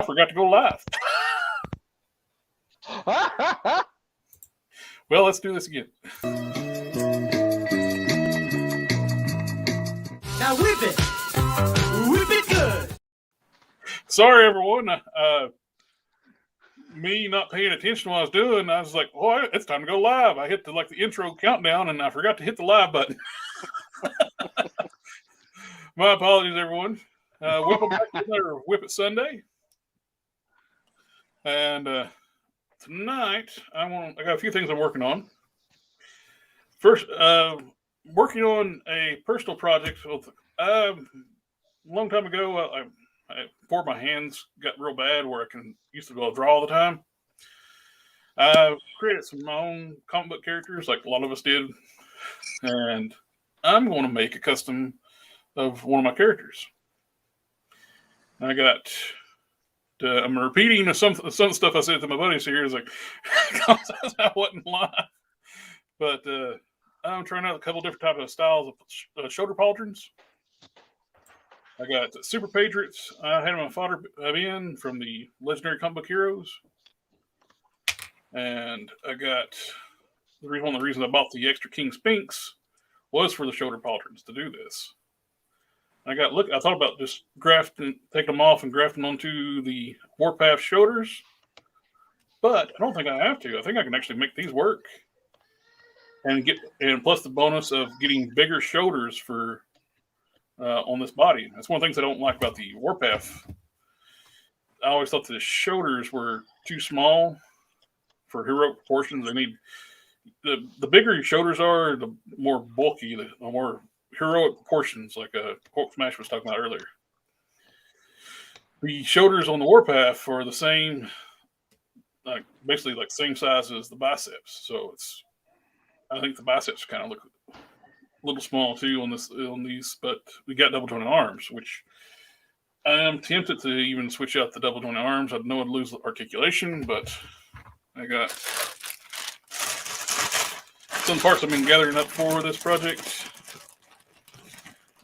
I forgot to go live. Well, let's do this again. Now whip it. Whip it good. Sorry, everyone. Me not paying attention to what I was doing, I was like, "Oh, it's time to go live." I hit the intro countdown, and I forgot to hit the live button. My apologies, everyone. Welcome back to another WIP Sunday. And tonight, I got a few things I'm working on. First, working on a personal project. A long time ago, before my hands got real bad, where I used to be able to draw all the time. I created some of my own comic book characters, like a lot of us did, and I'm going to make a custom of one of my characters. I'm repeating some stuff I said to my buddies here. Is like, I wasn't live, but I'm trying out a couple different types of styles of shoulder pauldrons. I got Super Patriots. I had my fodder in from the Legendary Comic Book Heroes. And I got one of the reasons I bought the extra King Spinks was for the shoulder pauldrons to do this. I thought about just taking them off and grafting onto the Warpath shoulders, but I don't think I have to. I think I can actually make these work, and plus the bonus of getting bigger shoulders for on this body. That's one of the things I don't like about the Warpath. I always thought the shoulders were too small for heroic proportions. They need the bigger your shoulders are, the more bulky, the more heroic proportions, like Hulk Smash was talking about earlier. The shoulders on the Warpath are the same, basically same size as the biceps. So I think the biceps kind of look a little small too on these, but we got double jointed arms, which I am tempted to even switch out the double jointed arms. I know I'd lose articulation, but I got some parts I've been gathering up for this project.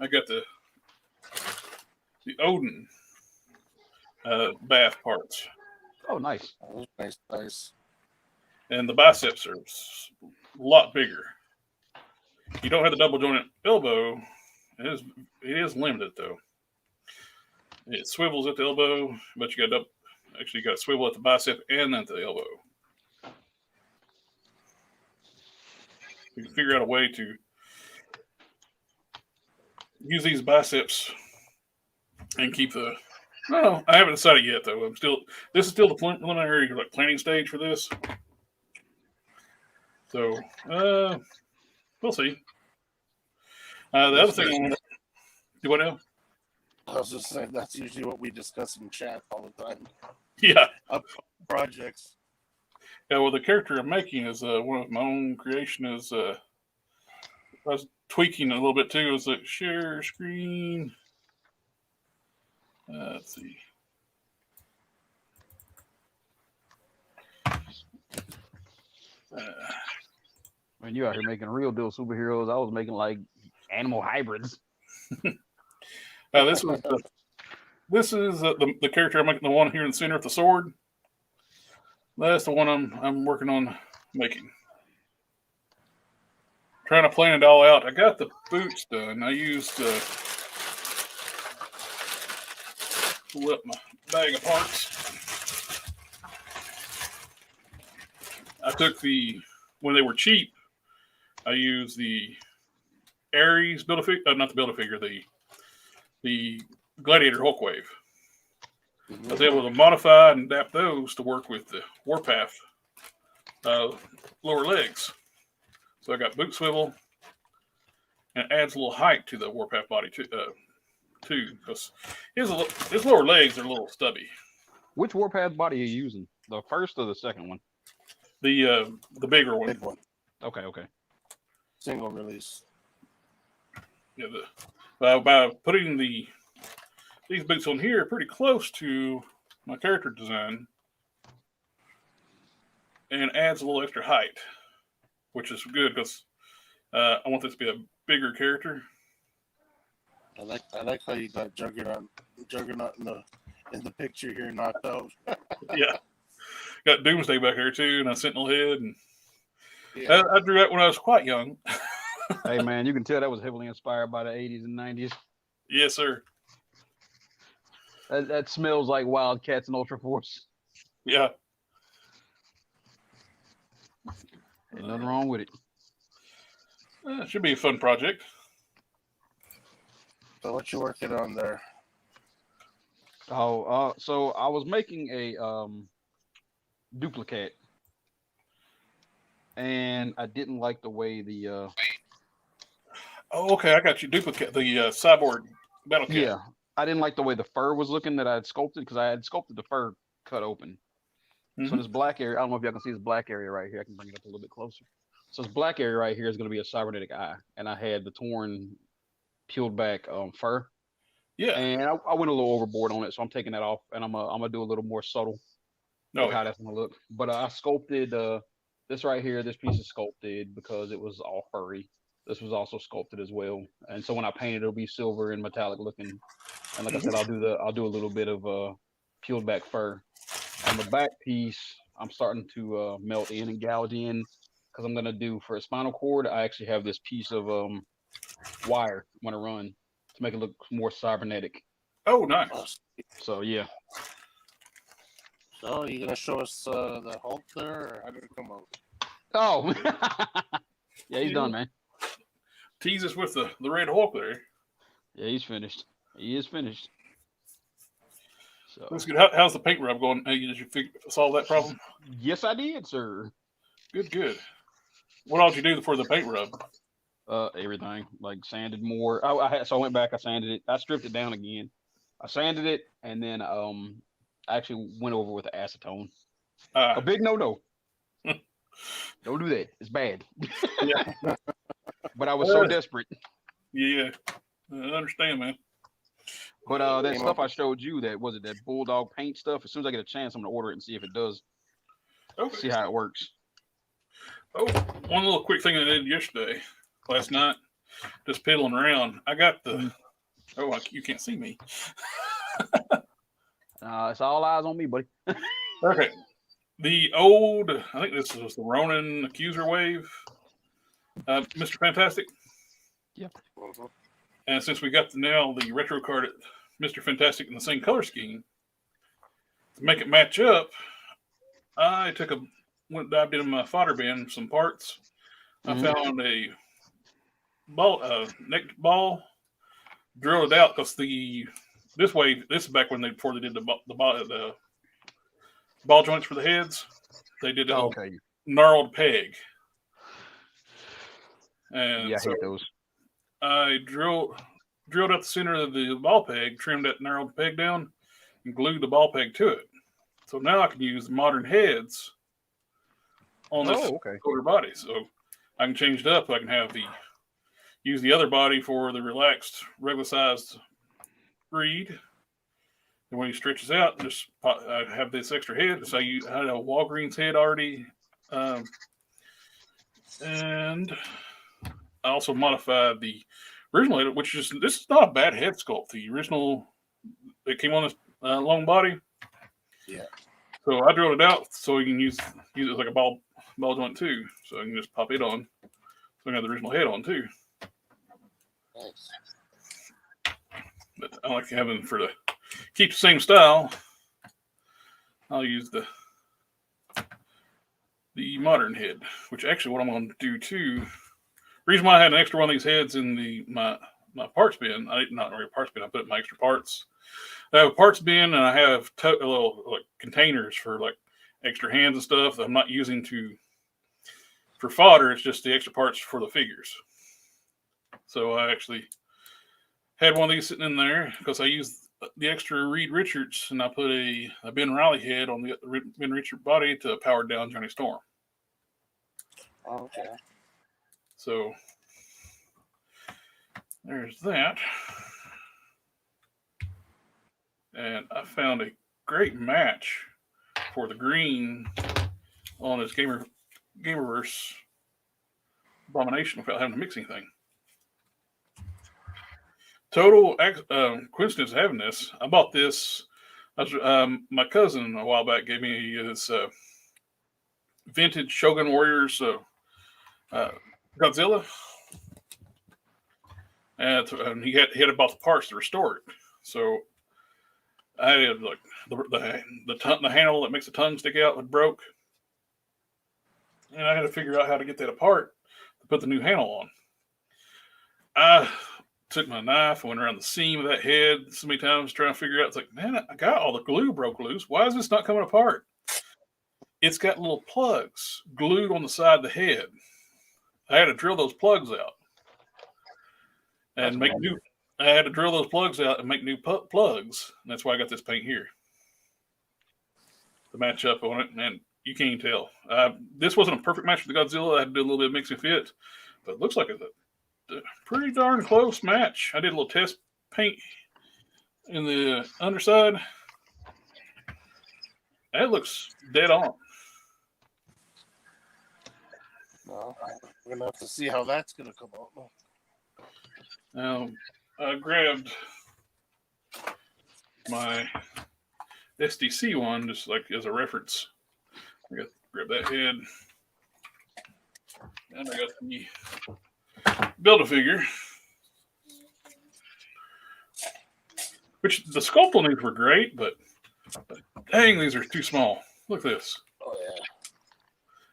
I got the Odin bath parts. Oh, nice. Nice. And the biceps are a lot bigger. You don't have the double jointed elbow. It is limited though. It swivels at the elbow, but you got to swivel at the bicep and at the elbow. You can figure out a way to use these biceps and keep the. No, I haven't decided yet though. This is still the preliminary planning stage for this. So we'll see. The other thing I want to do what now? I was just saying that's usually what we discuss in chat all the time. Yeah. Projects. Yeah, well, the character I'm making is one of my own creation. I was tweaking a little bit too. It's like share screen. Let's see. When you out here making real deal superheroes, I was making animal hybrids. This is the character I'm making, the one here in the center with the sword. That's the one I'm working on making. Trying to plan it all out. I got the boots done. I used pull up my bag of parts. I took when they were cheap, I used the Ares Build-A-Figure, not the Build-A-Figure, the Gladiator Hulkwave. I was able to modify and adapt those to work with the Warpath lower legs. So I got boot swivel, and it adds a little height to the Warpath body too, because his lower legs are a little stubby. Which Warpath body are you using? The first or the second one? The bigger one. Big one. Okay. Single release. Yeah, by putting these boots on here pretty close to my character design, and adds a little extra height, which is good because I want this to be a bigger character. I like how you got Juggernaut in the In the picture here, knocked out. Yeah. Got Doomsday back there too, and a Sentinel head. And Yeah. I drew that when I was quite young. Hey man, you can tell that was heavily inspired by the 80s and 90s. Yes, sir. That smells like Wildcats and Ultra Force. Yeah. Ain't nothing wrong with it. It should be a fun project. So what you working on there? Oh, so I was making a duplicate, and I didn't like the way the Oh, okay. I got you. Duplicate the cyborg battle cat. yeah, I didn't like the way the fur was looking that I had sculpted because I had sculpted the fur cut open. So Mhm. this black area, I don't know if y'all can see this black area right here. I can bring it up a little bit closer. So this black area right here is going to be a cybernetic eye, and I had the torn, peeled back fur, Yeah. and I went a little overboard on it, so I'm taking that off, and I'm gonna do a little more subtle No. with how that's gonna look. But I sculpted this right here. This piece is sculpted because it was all furry. This was also sculpted as well, and so when I paint it, it'll be silver and metallic looking. And like I said, I'll do a little bit of peeled back fur. On the back piece, I'm starting to melt in and gouge in because I'm gonna do for a spinal cord. I actually have this piece of wire I'm gonna run to make it look more cybernetic. Oh, nice. So yeah. So you gonna show us the Hulk there, or how did it come out? Oh, yeah, he's done, man. Tease us with the Red Hulk there. Yeah, he's finished. He is finished. So That's good. How's the paint rub going? Hey, did you solve that problem? yes, I did, sir. Good, good. What else did you do for the paint rub? Everything like sanded more. So I went back. I sanded it. I stripped it down again. I sanded it, and then I actually went over with acetone. A big no. Don't do that. It's bad. Yeah. But I was so desperate. Yeah, I understand, man. But that stuff I showed you, that bulldog paint stuff. As soon as I get a chance, I'm gonna order it and see if it does. Okay. See how it works. Oh, one little quick thing I did last night, just piddling around. I got the. Oh, you can't see me. It's all eyes on me, buddy. Okay. The old, I think this was the Ronin Accuser Wave, Mr. Fantastic. Yep. And since we got the retro card at Mr. Fantastic in the same color scheme, to make it match up, I dived into my fodder bin, some parts. I found a necked ball, drilled it out because this is back before they did the ball joints for the heads. They did a gnarled peg. And yeah, I hate those. I drilled out the center of the ball peg, trimmed that gnarled peg down, and glued the ball peg to it. So now I can use modern heads on this older body. So I can change it up. I can use the other body for the relaxed, regular sized breed. And when he stretches out, I have this extra head. So I had a Walgreens head already. And I also modified the original head, this is not a bad head sculpt. The original, it came on this long body. Yeah. So I drilled it out so you can use it as like a ball joint too. So I can just pop it on. So I got the original head on too. Nice. But I like having keep the same style. I'll use the modern head, which actually what I'm going to do too. Reason why I had an extra one of these heads in my parts bin, not really a parts bin, I put my extra parts. I have a parts bin and I have little like containers for like extra hands and stuff that I'm not using for fodder. It's just the extra parts for the figures. So I actually had one of these sitting in there because I used the extra Reed Richards and I put a Ben Riley head on the Ben Richards body to power down Johnny Storm. Okay. So there's that. And I found a great match for the green on this Gamerverse Abomination without having to mix anything. Total coincidence having this. I bought this My cousin a while back gave me his vintage Shogun Warriors Godzilla, and he had about the parts to restore it. So I had like the handle that makes the tongue stick out had broke, and I had to figure out how to get that apart to put the new handle on. I took my knife, went around the seam of that head so many times trying to figure out. It's like, man, I got all the glue broke loose. Why is this not coming apart? It's got little plugs glued on the side of the head. I had to drill those plugs out and make new. I had to drill those plugs out and make new plugs. And that's why I got this paint here to match up on it. And you can't even tell. This wasn't a perfect match for the Godzilla. I had to do a little bit of mix and fit, but it looks like it's a pretty darn close match. I did a little test paint in the underside. That looks dead on. No, we're gonna have to see how that's gonna come out. Now, I grabbed my SDC one just like as a reference. I got grab that head, and I got the Build-A-Figure, which the sculpt on these were great, but dang, these are too small. Look at this. Oh yeah.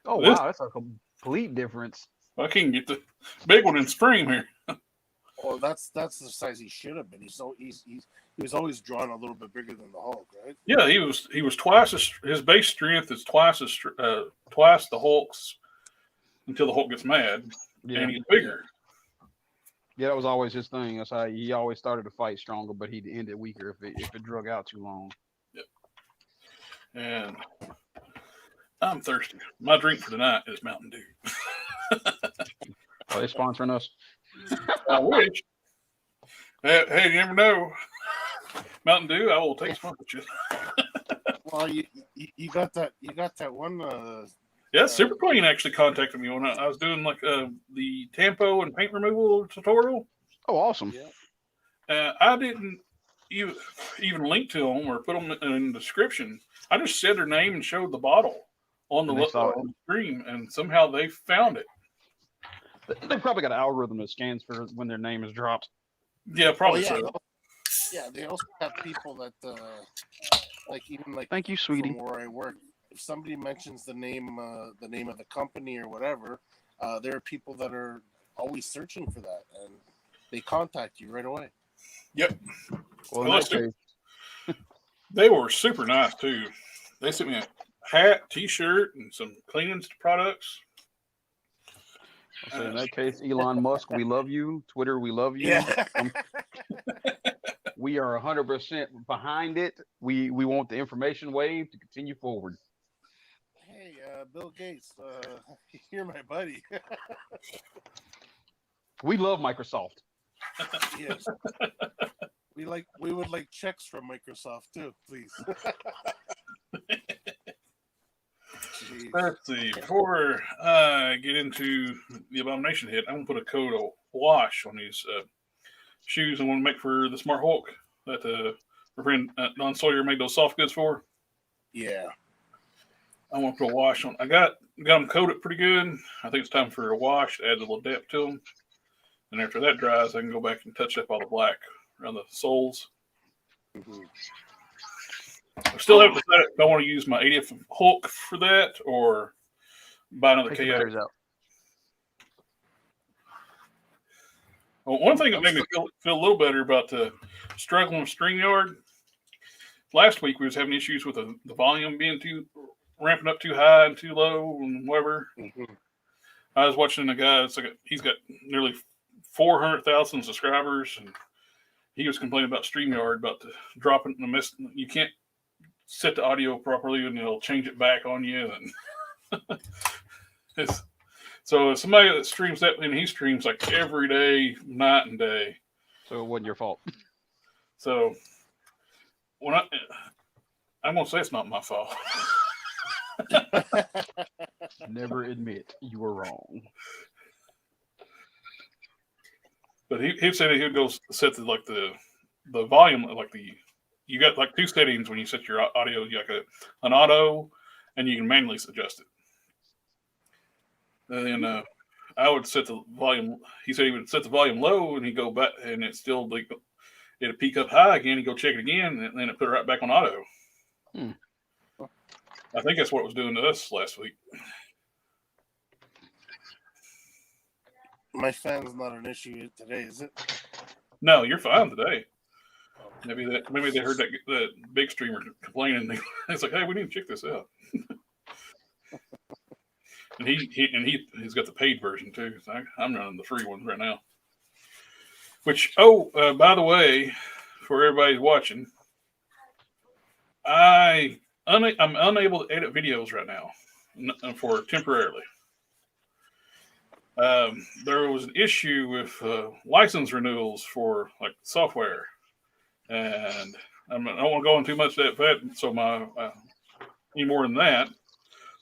Oh wow, that's a complete difference. I can't get the big one in frame here. Well, that's the size he should have been. He was always drawn a little bit bigger than the Hulk, right? Yeah, he was twice as his base strength is twice the Hulk's until the Hulk gets mad, and he's bigger. Yeah, that was always his thing. That's how he always started to fight stronger, but he'd end it weaker if it drug out too long. Yep. And I'm thirsty. My drink for tonight is Mountain Dew. Are they sponsoring us? I wish. Hey, you never know. Mountain Dew, I will take sponsorship. Well, you got that one. Yeah, Super Clean actually contacted me when I was doing like the tampo and paint removal tutorial. Oh, awesome. Yeah. I didn't even link to them or put them in the description. I just said their name and showed the bottle on the screen, and somehow they found it. They probably got an algorithm that scans for when their name is dropped. Yeah, probably so. Yeah, they also have people that even Thank you, sweetie. from where I work. If somebody mentions the name of the company or whatever, there are people that are always searching for that, and they contact you right away. Yep. Well, they were super nice too. They sent me a hat, T-shirt, and some cleaning products. So in that case, Elon Musk, we love you. Twitter, we love you. Yeah. We are 100% behind it. We want the information wave to continue forward. Hey, Bill Gates, you're my buddy. We love Microsoft. Yes. We would like checks from Microsoft too, please. Let's see. Before I get into the Abomination hit, I'm going to put a coat of wash on these shoes I want to make for the Smart Hulk that my friend Don Sawyer made those soft goods for. Yeah. I want to put a wash on. I got them coated pretty good. I think it's time for a wash to add a little depth to them. And after that dries, I can go back and touch up all the black around the soles. Mm-hmm. I still haven't decided if I want to use my 80th Hulk for that or buy another KO. Well, one thing that made me feel a little better about the struggling with StreamYard, last week we was having issues with the volume being ramping up too high and too low and whatever. Mm-hmm. I was watching a guy, he's got nearly 400,000 subscribers, and he was complaining about StreamYard, about the dropping the miss. You can't set the audio properly and it'll change it back on you. And so somebody that streams that, and he streams like every day, night and day. So it wasn't your fault. So when I'm going to say it's not my fault. Never admit you were wrong. But he said he would go set the volume, like the you got like two settings when you set your audio. You got an auto, and you can manually adjust it. And then I would set the volume. He said he would set the volume low, and he'd go back, and it's still like it'd peak up high again. He'd go check it again, and then it put it right back on auto. I think that's what it was doing to us last week. My fan's not an issue today, is it? No, you're fine today. Maybe they heard that big streamer complaining. It's like, hey, we need to check this out. And he's got the paid version too. So I'm running the free one right now. Which by the way, for everybody watching, I'm unable to edit videos right now for temporarily. There was an issue with license renewals for like software, and I don't want to go into too much of that. So any more than that.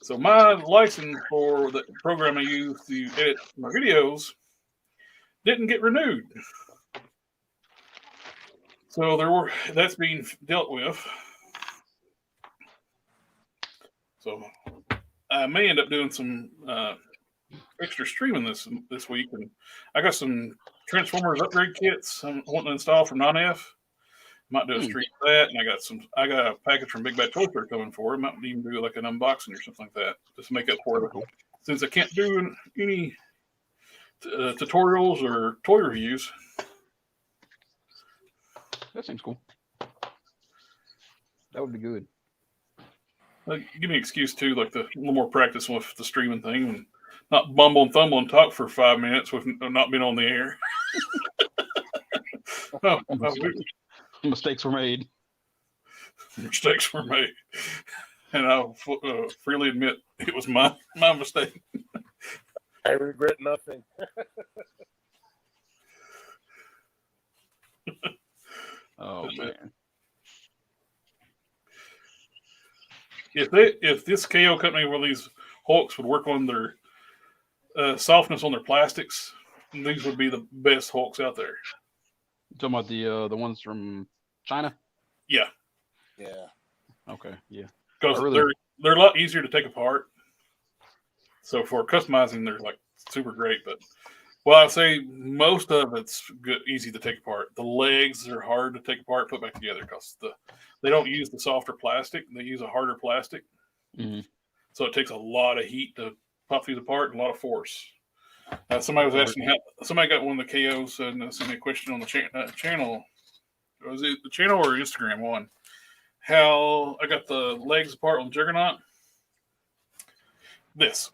So my license for the program I use to edit my videos didn't get renewed. So that's being dealt with. So I may end up doing some extra streaming this week, and I got some Transformers upgrade kits I'm wanting to install from Non-F. Might do a stream of that, and I got a package from Big Bad Toy Store coming for it. Might even do like an unboxing or something like that, just to make up for it. Since I can't do any tutorials or toy reviews. That seems cool. That would be good. Give me an excuse too, like a little more practice with the streaming thing, and not bumble and fumble and talk for 5 minutes with not being on the air. Mistakes were made. Mistakes were made, and I'll freely admit it was my mistake. I regret nothing. Oh man! If this KO company, where these Hulks would work on their softness on their plastics, these would be the best Hulks out there. You're talking about the ones from China? Yeah. Yeah. Okay. Yeah. Because they're a lot easier to take apart. So for customizing, they're like super great. But I'd say most of it's good, easy to take apart. The legs are hard to take apart, put back together because they don't use the softer plastic. They use a harder plastic. Mm-hmm. So it takes a lot of heat to pop these apart and a lot of force. Somebody was asking somebody got one of the KOs and sent me a question on the channel. Was it the channel or Instagram one? How I got the legs apart on the Juggernaut. This.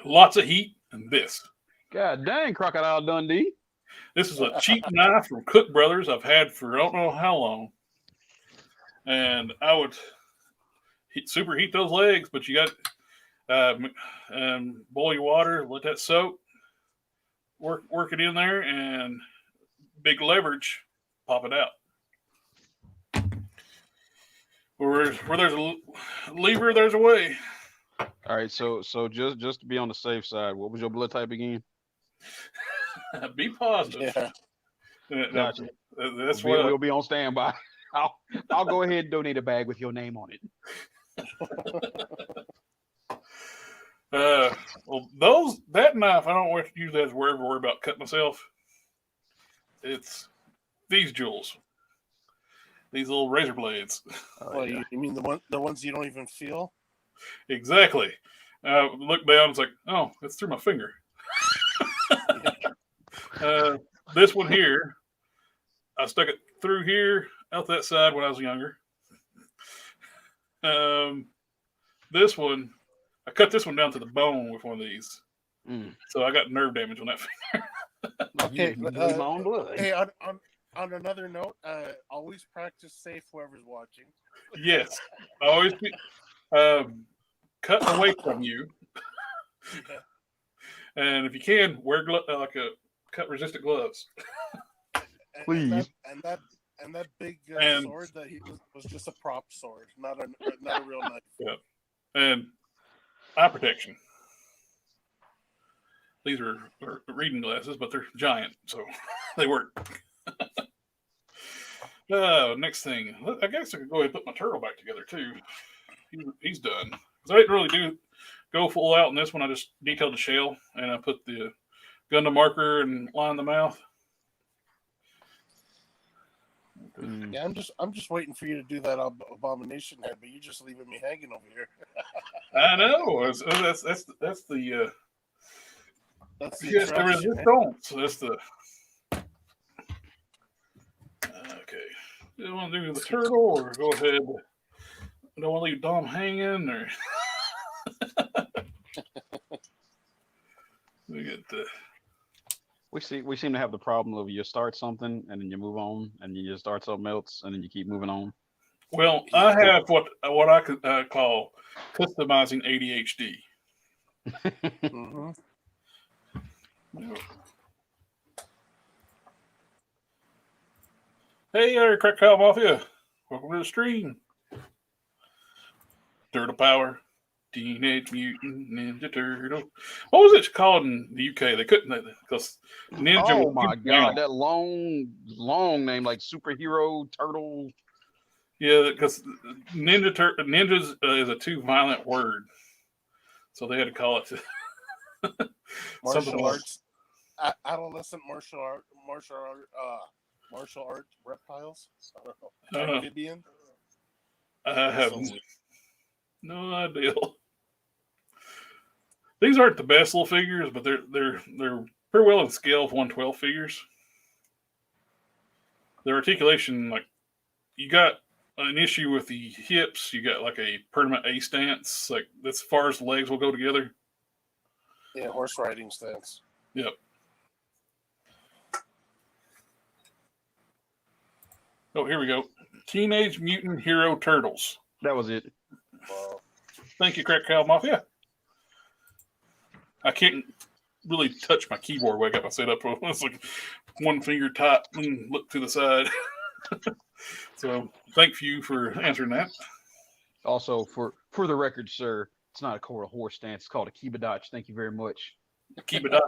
Lots of heat and this. God dang, Crocodile Dundee. This is a cheap knife from Cook Brothers I've had for I don't know how long. And I would superheat those legs, but you got boil your water, let that soak, work it in there, and big leverage, pop it out. Where there's a lever, there's a way. All right, so just to be on the safe side, what was your blood type again? Be positive. Yeah. Gotcha. That's we'll be on standby. I'll go ahead and donate a bag with your name on it. Well, that knife I don't want to use that as worry about cutting myself. It's these jewels, these little razor blades. Well, yeah. You mean the ones you don't even feel? Exactly. Look down, it's like, oh, it's through my finger. This one here, I stuck it through here, out that side when I was younger. This one, I cut this one down to the bone with one of these. So I got nerve damage on that finger. Okay, my own blood. Hey, on another note, always practice safe, whoever's watching. Yes. Always be cut away from you. Yeah. And if you can, wear cut resistant gloves. Please. And that big sword that he was just a prop sword, not a real knife. Yeah. And eye protection. These are reading glasses, but they're giant, so they work. Next thing, I guess I could go ahead and put my turtle back together too. He's done. 'Cause I didn't really go full out in this one. I just detailed the shell and I put the Gundam marker and line the mouth. Yeah, I'm just waiting for you to do that abomination head, but you're just leaving me hanging over here. I know. That's the That's the yes, the attraction, eh? resistance. That's the okay. Do you want to do the turtle or go ahead? I don't want to leave Dom hanging or we get the. We seem to have the problem of you start something and then you move on and you just start something else and then you keep moving on. Well, I have what I could call customizing ADHD. Mm-hmm. Hey there, Crack Cow Mafia. Welcome to the stream. Turtle Power. Teenage Mutant Ninja Turtle. What was it called in the UK? They couldn't because Ninja. Oh my god, that long name like superhero turtle. Yeah, because ninjas is a too violent word, so they had to call it Martial arts, adolescent martial art reptiles. I don't know. Amphibian. I have no idea. These aren't the best little figures, but they're pretty well in scale of 1/12 figures. Their articulation, like you got an issue with the hips, you got like a permanent A stance, like as far as the legs will go together. Yeah, horse riding stance. Yep. Oh, here we go. Teenage Mutant Hero Turtles. That was it. Wow. Thank you, Crack Cow Mafia. I can't really touch my keyboard when I got my setup. It's like one finger tap and look to the side. So thank you for answering that. Also, for the record, sir, it's not a quarter horse stance. It's called a kibadachi. Thank you very much. Keep it up.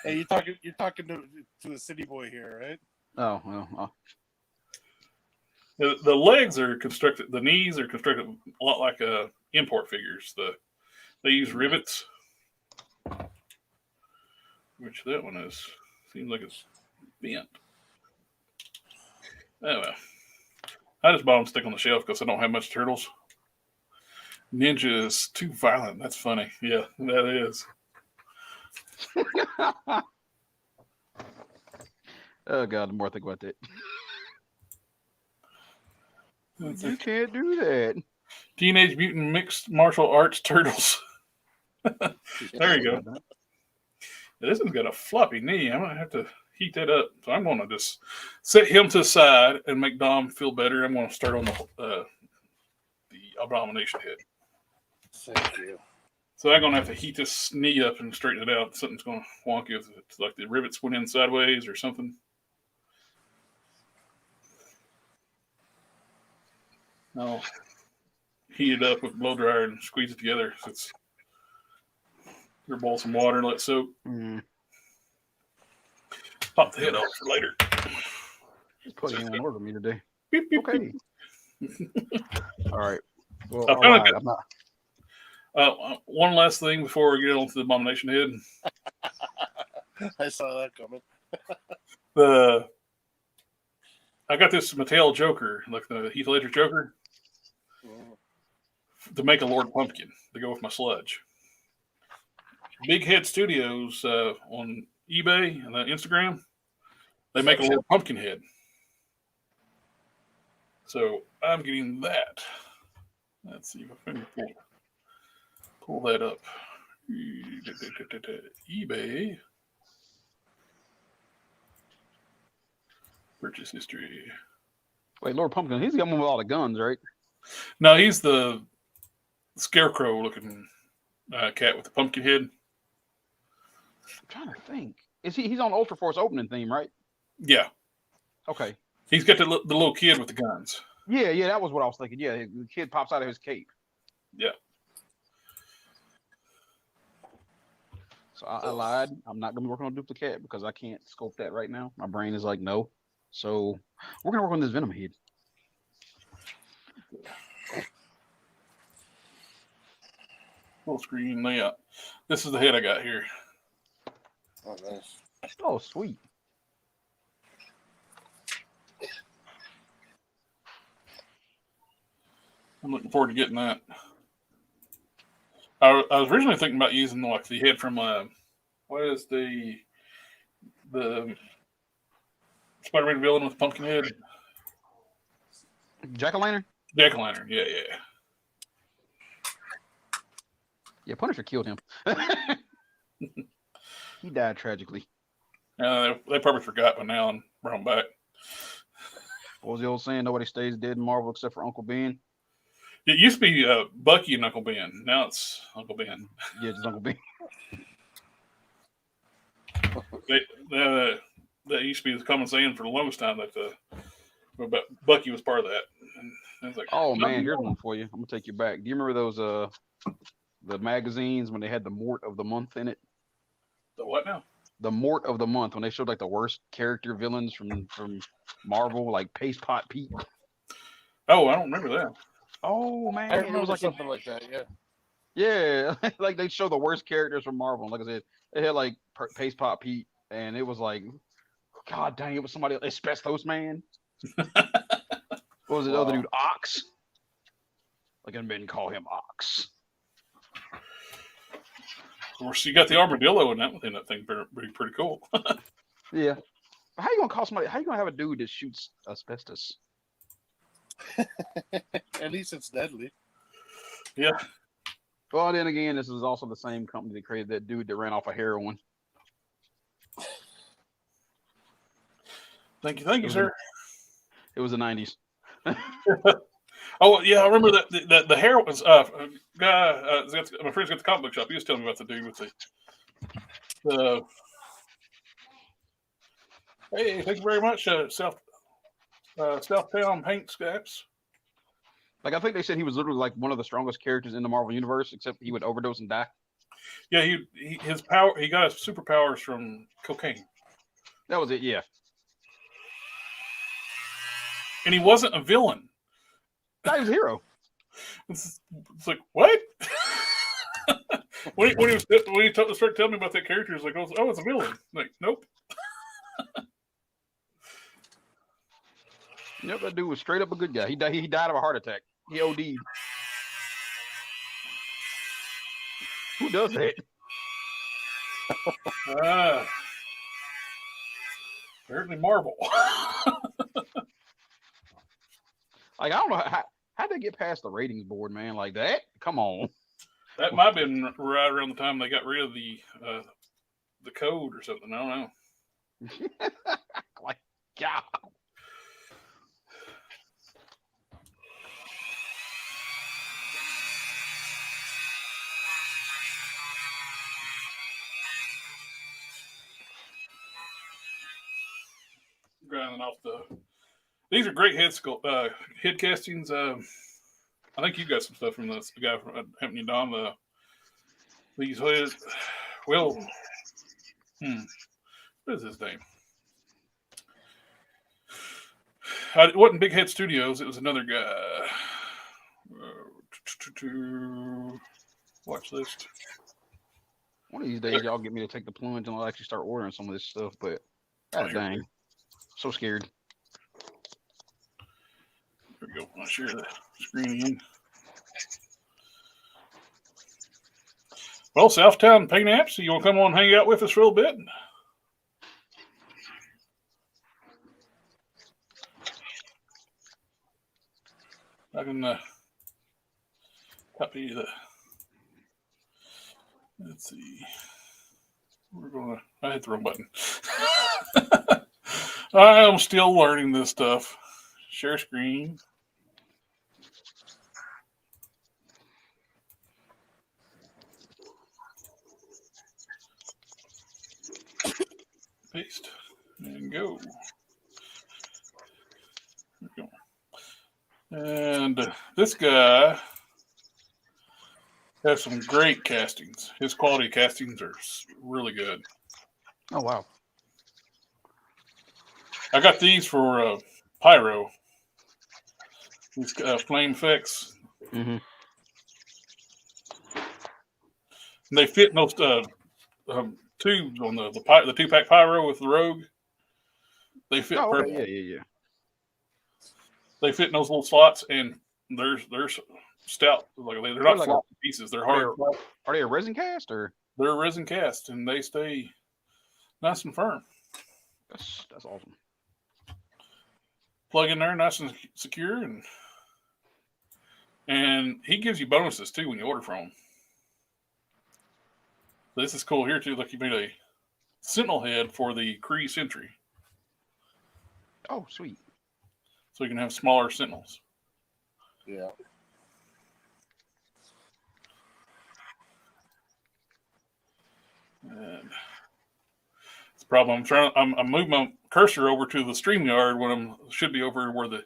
Hey, you're talking to a city boy here, right? Oh well. The legs are constructed. The knees are constructed a lot like import figures. They use rivets, which that one seems like it's bent. Oh well. I just bought them stick on the shelf because I don't have much turtles. Ninja is too violent. That's funny. Yeah, that is. Oh god, the more I think about that. You It. can't do that. Teenage Mutant Mixed Martial Arts Turtles. There you go. This one's got a floppy knee. I might have to heat that up. So I'm going to just set him to the side and make Dom feel better. I'm going to start on the abomination head. Thank you. So I'm going to have to heat this knee up and straighten it out. Something's going to wonky if it's like the rivets went in sideways or something. I'll heat it up with blow dryer and squeeze it together. So it's boil some water and let it soak. Pop the head off for later. Just put it in order for me today. Beep, beep, Okay. All right. Well, I all found right. it. I'm not... One last thing before we get on to the abomination head. I saw that coming. I got this Mattel Joker, like the Heath Ledger Joker, to make a Lord Pumpkin to go with my sludge. Big Head Studios on eBay and Instagram, they make a Lord Pumpkin head. So I'm getting that. Let's see if I can pull that up. eBay. Purchase history. Wait, Lord Pumpkin, he's got one with all the guns, right? No, he's the scarecrow looking cat with the pumpkin head. I'm trying to think. He's on Ultra Force opening theme, right? Yeah. Okay. He's got the little kid with the guns. Yeah, that was what I was thinking. Yeah, the kid pops out of his cape. Yeah. So I lied. I'm not going to be working on duplicate because I can't sculpt that right now. My brain is like, no. So We're gonna work on this Venom head. Full screen layout. This is the head I got here. Oh, nice. Oh, sweet. I'm looking forward to getting that. I was originally thinking about using like the head from what is the Spider-Man villain with the pumpkin head? Jack-o'-lantern? Jack-o'-lantern. Yeah, yeah. Yeah, Punisher killed him. He died tragically. They probably forgot by now and brought him back. What was the old saying? Nobody stays dead in Marvel except for Uncle Ben. It used to be Bucky and Uncle Ben. Now it's Uncle Ben. Yeah, just Uncle Ben. That used to be the common saying for the longest time that but Bucky was part of that. And I was like, Oh man, here's one for you. I'm gonna take you back. Do you remember those the magazines when they had the Mort of the Month in it? the what now? The Mort of the Month, when they showed like the worst character villains from Marvel, like Paste Pot Pete. Oh, I don't remember that. Oh man, I it remember was like something like that. Yeah. yeah, like they show the worst characters from Marvel. Like I said, they had like Paste Pot Pete, and it was like, God dang, it was somebody Asbestos Man. What was it? The other dude, Ox. Like I men call him Ox. Of course, you got the armadillo in that thing. Pretty cool. Yeah. But how you gonna call somebody? How you gonna have a dude that shoots asbestos? At least it's deadly. Yeah. Well, then again, this is also the same company that created that dude that ran off of heroin. Thank you, sir. It was the 90s. Oh yeah, I remember that the hair was guy. My friend's got the comic book shop. He was telling me about the dude with the. Hey, thank you very much, Southtown Paint Scraps. Like I think they said he was literally like one of the strongest characters in the Marvel universe, except he would overdose and die. Yeah, his power. He got his superpowers from cocaine, That was it. Yeah. and he wasn't a villain. Guy was a hero. It's like what? when he started telling me about that character, he's like, "Oh, it's a villain." I'm like, nope. Yep, that dude was straight up a good guy. He died of a heart attack. He OD'd. Who does that? Apparently Marvel. Like I don't know how'd they get past the ratings board, man? Like that? Come on. That might have been right around the time they got rid of the code or something. I don't know. Like, God. Grinding off these are great head castings. I think you got some stuff from the guy from helping you don these heads. Well, what is his name? It wasn't Big Head Studios. It was another guy. Watch list. One of these days, y'all get me to take the plunge and I'll actually start ordering some of this stuff. But God dang, so scared. There we go. I'll share the screen again. Well, Southtown Paint Apps, you want to come on and hang out with us for a little bit? I can copy the. Let's see. I hit the wrong button. I am still learning this stuff. Share screen. Paste and go. There we go. And this guy has some great castings. His quality castings are really good. Oh wow. I got these for pyro. These flame effects. Mm-hmm. And they fit in those tubes on the 2-pack pyro with the Rogue. They fit Oh, perfect. okay. Yeah. They fit in those little slots, and they're stout. Like they're not Like floppy pieces. They're hard. Are they a resin cast or? They're resin cast, and they stay nice and firm. That's awesome. Plug in there, nice and secure, and he gives you bonuses too when you order from him. So this is cool here too. Like, you made a Sentinel head for the Kree Sentry, Oh, sweet. so you can have smaller Sentinels. Yeah. And it's a problem. I'm moving my cursor over to the StreamYard when should be over where the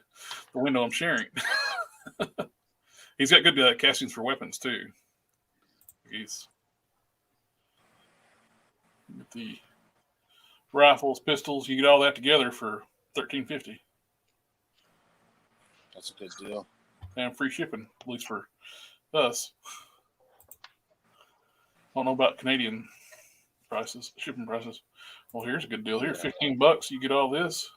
window I'm sharing. He's got good castings for weapons too. He's get the rifles, pistols. You get all that together for $13.50, That's a good deal. and free shipping, at least for us. I don't know about Canadian prices, shipping prices. Well, here's a good deal. Here, $15. You get all this.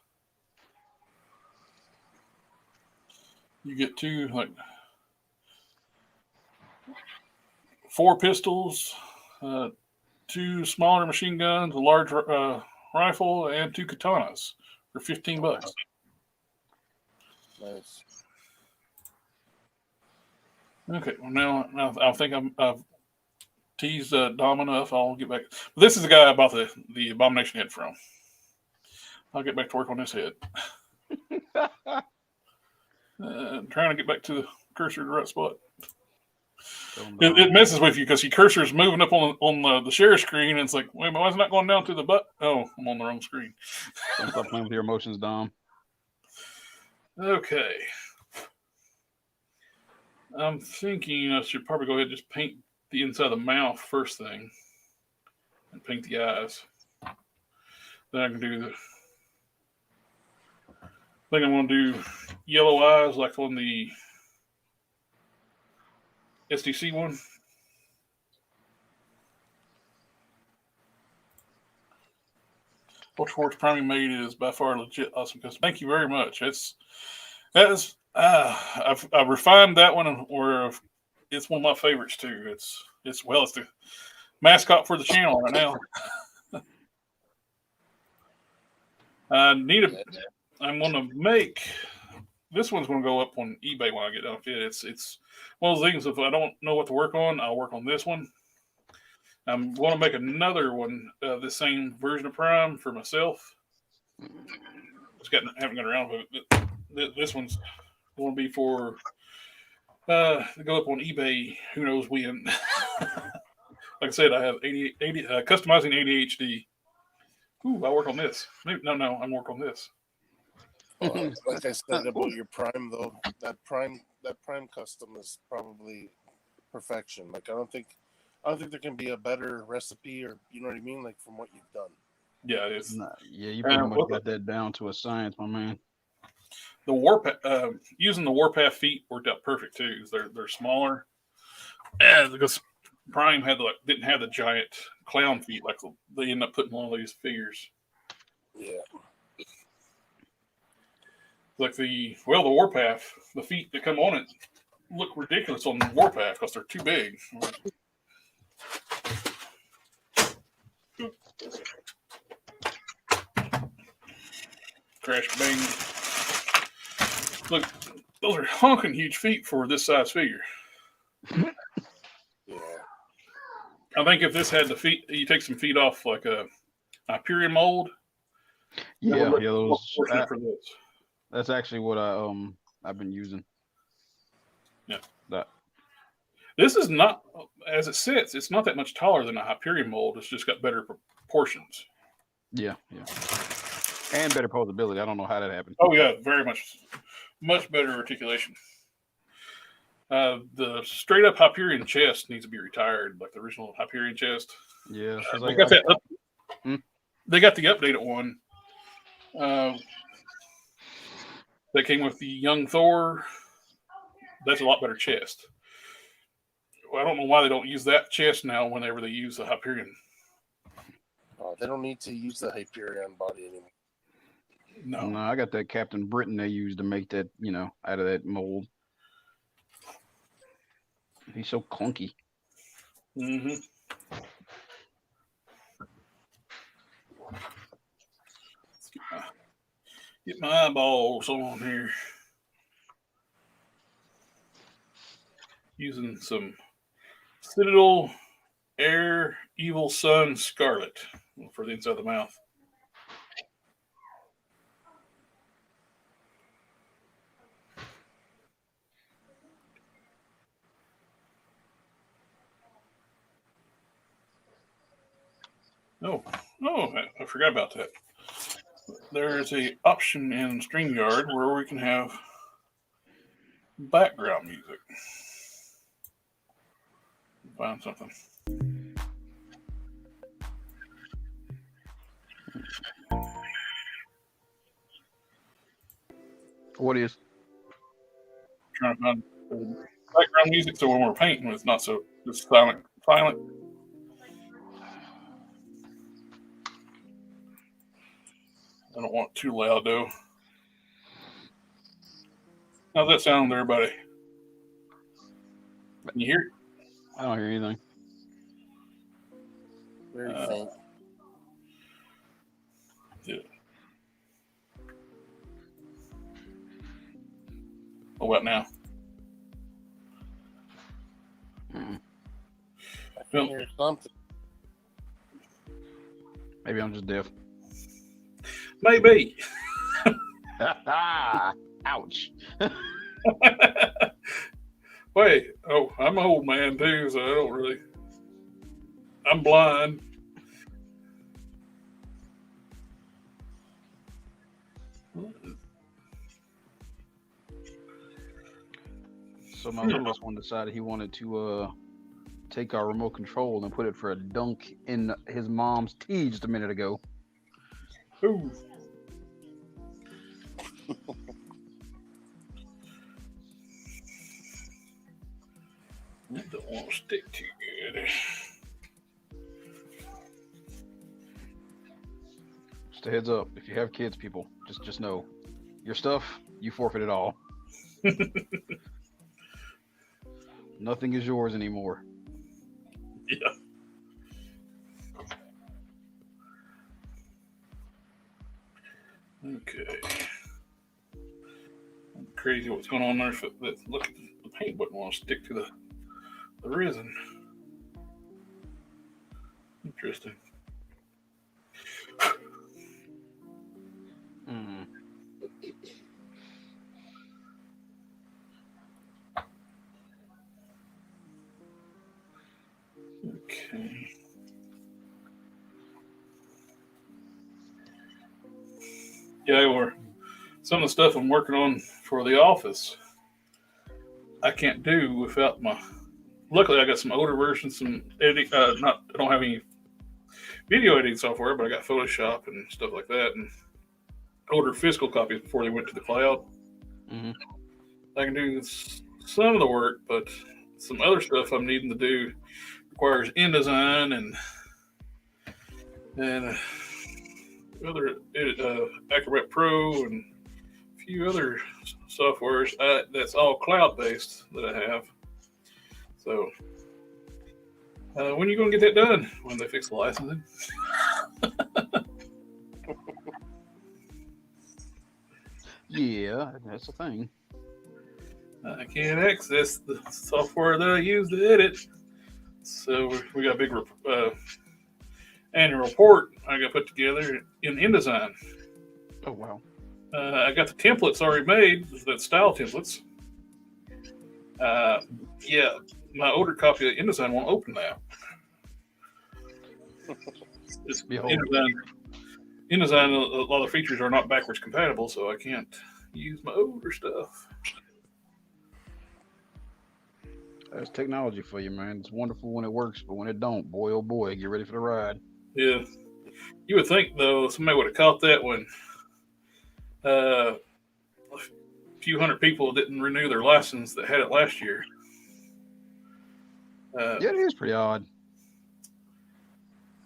You get 4 pistols, 2 smaller machine guns, a large rifle, and 2 katanas for $15. Nice. Okay, well now I think I've teased Dom enough. I'll get back. This is the guy I bought the Abomination head from. I'll get back to work on this head. Trying to get back to the cursor to the right spot. It messes with you because your cursor is moving up on the share screen, and it's like, wait a minute, why is it not going down to the butt? Oh, I'm on the wrong screen. Don't stop playing with your emotions, Dom. Okay. I'm thinking I should probably go ahead and just paint the inside of the mouth first thing, and paint the eyes. Then I can do I think I'm going to do yellow eyes like on the SDC one. Ultraforce Priming Made is by far legit awesome custom. Thank you very much. I've refined that one, or it's one of my favorites too. It's the mascot for the channel right now. I'm going to make this one's going to go up on eBay when I get done with it. It's one of those things. If I don't know what to work on, I'll work on this one. I'm going to make another one, the same version of Prime for myself. Haven't got around with it. This one's going to be for go up on eBay. Who knows when? Like I said, I have 80 customizing ADHD. Ooh, I'll work on this. No, I'm working on this. Like I said about your Prime, though, that Prime custom is probably perfection. Like I don't think there can be a better recipe, or you know what I mean, like from what you've done. Yeah, it's yeah. You pretty much got that down to a science, my man. The Warpath using the Warpath feet worked out perfect too. They're smaller, and because Prime didn't have the giant clown feet like they end up putting on all these figures. Yeah. Like the Warpath, the feet that come on it look ridiculous on the Warpath because they're too big. Crash bang. Look, those are honking huge feet for this size figure. Yeah. I think if this had the feet, you take some feet off like a Hyperion mold. Yeah, those. For this. That's actually what I've been using. Yeah. That. This is not, as it sits, it's not that much taller than a Hyperion mold. It's just got better proportions. Yeah. And better posability. I don't know how that happened. Oh yeah, very much better articulation. The straight up Hyperion chest needs to be retired, like the original Hyperion chest. Yeah, they got that. They got the updated one. that came with the young Thor. That's a lot better chest. Well, I don't know why they don't use that chest now whenever they use the Hyperion. They don't need to use the Hyperion body anymore. No, I got that Captain Britain they used to make that, out of that mold. He's so clunky. Mm-hmm. Get my eyeballs on here. Using some Citadel Air Evil Sun Scarlet for the inside of the mouth. Oh, I forgot about that. There's a option in StreamYard where we can have background music. Find something. What is? Trying to find background music so when we're painting, it's not so just silent. I don't want it too loud though. How's that sound there, everybody? Can you hear it? I don't hear anything. Very faint. Yeah. What about now? I can hear something. Maybe I'm just deaf. Maybe. Ouch. Wait, I'm an old man too, so I don't really. I'm blind. So my littlest one decided he wanted to take our remote control and put it for a dunk in his mom's tea just a minute ago. Ooh. I don't want to stick too good. Just a heads up, if you have kids, people, just know your stuff, you forfeit it all. Nothing is yours anymore. Yeah. Okay. Crazy what's going on there. Look at the paint button want to stick to the resin. Interesting. Okay. Yeah, or some of the stuff I'm working on for the office, I can't do without my. Luckily, I got some older versions, some editing. I don't have any video editing software, but I got Photoshop and stuff like that, and older physical copies before they went to the cloud. Mm-hmm. I can do some of the work, but some other stuff I'm needing to do requires InDesign and other Acrobat Pro and a few other softwares. That's all cloud-based that I have. So, when are you going to get that done? When they fix the licensing? Yeah, that's the thing. I can't access the software that I use to edit. So we got a big annual report I got to put together in InDesign. Oh, wow. I got the templates already made, that style templates. Yeah, my older copy of InDesign won't open that. It's InDesign, a lot of the features are not backwards compatible, so I can't use my older stuff. That's technology for you, man. It's wonderful when it works, but when it don't, boy, oh boy, get ready for the ride. Yeah. You would think, though, somebody would have caught that when few hundred people didn't renew their license that had it last year. Yeah, it is pretty odd.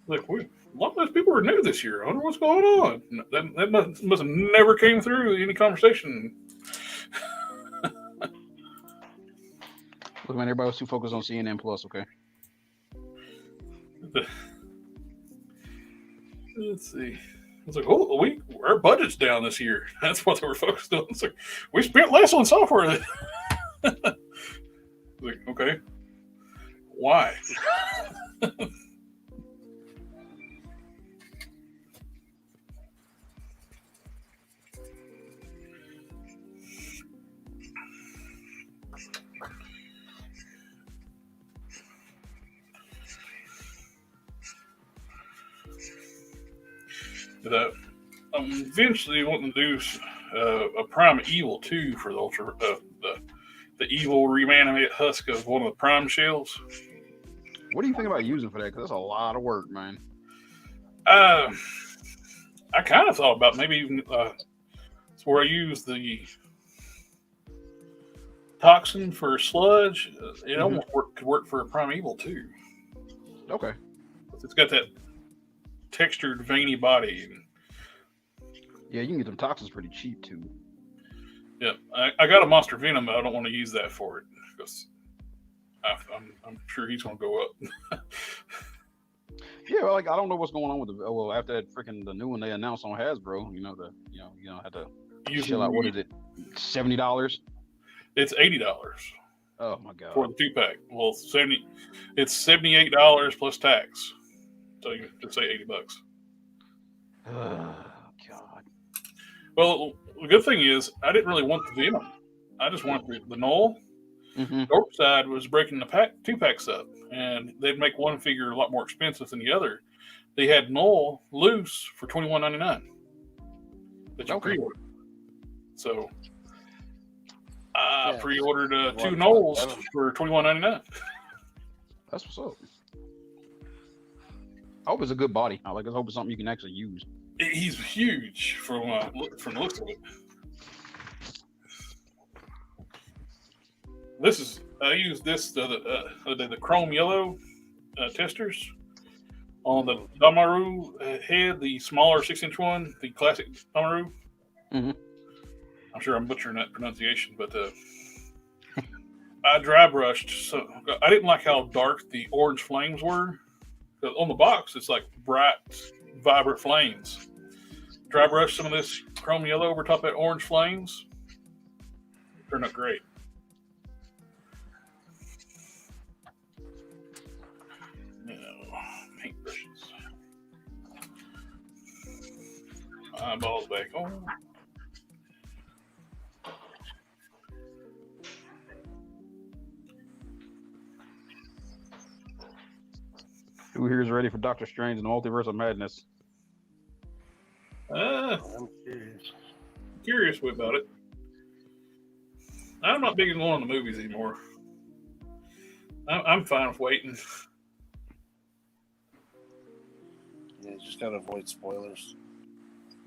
Like, a lot of those people renewed this year. I wonder what's going on. That must have never came through any conversation. Look, man, everybody was too focused on CNN Plus. Okay. Let's see. It's like, oh, our budget's down this year. That's what they were focused on. It's like, we spent less on software. Like, okay, why? I'm eventually wanting to do a Prime Evil 2 for the Ultra, the evil reanimated husk of one of the Prime shells. What do you think about using for that? Because that's a lot of work, man. I kind of thought about maybe even where I use the toxin for sludge. It almost could work for a Prime Evil 2. Okay. It's got that textured, veiny body. Yeah, you can get them toxins pretty cheap too. Yeah, I got a Monster Venom, but I don't want to use that for it because I'm sure he's going to go up. Yeah, well, like I don't know what's going on with after that freaking the new one they announced on Hasbro. You had to shell out, what is it, $70? It's $80. Oh my god. For the 2-pack. Well, it's $78 plus tax. So you could say $80. Oh god. Well, the good thing is I didn't really want the Venom. I just wanted the Knoll. Dorkside was breaking the 2-packs up, and they'd make one figure a lot more expensive than the other. They had Knoll loose for $21.99 that you pre-ordered. So I pre-ordered 2 Knolls for $21.99. That's what's up. I hope it's a good body. I hope it's something you can actually use. He's huge from the looks of it. I used the chrome yellow testers on the Damaru head, the smaller 6-inch one, the classic Damaru. I'm sure I'm butchering that pronunciation, but I dry brushed. So I didn't like how dark the orange flames were. On the box, it's like bright, vibrant flames. Dry brush some of this chrome yellow over top of that orange flames. Turned out great. Paintbrushes. Eyeballs back on. Who here is ready for Doctor Strange and the Multiverse of Madness? I'm curious about it. I'm not big in going on the movies anymore. I'm fine with waiting. Yeah, just gotta avoid spoilers.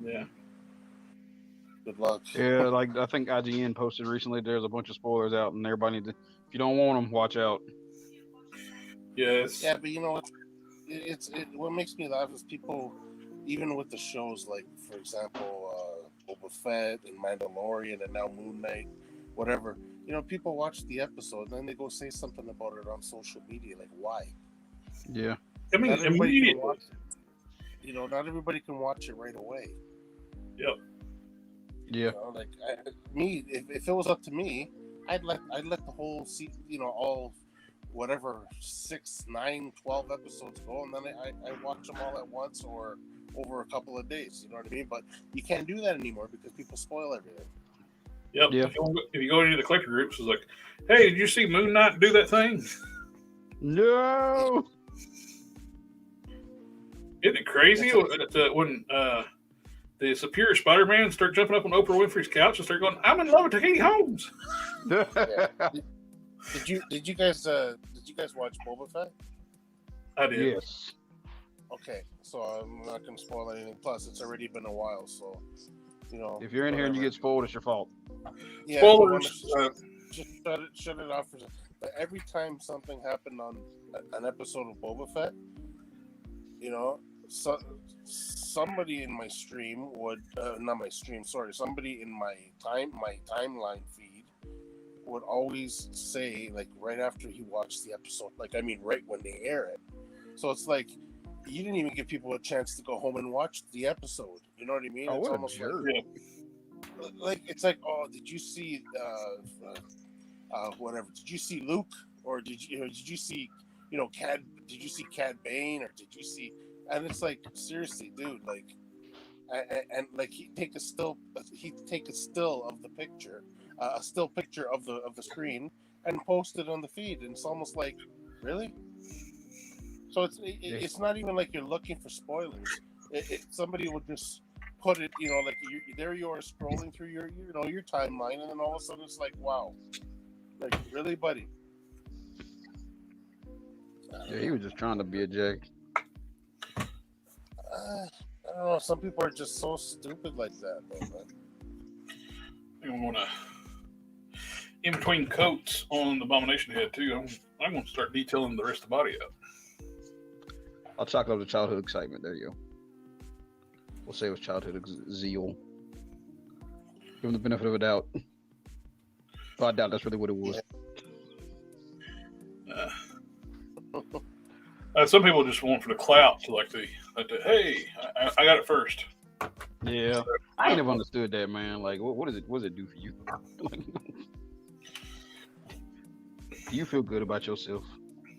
Yeah. Good luck. Yeah, like I think IGN posted recently. There's a bunch of spoilers out, and everybody needs to. If you don't want them, watch out. Yes. Yeah, but you know, what makes me laugh is people, even with the shows like, for example, Boba Fett and Mandalorian and now Moon Knight, whatever. You know, people watch the episode and then they go say something about it on social media. Like, why? Yeah. I mean, not everybody can watch it. You know, not everybody can watch it right away. Yep. Yeah. You know, like if it was up to me, I'd let the whole all whatever 6, 9, 12 episodes go, and then I watch them all at once or over a couple of days. You know what I mean? But you can't do that anymore because people spoil everything. Yep. Yeah. If you go into the collector groups, it's like, hey, did you see Moon Knight do that thing? No. Isn't it crazy when the Superior Spider-Man start jumping up on Oprah Winfrey's couch and start going, "I'm in love with Katie Holmes"? Yeah. Did you guys watch Boba Fett? I did. Yes. Okay, so I'm not going to spoil anything. Plus, it's already been a while, so you know. If you're in here and you get spoiled, it's your fault. Yeah, Spoilers. just shut it off. But every time something happened on an episode of Boba Fett, you know, somebody in my stream would not my stream. Sorry, somebody in my timeline feed would always say, like, right after he watched the episode, like, I mean, right when they air it. So it's like you didn't even give people a chance to go home and watch the episode. You know what I mean? Oh, It's what a almost jerk. like it's like, oh, did you see whatever? Did you see Luke, or did you see Cad? Did you see Cad Bane, or did you see? And it's like, seriously, dude, like, and like he'd take a still of the picture, a still picture of the screen, and post it on the feed, and it's almost like, really? So it's not even like you're looking for spoilers. Somebody would just put it, like there you are scrolling through your timeline, and then all of a sudden it's like, wow, like, really, buddy? Yeah, he was just trying to be a jack. I don't know. Some people are just so stupid like that, man. You want to, in between coats on the Abomination head too. I'm going to start detailing the rest of the body up. I'll chalk it up to childhood excitement. There you go. We'll say it was childhood zeal. Give him the benefit of a doubt. But I doubt that's really what it was. Some people just want for the clout to like the hey, I got it first. Yeah, I ain't never understood that, man. Like, what is it? What does it do for you? Do you feel good about yourself?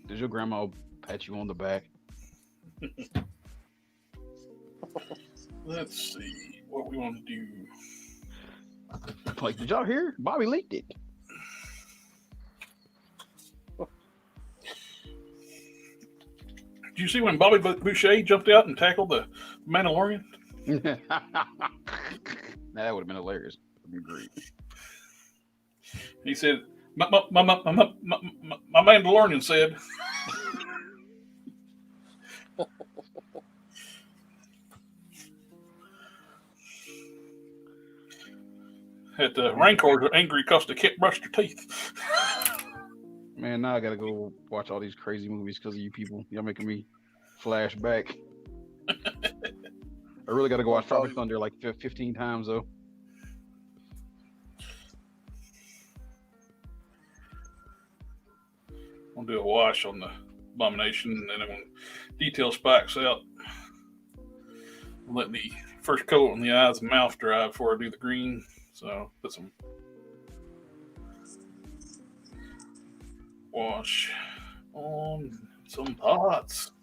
Does your grandma pat you on the back? Let's see what we want to do. Like, did y'all hear? Bobby leaked it. Did you see when Bobby Boucher jumped out and tackled the Mandalorian? That would have been hilarious. That'd be great. He said, "My Mandalorian said." At the Rancors are angry because they can't brush their teeth. Man, now I gotta go watch all these crazy movies because of you people. Y'all making me flash back. I really gotta go watch Tropic Thunder like 15 times though. I'll do a wash on the Abomination, and then I'm going to detail spikes out. Let the first coat on the eyes and mouth dry before I do the green. So put some wash on some pots.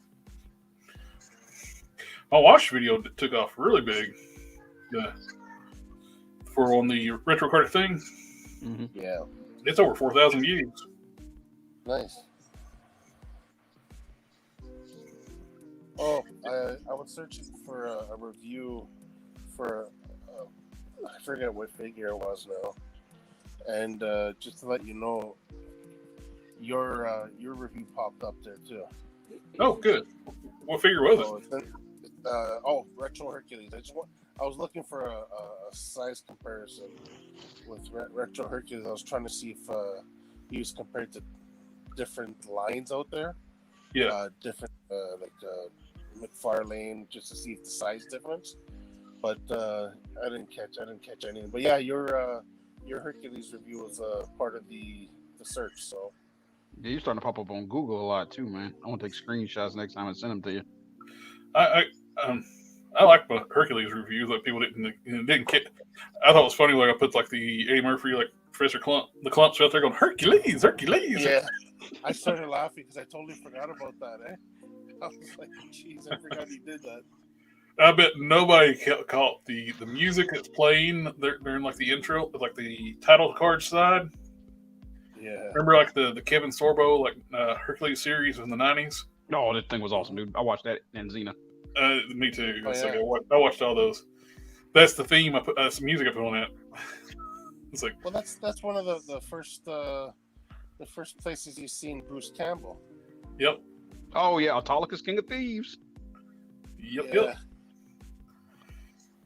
My wash video took off really big for on the retro card thing. Mm-hmm. Yeah, it's over 4,000 views. Nice. Oh, I was searching for a review for I forget what figure it was now, and just to let you know, your review popped up there too. Oh, good. What figure was it? Retro Hercules. I was looking for a size comparison with Retro Hercules. I was trying to see if he was compared to different lines out there. Yeah. Different McFarlane, just to see if the size difference. But I didn't catch anything. But yeah, your Hercules review was part of the search. So yeah, you're starting to pop up on Google a lot too, man. I want to take screenshots next time and send them to you. I like the Hercules reviews. Like people didn't get. I thought it was funny. Like I put like the Eddie Murphy, like Professor Clump, the Clumps out there going Hercules. Yeah, I started laughing because I totally forgot about that. I was like, "Jeez, I forgot he did that." I bet nobody caught the music that's playing during like the intro, like the title card side. Yeah. Remember like the Kevin Sorbo like Hercules series in the 90s? Oh, this thing was awesome, dude. I watched that in Xena. Me too. Oh, yeah. Like I watched all those. That's the theme. I put some music I put on that. It's like, well, that's one of the first places you've seen Bruce Campbell. Yep. Oh yeah, Autolycus, King of Thieves. Yep. Yeah. Yep.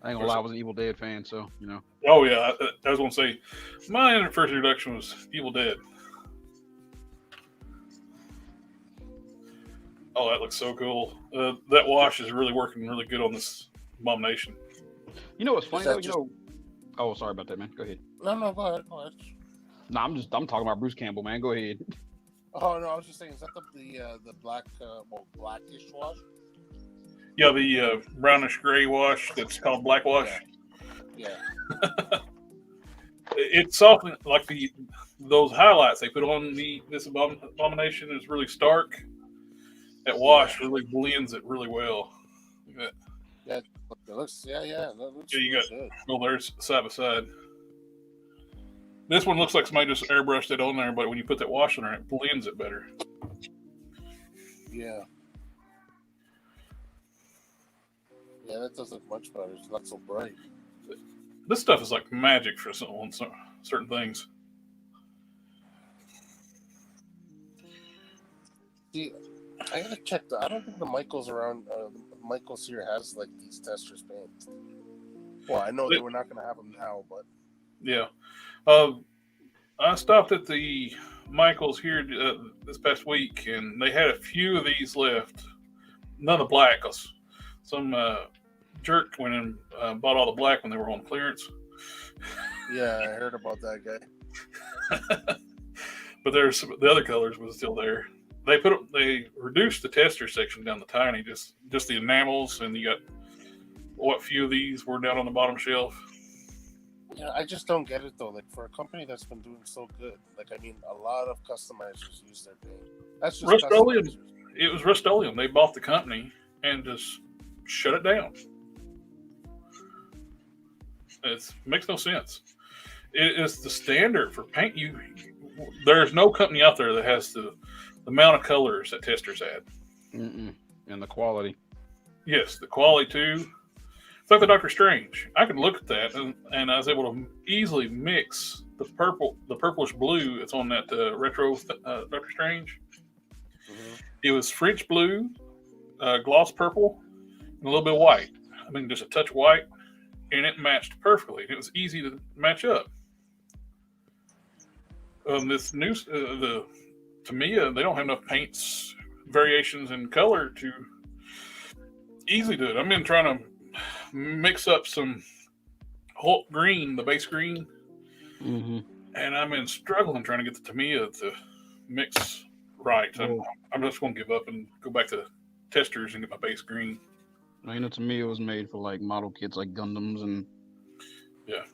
I ain't gonna lie, I was an Evil Dead fan, so you know. Oh yeah, I was gonna say, my first introduction was Evil Dead. Oh, that looks so cool. That wash is really working really good on this Abomination. You know what's funny that though? just- Oh, sorry about that, man. Go ahead. No, go ahead. Go ahead. No, I'm talking about Bruce Campbell, man. Go ahead. Oh no, I was just saying, is that the black, blackish wash? Yeah, the brownish gray wash that's called black wash. Yeah. It's often like those highlights they put on this Abomination is really stark. That wash really blends it really well. Look at that. It looks, that looks Yeah, you got- good. Well, there's side by side. This one looks like somebody just airbrushed it on there, but when you put that wash on there, it blends it better. Yeah. Yeah, that does look much better. It's not so bright. This stuff is like magic for certain things. See, I gotta check. I don't think the Michaels around. Michaels here has like these testers paint. Well, I know they were not gonna have them now, but Yeah. I stopped at the Michaels here this past week, and they had a few of these left. None of the black, 'cause some jerk went and bought all the black when they were on clearance. yeah, I heard about that guy. But there's the other colors was still there. They reduced the tester section down to tiny, just the enamels, and you got what few of these were down on the bottom shelf. Yeah, I just don't get it though. Like for a company that's been doing so good, like I mean, a lot of customizers use their paint. That's just Rust-Oleum. customizers. It was Rust-Oleum. They bought the company and just shut it down. It makes no sense. It is the standard for paint. There's no company out there that has the amount of colors that testers add. And the quality. Yes, the quality too. It's like the Doctor Strange. I could look at that and I was able to easily mix the purplish blue that's on that retro Doctor Strange. Mm-hmm. It was French blue, gloss purple, and a little bit of white. I mean, just a touch white, and it matched perfectly. It was easy to match up. This new the Tamiya, they don't have enough paints variations in color to easily do it. I've been trying to mix up some Hulk green, the base green, and I've been struggling trying to get the Tamiya to mix right. I'm just going to give up and go back to testers and get my base green. You know, to me, it was made for like model kits, like Gundams and. Yeah.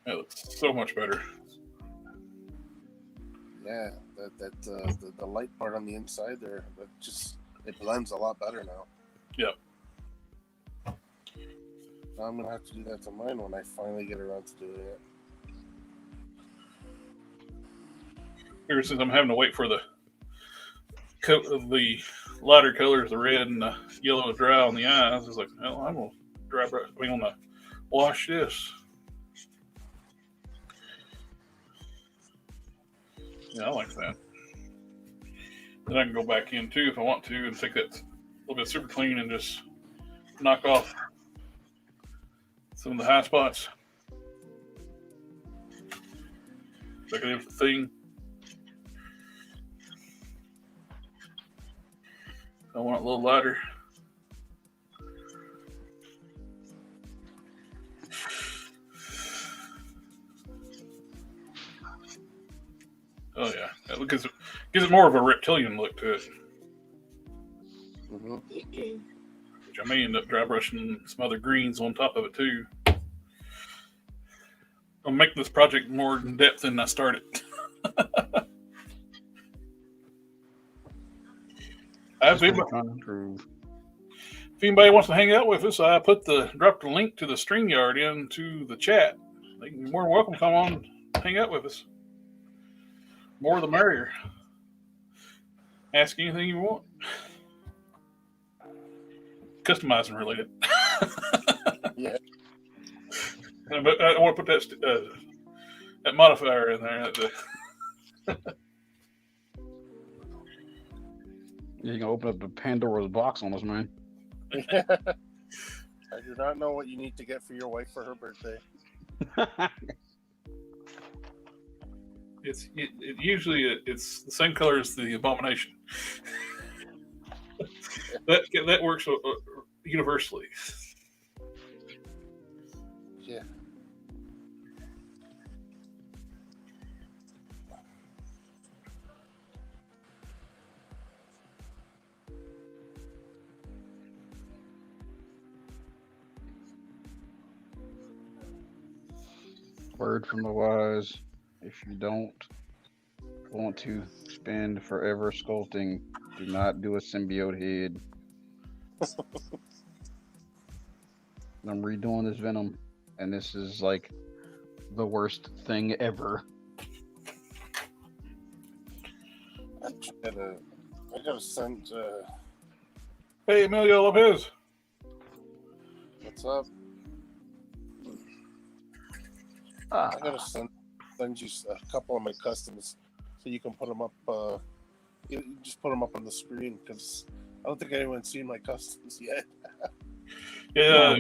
That looks so much better. Yeah, the light part on the inside there, it blends a lot better now. Yep. Now I'm gonna have to do that to mine when I finally get around to doing it. Ever since I'm having to wait for the lighter colors, the red and the yellow to dry on the eyes, it's like, well, I'm gonna wash this. Yeah, I like that. Then I can go back in too if I want to and take that little bit of super clean and just knock off some of the high spots. Like a thing. I want it a little lighter. Oh yeah, it gives it more of a reptilian look to it. Mm-hmm. Which I may end up dry brushing some other greens on top of it too. I'll make this project more in depth than I started. If anybody wants to hang out with us, I dropped the link to the StreamYard into the chat. You're more than welcome to come on and hang out with us. More the merrier. Ask anything you want. Customizing related. Yeah. But I want to put that modifier in there. You're gonna open up the Pandora's box on us, man. I do not know what you need to get for your wife for her birthday. It's usually it's the same color as the Abomination. that works universally. Yeah. Word from the wise: if you don't want to spend forever sculpting, do not do a symbiote head. I'm redoing this Venom, and this is like the worst thing ever. I gotta send. Hey, Emilio Lopez. What's up? I gotta send you a couple of my customs so you can put them up. You just put them up on the screen because I don't think anyone's seen my customs yet. Yeah.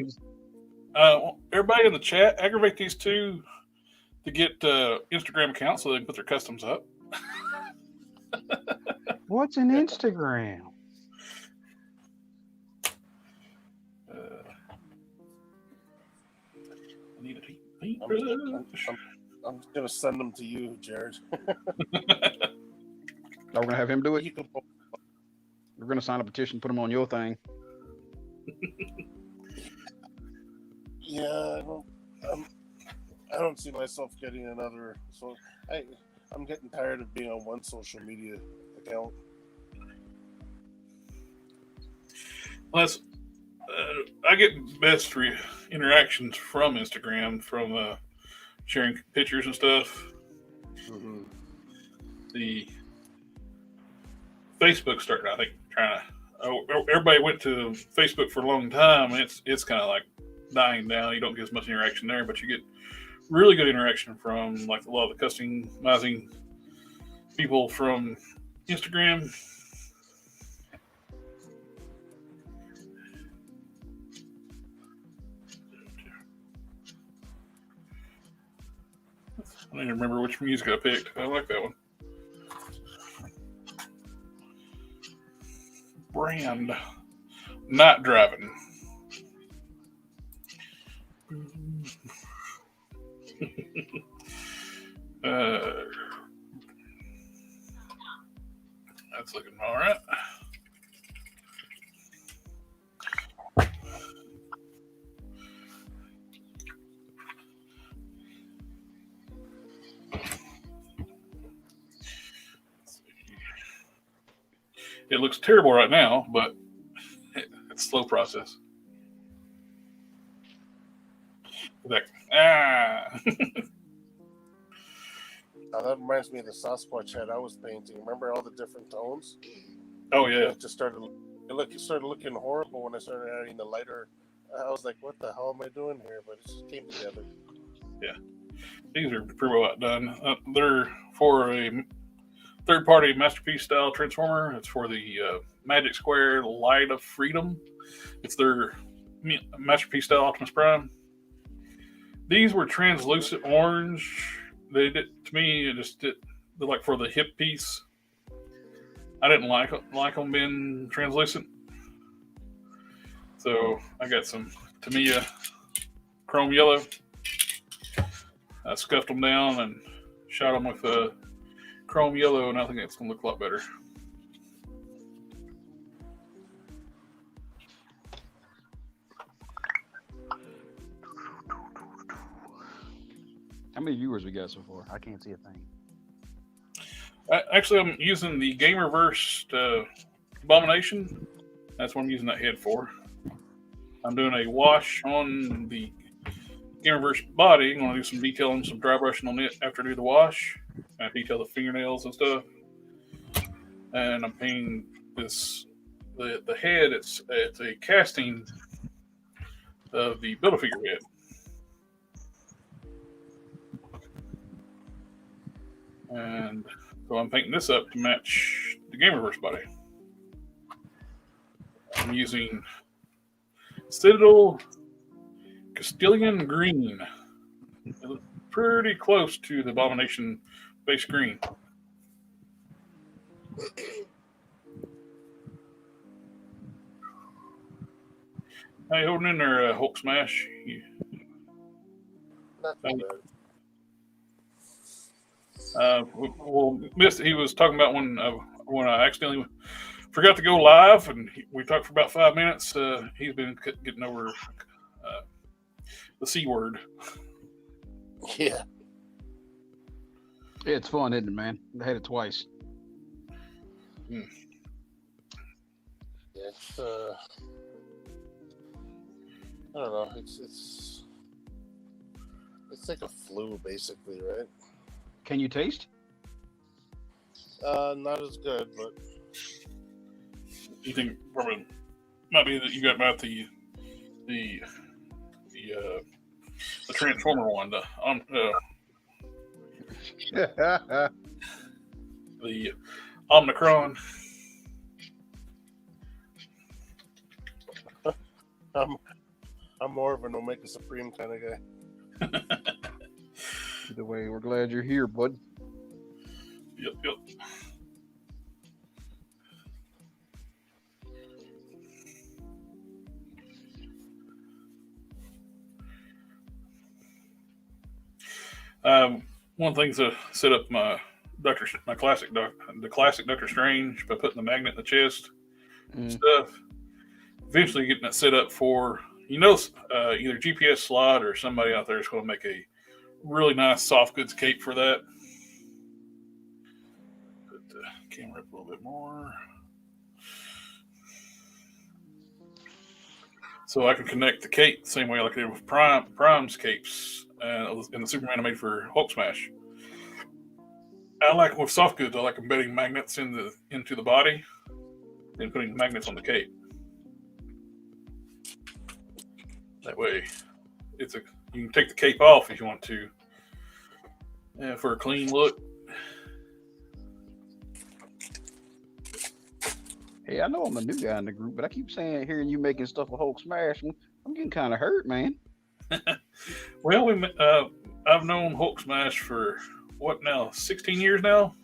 Everybody in the chat, aggravate these two to get Instagram accounts so they can put their customs up. What's an Instagram? I need a paintbrush. I'm gonna send them to you, Jared. We're gonna have him do it. You can put, We're gonna sign a petition, put him on your thing. yeah, I don't see myself getting another. So I'm getting tired of being on one social media account. Unless I get best interactions from Instagram, from sharing pictures and stuff. Mm-hmm. The Facebook started, I think, trying to. Everybody went to Facebook for a long time, and it's kind of like dying down. You don't get as much interaction there, but you get really good interaction from like a lot of the customizing people from Instagram. I don't even remember which music I picked. I like that one. Brand. Not driving. That's looking all right. It looks terrible right now, but it's a slow process. Now that reminds me of the Sasquatch head I was painting. Remember all the different tones? Oh yeah. It just started. It started looking horrible when I started adding the lighter. I was like, "What the hell am I doing here?" But it just came together. Yeah, these are pretty well outdone. They're for a third-party Masterpiece style transformer. It's for the Magic Square Light of Freedom. It's their Masterpiece style Optimus Prime. These were translucent orange. They did, to me, they're like for the hip piece. I didn't like them being translucent, so I got some Tamiya chrome yellow. I scuffed them down and shot them with chrome yellow, and I think it's going to look a lot better. How many viewers we got so far? I can't see a thing. Actually, I'm using the Gamerverse Abomination. That's what I'm using that head for. I'm doing a wash on the Gamerverse body. I'm going to do some detailing, some dry brushing on it after I do the wash. I detail the fingernails and stuff. And I'm painting the head. It's a casting of the Build-A-Figure head. And so I'm painting this up to match the Gamerverse body. I'm using Citadel Castilian Green. Pretty close to the Abomination base green. How you holding in there, Hulk Smash? Not too bad. Well, he was talking about when I accidentally forgot to go live, and we talked for about 5 minutes. He's been getting over the C word. Yeah. It's fun, isn't it, man? I had it twice. Yeah, it's I don't know. It's like a flu, basically, right? Can you taste? Not as good, but You think probably might be that you got about the Transformer one, the Omicron. I'm more of an Omega Supreme kind of guy. Either way, we're glad you're here, bud. Yep. One thing to set up my classic Doctor Strange by putting the magnet in the chest and stuff. Eventually, getting it set up for either GPS slot or somebody out there is going to make a really nice soft goods cape for that. Put the camera up a little bit more. So I can connect the cape the same way like I did with Prime's capes in the Superman I made for Hulk Smash. I like with soft goods. I like embedding magnets into the body and putting magnets on the cape. That way, you can take the cape off if you want to, for a clean look. Hey, I know I'm a new guy in the group, but I keep hearing you making stuff with Hulk Smash. I'm getting kind of hurt, man. Well, I've known Hulk Smash for what now? 16 years now.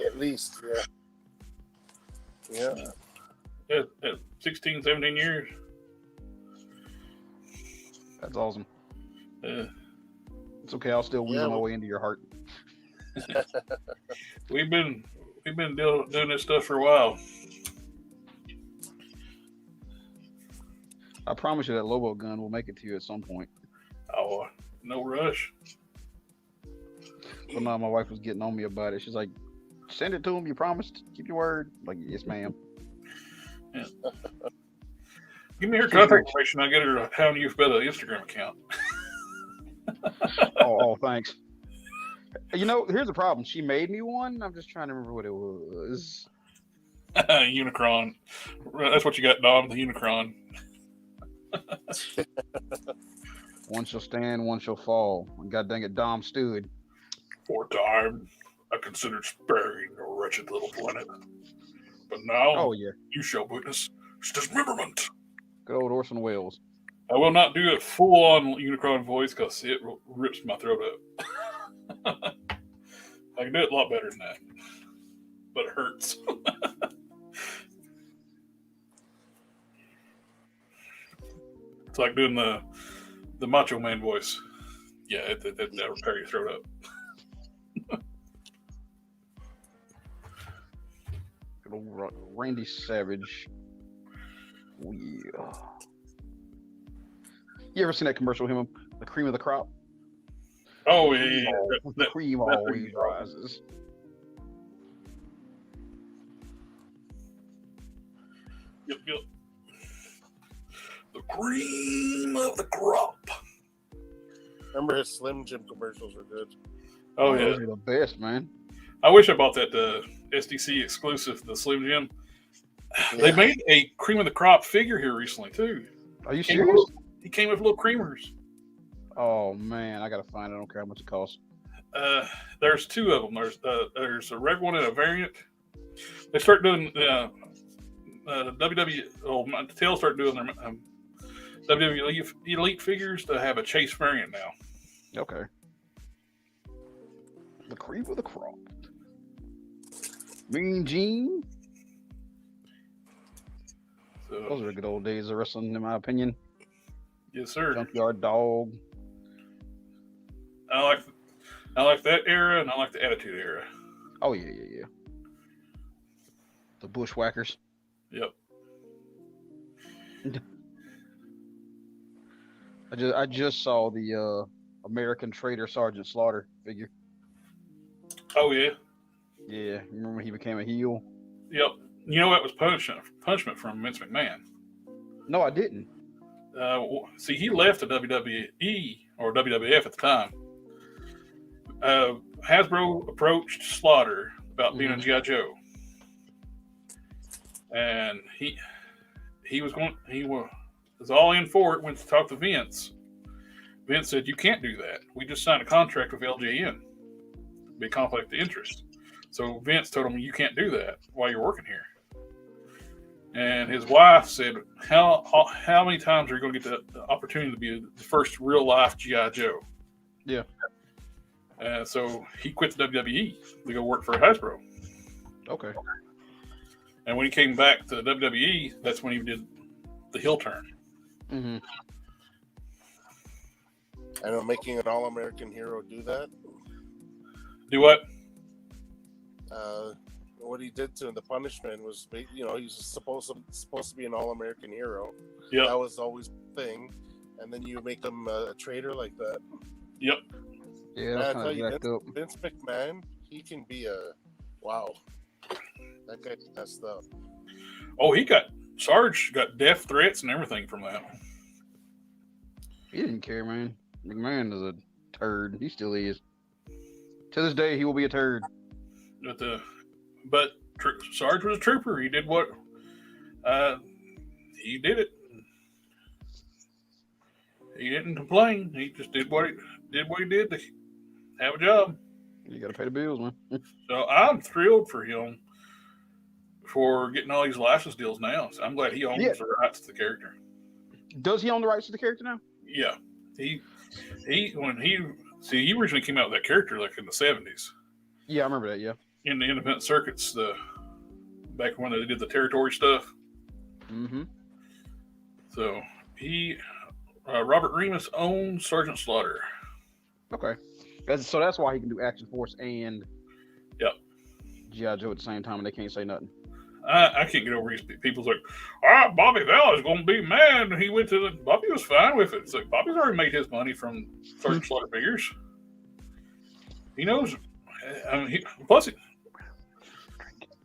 At least, yeah. Yeah, 16, 17 years. That's awesome. Yeah. It's okay. I'll still weasel my way into your heart. We've been doing this stuff for a while. I promise you that Lobo gun will make it to you at some point. Oh, no rush. But now my wife was getting on me about it. She's like, "Send it to him. You promised. Keep your word." I'm like, yes, ma'am. Yeah. Give me her contact information. I'll get her a Hound Youth Beta Instagram account. oh, thanks. Here's the problem. She made me one. I'm just trying to remember what it was. Unicron. That's what you got, Dom, the Unicron. One shall stand, one shall fall. And God dang it, Dom stood. For a time, I considered sparing your wretched little planet. But now, you shall witness its dismemberment. Good old Orson Welles. I will not do it full-on Unicron voice because it rips my throat up. I can do it a lot better than that. But it hurts. It's like doing the Macho Man voice. Yeah, that'll tear your throat up. Good old Randy Savage. Oh, yeah. You ever seen that commercial with him, the cream of the crop? Oh, yeah. The cream always rises. Yep. The cream of the crop. Remember his Slim Jim commercials were good. Oh, yeah. Those are the best, man. I wish I bought that SDC exclusive, the Slim Jim. Yeah. They made a cream of the crop figure here recently, too. Are you serious? He came with little creamers. Oh, man. I got to find it. I don't care how much it costs. There's two of them. There's a regular one and a variant. They start doing Mattel started doing their WWE Elite figures to have a Chase variant now. Okay. The creep of the crop. Mean Gene. So, Those are the good old days of wrestling, in my opinion. yes, sir. Junkyard Dog. I like that era, and I like the Attitude Era. Oh yeah. The Bushwhackers. Yep. I just saw the American Trader Sergeant Slaughter figure. Oh yeah. Yeah, remember when he became a heel? Yep. You know that was punishment from Vince McMahon. No, I didn't. See, he left the WWE or WWF at the time. Hasbro approached Slaughter about being a G.I. Joe, and he was all in for it. Went to talk to Vince. Vince said, "You can't do that. We just signed a contract with LJN. Be a conflict of interest." So Vince told him, "You can't do that while you're working here." And his wife said, "How many times are you going to get the opportunity to be the first real life G.I. Joe?" Yeah. So he quit the WWE to go work for Hasbro. Okay. And when he came back to WWE, that's when he did the heel turn. Mm-hmm. I know making an All-American hero do that. Do what? What he did to him, the punishment was, he's supposed to be an All-American hero. Yep. That was always the thing. And then you make him a traitor like that. Yep. Yeah, that's kind of jacked up. Vince McMahon, he can be wow. That guy's messed up. Oh, Sarge got death threats and everything from that. He didn't care, man. McMahon is a turd. He still is. To this day, he will be a turd. But Sarge was a trooper. He did what he did it. He didn't complain. He just did what he did to have a job. You got to pay the bills, man. So I'm thrilled for him for getting all these license deals now. So I'm glad he owns the rights to the character. Does he own the rights to the character now? Yeah. He originally came out with that character like in the 70s. Yeah, I remember that, yeah. In the independent circuits, back when they did the territory stuff. Mm-hmm. So Robert Remus owns Sergeant Slaughter. Okay. So that's why he can do Action Force and G.I. Joe at the same time, and they can't say nothing. I can't get over these people's like, Bobby Val is going to be mad. He went to Bobby was fine with it. It's like, Bobby's already made his money from Sergeant Slaughter figures. He knows. Plus,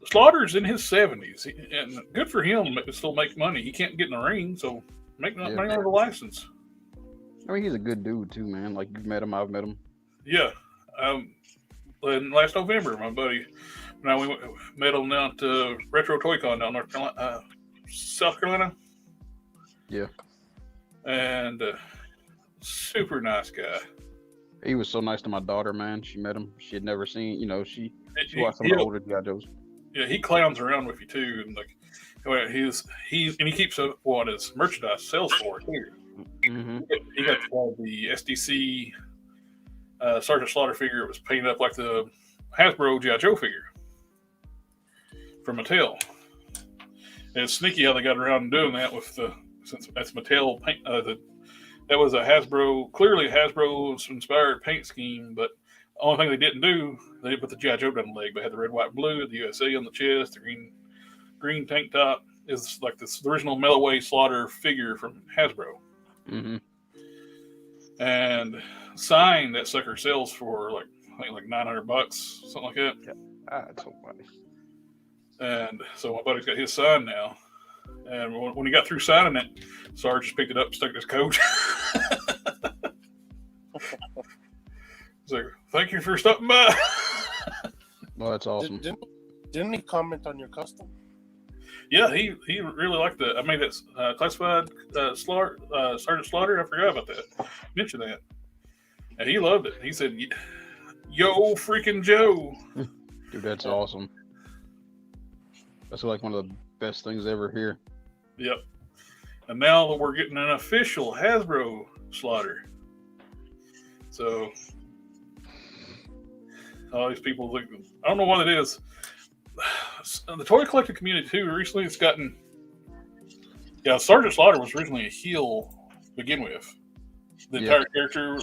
Slaughter's in his 70s, and good for him to still make money. He can't get in the ring, so make money on the license. I mean, he's a good dude too, man. Like, you've met him, I've met him. Yeah. And last November, my buddy and I met him down to Retro Toy Con down North Carolina, South Carolina. Yeah. And super nice guy. He was so nice to my daughter, man. She met him. She had never seen, she watched some of the older G.I. Joes. Yeah, he clowns around with you too, and like he keeps up what his merchandise sells for too. Mm-hmm. He got the SDC Sergeant Slaughter figure. It was painted up like the Hasbro G.I. Joe figure from Mattel. And it's sneaky how they got around doing that since that's Mattel paint. That was clearly a Hasbro's inspired paint scheme, but the only thing they didn't do, they didn't put the G.I. Joe down the leg. They had the red, white, blue, the USA on the chest, the green tank top. Is like the original Melloway Slaughter figure from Hasbro. Mm-hmm. And signed that sucker sells for like $900, something like that. Yeah. That's so funny. And so my buddy's got his sign now. And when he got through signing it, Sarge just picked it up and stuck it in his coat. He's like, "Thank you for stopping by." Well, that's awesome. Didn't he comment on your custom? Yeah, he really liked that. I made that classified Sergeant Slaughter. I forgot about that. Mentioned that. And he loved it. He said, "Yo, freaking Joe." Dude, that's awesome. That's like one of the Best things ever here. Yep. And now we're getting an official Hasbro slaughter. So all these people, I don't know what it is. The toy collecting community too. Recently, it's gotten. Yeah, Sergeant Slaughter was originally a heel to begin with. The entire character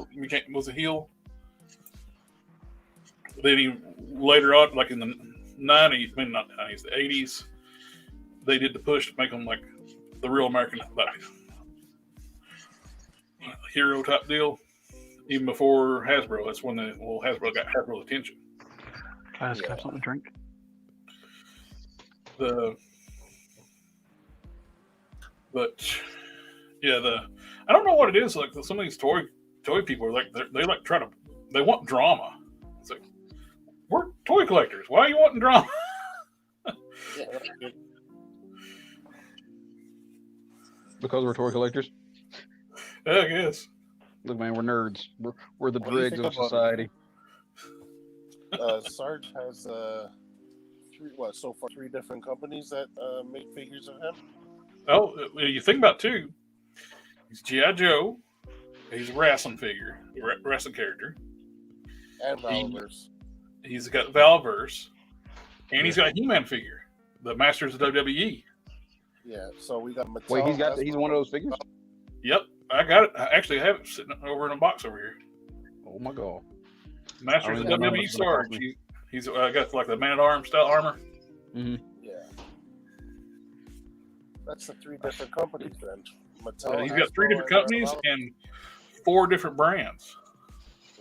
was a heel. Then he later on, like in the 90s, maybe not 90s, the 80s, they did the push to make him like the real American hero type deal. Even before Hasbro, that's when Hasbro got Hasbro's attention. Can I just have something to drink? I don't know what it is. Like some of these toy people are like they want drama. It's like, we're toy collectors. Why are you wanting drama? Because we're toy collectors. Yeah, I guess. Look, man, we're nerds. We're the dregs of society. Sarge has three different companies that make figures of him. Oh, you think about too. He's G.I. Joe. He's a wrestling figure, wrestling character. And Valverse. He's got Valverse. And he's got a He-Man figure. The Masters of WWE. Yeah, so we got Mattel. Wait, he's one of those figures? Yep, I got it. I actually have it sitting over in a box over here. Oh my god. Masters of WWE Sarge. He's got like the Man-at-Arms style armor. Mm-hmm. Yeah. That's the three different companies then. Mattel, He's got three different companies and 4 different brands.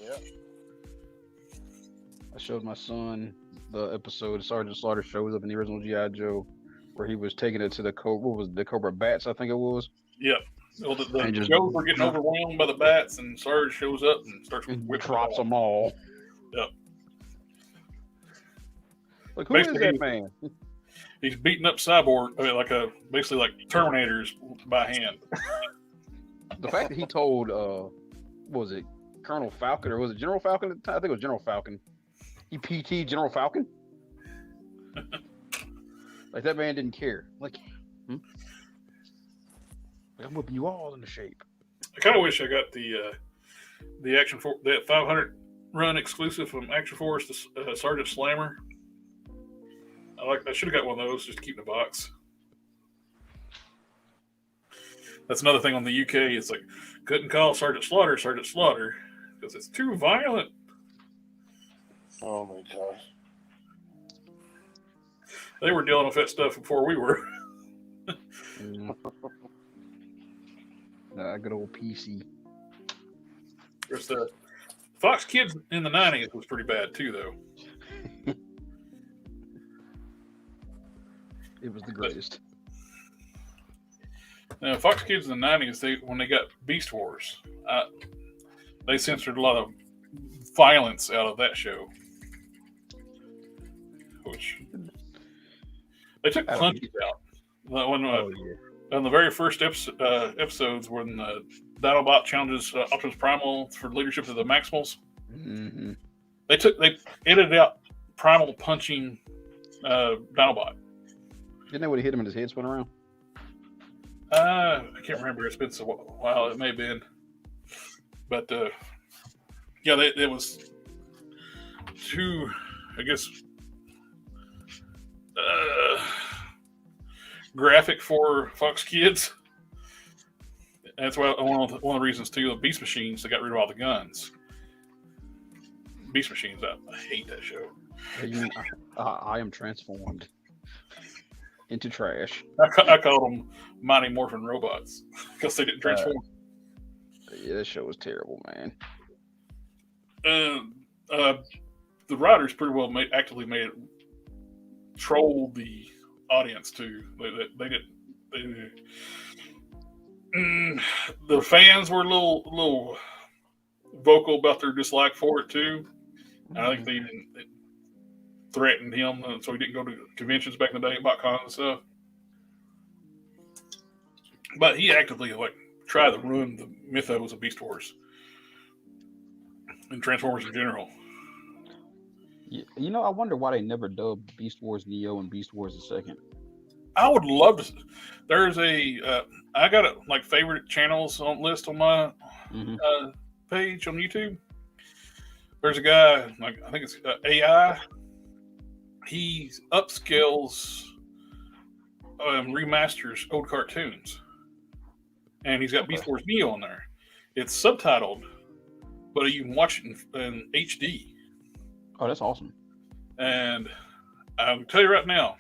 Yeah. I showed my son the episode Sergeant Slaughter shows up in the original G.I. Joe where he was taking it to the Cobra Bats, I think it was. Yep. Well, the Joes were getting overwhelmed by the bats, and Sarge shows up and starts drops them all. Yep. Like, who is that man? He's beating up Cyborg, basically like Terminators by hand. The fact that he told, what was it, Colonel Falcon, or was it General Falcon at the time? I think it was General Falcon. He PT General Falcon? Like, that man didn't care. Like, I'm whipping you all into shape. I kind of wish I got the Action Force, that 500 run exclusive from Action Force, the Sergeant Slammer. I should have got one of those just to keep in the box. That's another thing on the UK. It's like, couldn't call Sergeant Slaughter because it's too violent. Oh my gosh. They were dealing with that stuff before we were. Good old PC. There's the Fox Kids in the 90s was pretty bad too, though. It was the greatest. Fox Kids in the 90s, when they got Beast Wars, they censored a lot of violence out of that show. Which they took punches out. On the very first episodes, when Dinobot challenges Optimus Primal for leadership of the Maximals, they edited out Primal punching Dinobot. Didn't that what he hit him and his head spun around? I can't remember. It's been so while. It may have been, but it was too, I guess, graphic for Fox Kids. That's why one of the reasons too. The Beast Machines, they got rid of all the guns. Beast Machines, I hate that show. I am transformed into trash. I called them Mighty Morphin Robots because they didn't transform. Yeah, that show was terrible, man. The writers pretty well actively made it troll the audience too. They didn't. The fans were a little vocal about their dislike for it too. I think they threatened him, so he didn't go to conventions back in the day about cons and stuff. But he actively tried to ruin the mythos of Beast Wars and Transformers in general. I wonder why they never dubbed Beast Wars Neo and Beast Wars the Second. I would love to. There's I got a like favorite channels on list on my page on YouTube. There's a guy like I think it's AI. He upscales, remasters old cartoons, and he's got Beast Wars Neo on there. It's subtitled, but you can watch it in HD. Oh, that's awesome. And I'll tell you right now,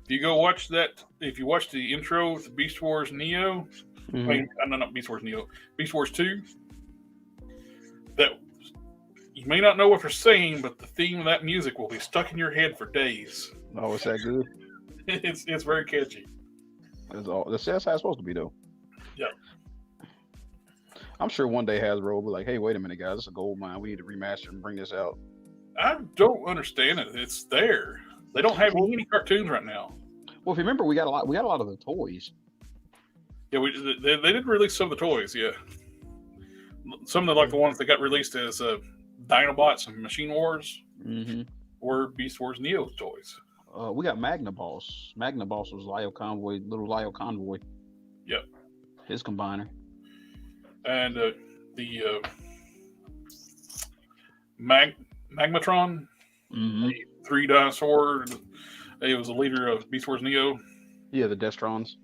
if you go watch that, if you watch the intro to Beast Wars Neo, no, not Beast Wars Neo, Beast Wars 2, that you may not know what they're saying, but the theme of that music will be stuck in your head for days. Oh, is that good? It's very catchy. That's how it's supposed to be, though. Yeah. I'm sure one day Hasbro will be like, hey, wait a minute, guys, it's a gold mine. We need to remaster and bring this out. I don't understand it. It's there. They don't have any cartoons right now. Well, if you remember, we got a lot of the toys. Yeah, they did release some of the toys. Yeah, some of the the ones that got released as Dinobots and Machine Wars were Beast Wars Neo toys. We got Magna Boss. Magna Boss was little Lio Convoy. Yep. His combiner. And the Magmatron, the 3 dinosaur. He was the leader of Beast Wars Neo. Yeah, the Destrons.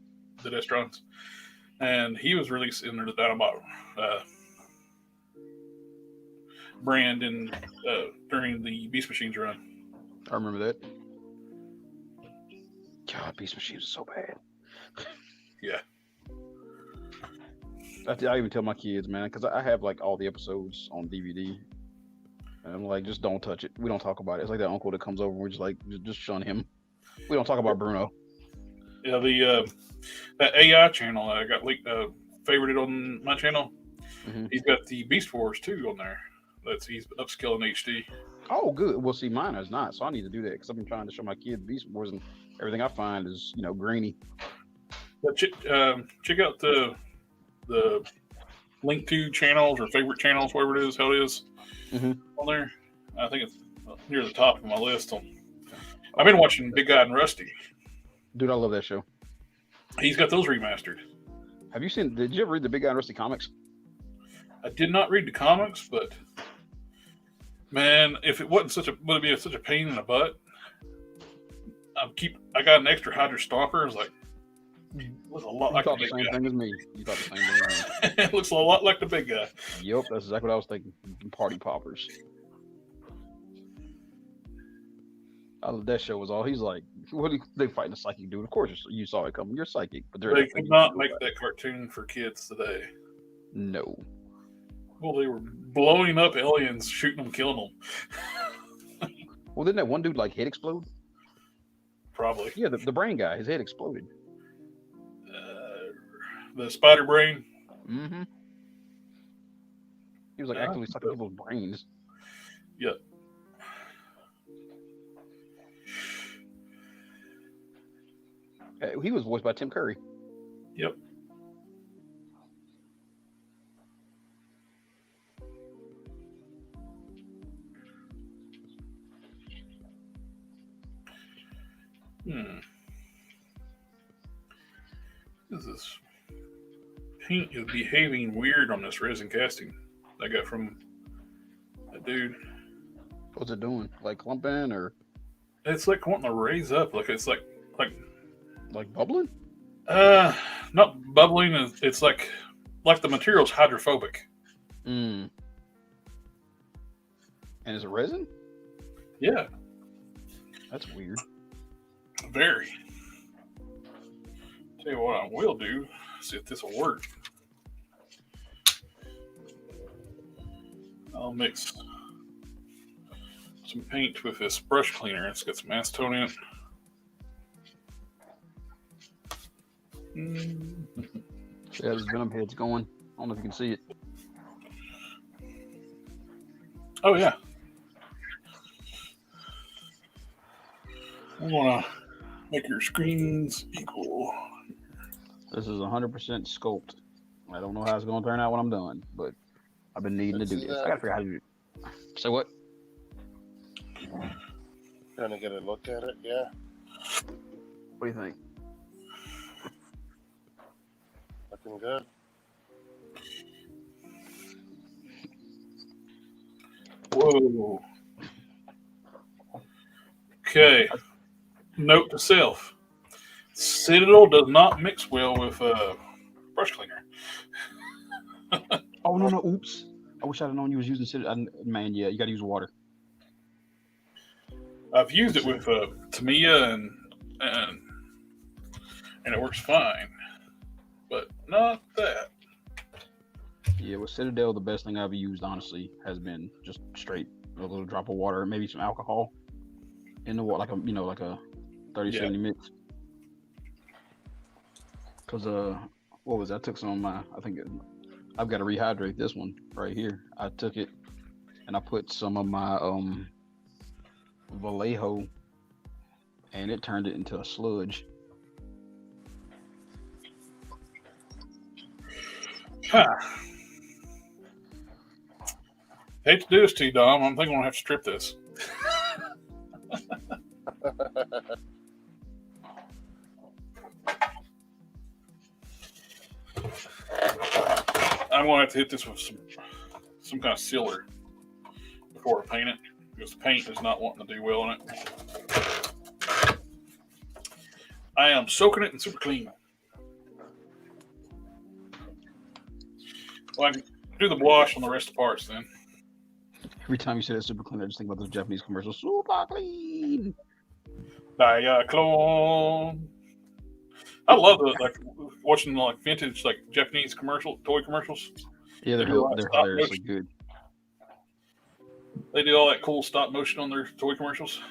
And he was released in the Dinobot brand during the Beast Machines run. I remember that. God, Beast Machines is so bad. Yeah. I even tell my kids, man, because I have like all the episodes on DVD. And I'm like, just don't touch it. We don't talk about it. It's like that uncle that comes over and we're just like, just shun him. We don't talk about Bruno. Yeah, that AI channel I got favorited on my channel. He's got the Beast Wars 2 on there. He's upscaling HD. Oh, good. Well, see, mine is not, so I need to do that because I've been trying to show my kids Beast Wars, and everything I find is grainy. But check out the LinkTree channels or favorite channels, whatever it is, how it is on there. I think it's near the top of my list. I've been watching Big Guy and Rusty. Dude, I love that show. He's got those remastered. Did you ever read the Big Guy and Rusty comics? I did not read the comics, but man, if it wasn't would it be such a pain in the butt? I got an extra Hydra Stalker. It's like, it looks a lot like the same thing as me. You thought the same thing as me. It looks a lot like the Big Guy. Yep, that's exactly what I was thinking. Party poppers. That show was all. He's like, what are they fighting a psychic dude? Of course, you saw it coming. You're psychic, but they could not make that cartoon for kids today. No. Well, they were blowing up aliens, shooting them, killing them. Well, didn't that one dude like head explode? Probably. Yeah, the brain guy, his head exploded. The spider brain. He was like actively sucking people's brains. Yep. He was voiced by Tim Curry. Yep. This paint is behaving weird on this resin casting I got from that dude. What's it doing? Like clumping or? It's like wanting to raise up. Like it's like bubbling? Not bubbling. It's like the material's hydrophobic. And is it resin? Yeah. That's weird. Very. Tell you what I will do. See if this will work. I'll mix some paint with this brush cleaner. It's got some acetone in it. Yeah, this venom head's going. I don't know if you can see it. Oh yeah. I want to make your screens equal. This is 100% sculpt. I don't know how it's going to turn out when I'm done, but I've been needing to do this. I got to figure out how to do it. Say what? Trying to get a look at it, yeah. What do you think? Looking good. Whoa. Okay. Note to self: Citadel does not mix well with brush cleaner. Oh no! Oops. I wish I'd known you was using Citadel. Man, yeah, you got to use water. I've used it with Tamiya and it works fine, but not that. Yeah, with Citadel, the best thing I've used, honestly, has been just straight a little drop of water, maybe some alcohol in the water, like a 30-70 mix. Cause what was that? I took some of my. I've got to rehydrate this one right here. I took it and I put some of my Vallejo, and it turned it into a sludge. Huh. Hate to do this to you, Dom. I'm thinking I'm gonna have to strip this. I'm gonna have to hit this with some kind of sealer before I paint it, because the paint is not wanting to do well in it. I am soaking it in super clean. Well, I can do the wash on the rest of the parts then. Every time you say that super clean, I just think about those Japanese commercials. Super clean. Diaclone. I love watching vintage Japanese toy commercials. Yeah, they're hilariously good. They do all that cool stop motion on their toy commercials.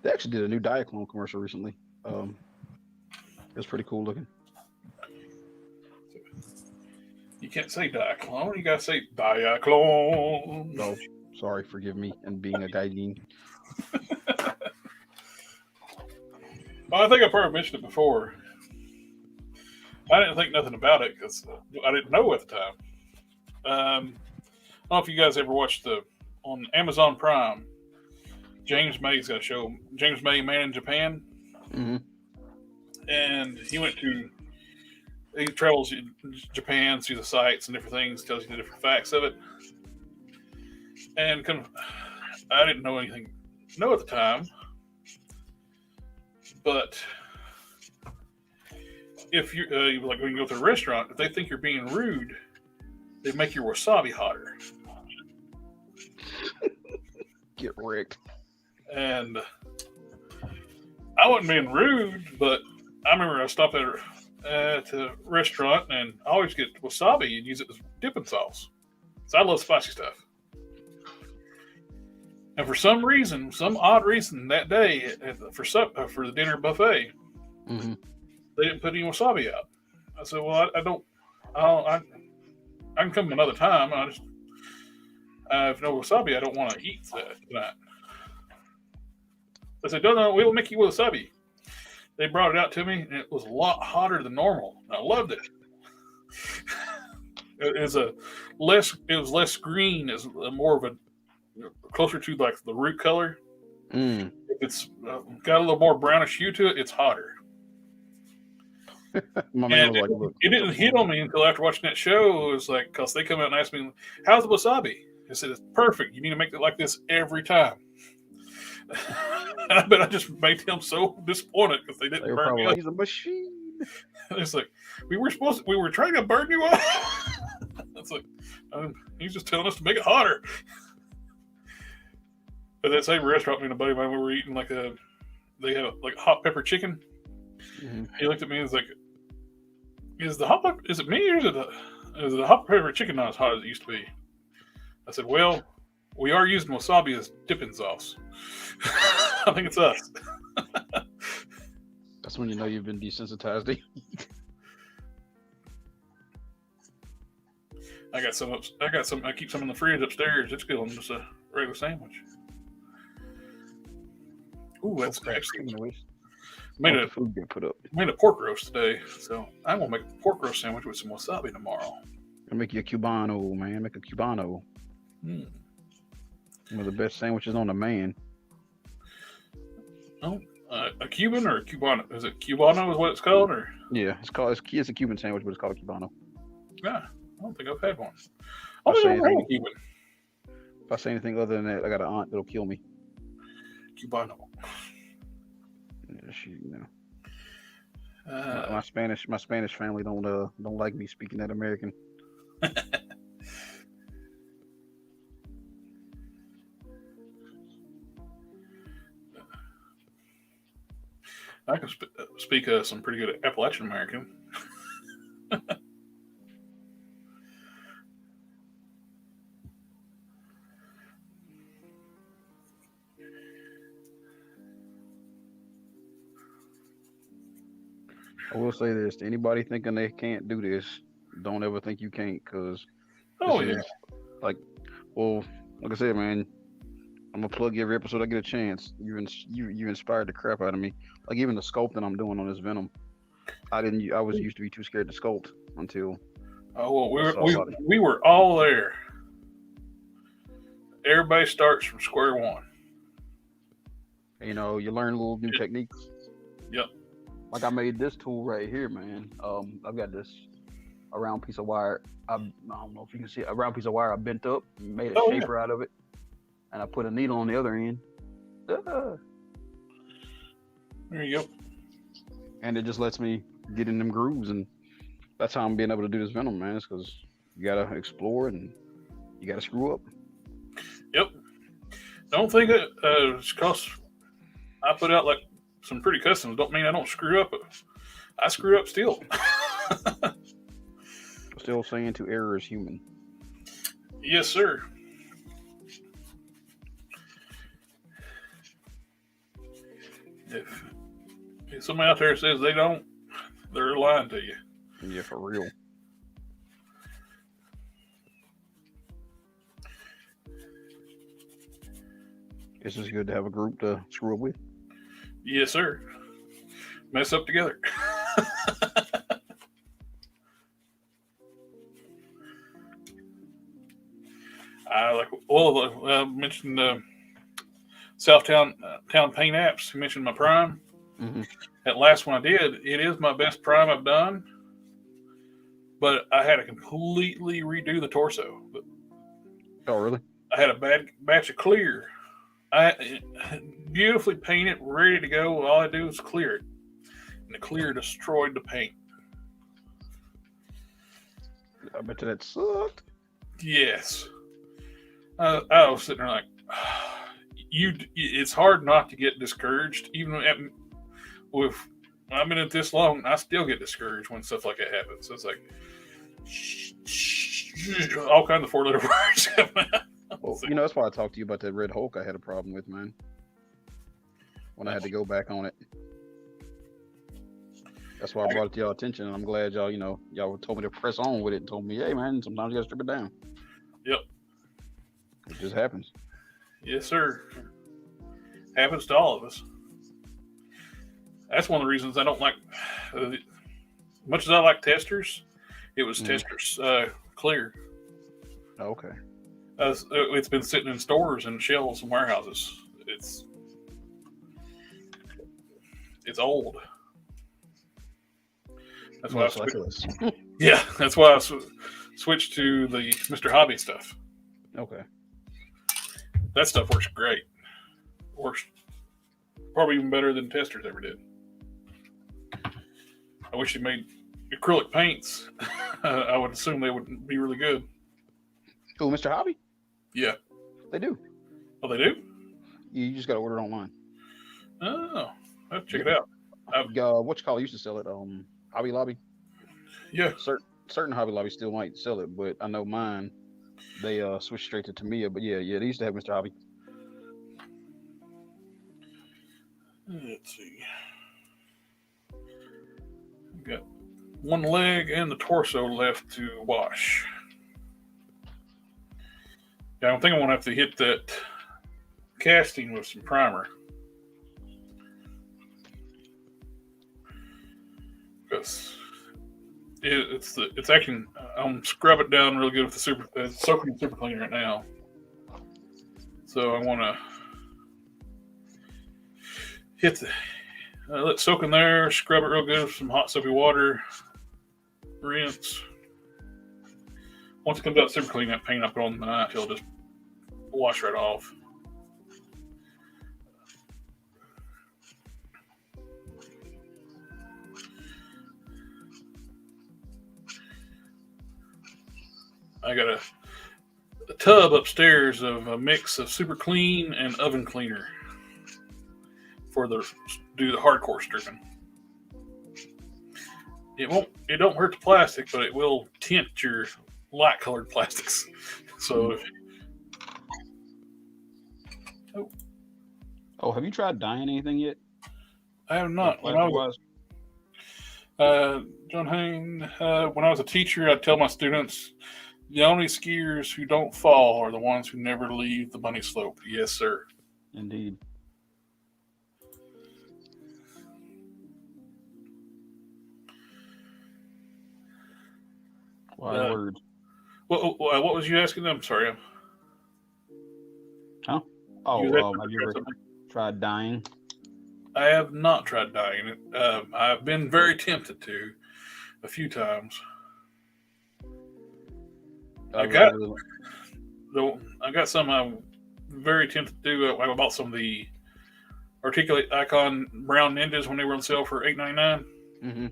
They actually did a new Diaclone commercial recently. It was pretty cool looking. You can't say Diaclone. You gotta say Diaclone. No, sorry, forgive me, and being a gaijin. Well, I think I probably mentioned it before. I didn't think nothing about it because I didn't know at the time. I don't know if you guys ever watched on Amazon Prime. James May's got a show. James May, Man in Japan, and he travels in Japan, sees the sights and different things, tells you the different facts of it. And I didn't know anything at the time, but if you when you go to a restaurant, if they think you're being rude, they make your wasabi hotter. Get wrecked. And I wasn't being rude, but I remember I stopped at a restaurant and I always get wasabi and use it as dipping sauce. So I love spicy stuff. And for some odd reason, that day for the dinner buffet, they didn't put any wasabi out. I said, "Well, I can come another time. I just if no wasabi, I don't want to eat that tonight." I said, "No, we'll make you wasabi." They brought it out to me, and it was a lot hotter than normal. I loved it. It was less green. It's more of a closer to like the root color. If it's got a little more brownish hue to it, it's hotter. My man was like, it didn't hit on me until after watching that show. It was like, because they come out and ask me, "How's the wasabi?" I said, "It's perfect. You need to make it like this every time." I bet I just made them so disappointed because they didn't burn me up. He's a machine. It's like we were trying to burn you up. It's like he's just telling us to make it hotter. At that same restaurant, me and a buddy of mine, we were eating they had a hot pepper chicken. He looked at me and was like, "Is it me or is it a hot pepper chicken not as hot as it used to be?" I said, "Well, we are using wasabi as dipping sauce." I think it's us. That's when you know you've been desensitized. I got some. I keep some in the fridge upstairs. It's good on just a regular sandwich. Ooh, that's actually made a pork roast today. So I'm gonna make a pork roast sandwich with some wasabi tomorrow. I'll make you a Cubano, man. Make a Cubano. One of the best sandwiches on the man. Oh, a Cuban or a Cubano? Is it Cubano? Is what it's called, or Yeah, it's a Cuban sandwich, but it's called a Cubano. yeah? I don't think I've had one. I'll I've say never had a anything. Cuban If I say anything other than that, I got an aunt that'll kill me. Cubano. Yeah, she, you know, Uh, my Spanish family don't like me speaking that American. I can speak some pretty good Appalachian American. I will say this: to anybody thinking they can't do this, don't ever think you can't, because Oh this yeah, is like, well, like I said, man, I'm gonna plug every episode I get a chance. You inspired the crap out of me. Like even the sculpting I'm doing on this Venom, I was used to be too scared to sculpt until oh well, I saw a lot of. we were all there. Everybody starts from square one. You know, you learn little new techniques. Yep. Like I made this tool right here, man. I've got this a round piece of wire. I don't know if you can see it, a round piece of wire I bent up, made a shaper out of it, and I put a needle on the other end. There you go. And it just lets me get in them grooves, and that's how I'm being able to do this Venom, man. It's because you gotta explore and you gotta screw up. Yep. Don't think it because I put out like some pretty customs. Don't mean I don't screw up. I screw up still. Still saying to error is human. Yes, sir. If somebody out there says they don't, they're lying to you. Yeah, for real. It's just good to have a group to screw up with. Yes, sir. Mess up together. I mentioned Southtown Town Paint Apps. You mentioned my prime. Mm-hmm. That last one I did, it is my best prime I've done. But I had to completely redo the torso. Oh, really? I had a bad batch of clear. I beautifully painted, ready to go. All I do is clear it. And the clear destroyed the paint. I bet you that sucked. Yes. I was sitting there like, it's hard not to get discouraged. Even with I've been at this long, I still get discouraged when stuff like that happens. So it's like, all kinds of 4-letter words. Well, you know, that's why I talked to you about that Red Hulk I had a problem with, man. When I had to go back on it. That's why I brought it to y'all attention, and I'm glad y'all, you know, y'all told me to press on with it and told me, hey, man, sometimes you gotta strip it down. Yep. It just happens. Yes, sir. Happens to all of us. That's one of the reasons I don't like, much as I like testers, it was testers clear. Oh, okay. It's been sitting in stores and shelves and warehouses. It's old. That's why that's why I switched to the Mr. Hobby stuff. Okay. That stuff works great. Works probably even better than testers ever did. I wish they made acrylic paints. I would assume they would be really good. Oh, Mr. Hobby? Yeah. They do. Oh, they do? You just got to order it online. Oh, I'll check it out. What you call it used to sell it? Hobby Lobby? Yeah. Certain Hobby Lobbies still might sell it, but I know mine, they switched straight to Tamiya. But yeah, they used to have Mr. Hobby. Let's see. Got one leg and the torso left to wash. Yeah, I think I'm gonna have to hit that casting with some primer. Because it's actually I'm scrub it down real good with the soaking super clean right now. So I want to Hit the let it soak in there. Scrub it real good with some hot soapy water. Rinse. Once it comes out super clean, that paint I put on the knife, it'll just wash right off. I got a tub upstairs of a mix of super clean and oven cleaner for do the hardcore stripping. It don't hurt the plastic, but it will tint your light colored plastics. So have you tried dyeing anything yet? I have not. John Hain, when I was a teacher, I'd tell my students, the only skiers who don't fall are the ones who never leave the bunny slope. Yes, sir. Indeed. Wise words. What was you asking? I'm sorry. Huh? Oh, have you ever tried dyeing? I have not tried dyeing it. I've been very tempted to a few times. I got some I'm very tempted to do. I bought some of the Articulate Icon Brown Ninjas when they were on sale for $8.99. Mm-hmm.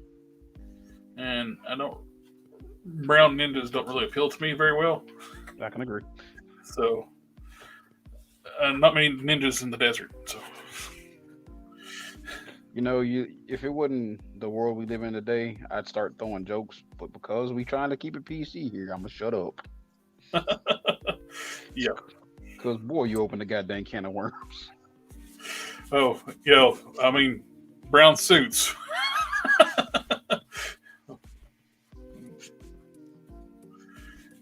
And Brown Ninjas don't really appeal to me very well. I can agree. So, not many ninjas in the desert. So, if it wasn't the world we live in today, I'd start throwing jokes. But because we trying to keep it PC here, I'm gonna shut up. Yeah. Because boy, you open the goddamn can of worms. Oh, I mean, brown suits. Of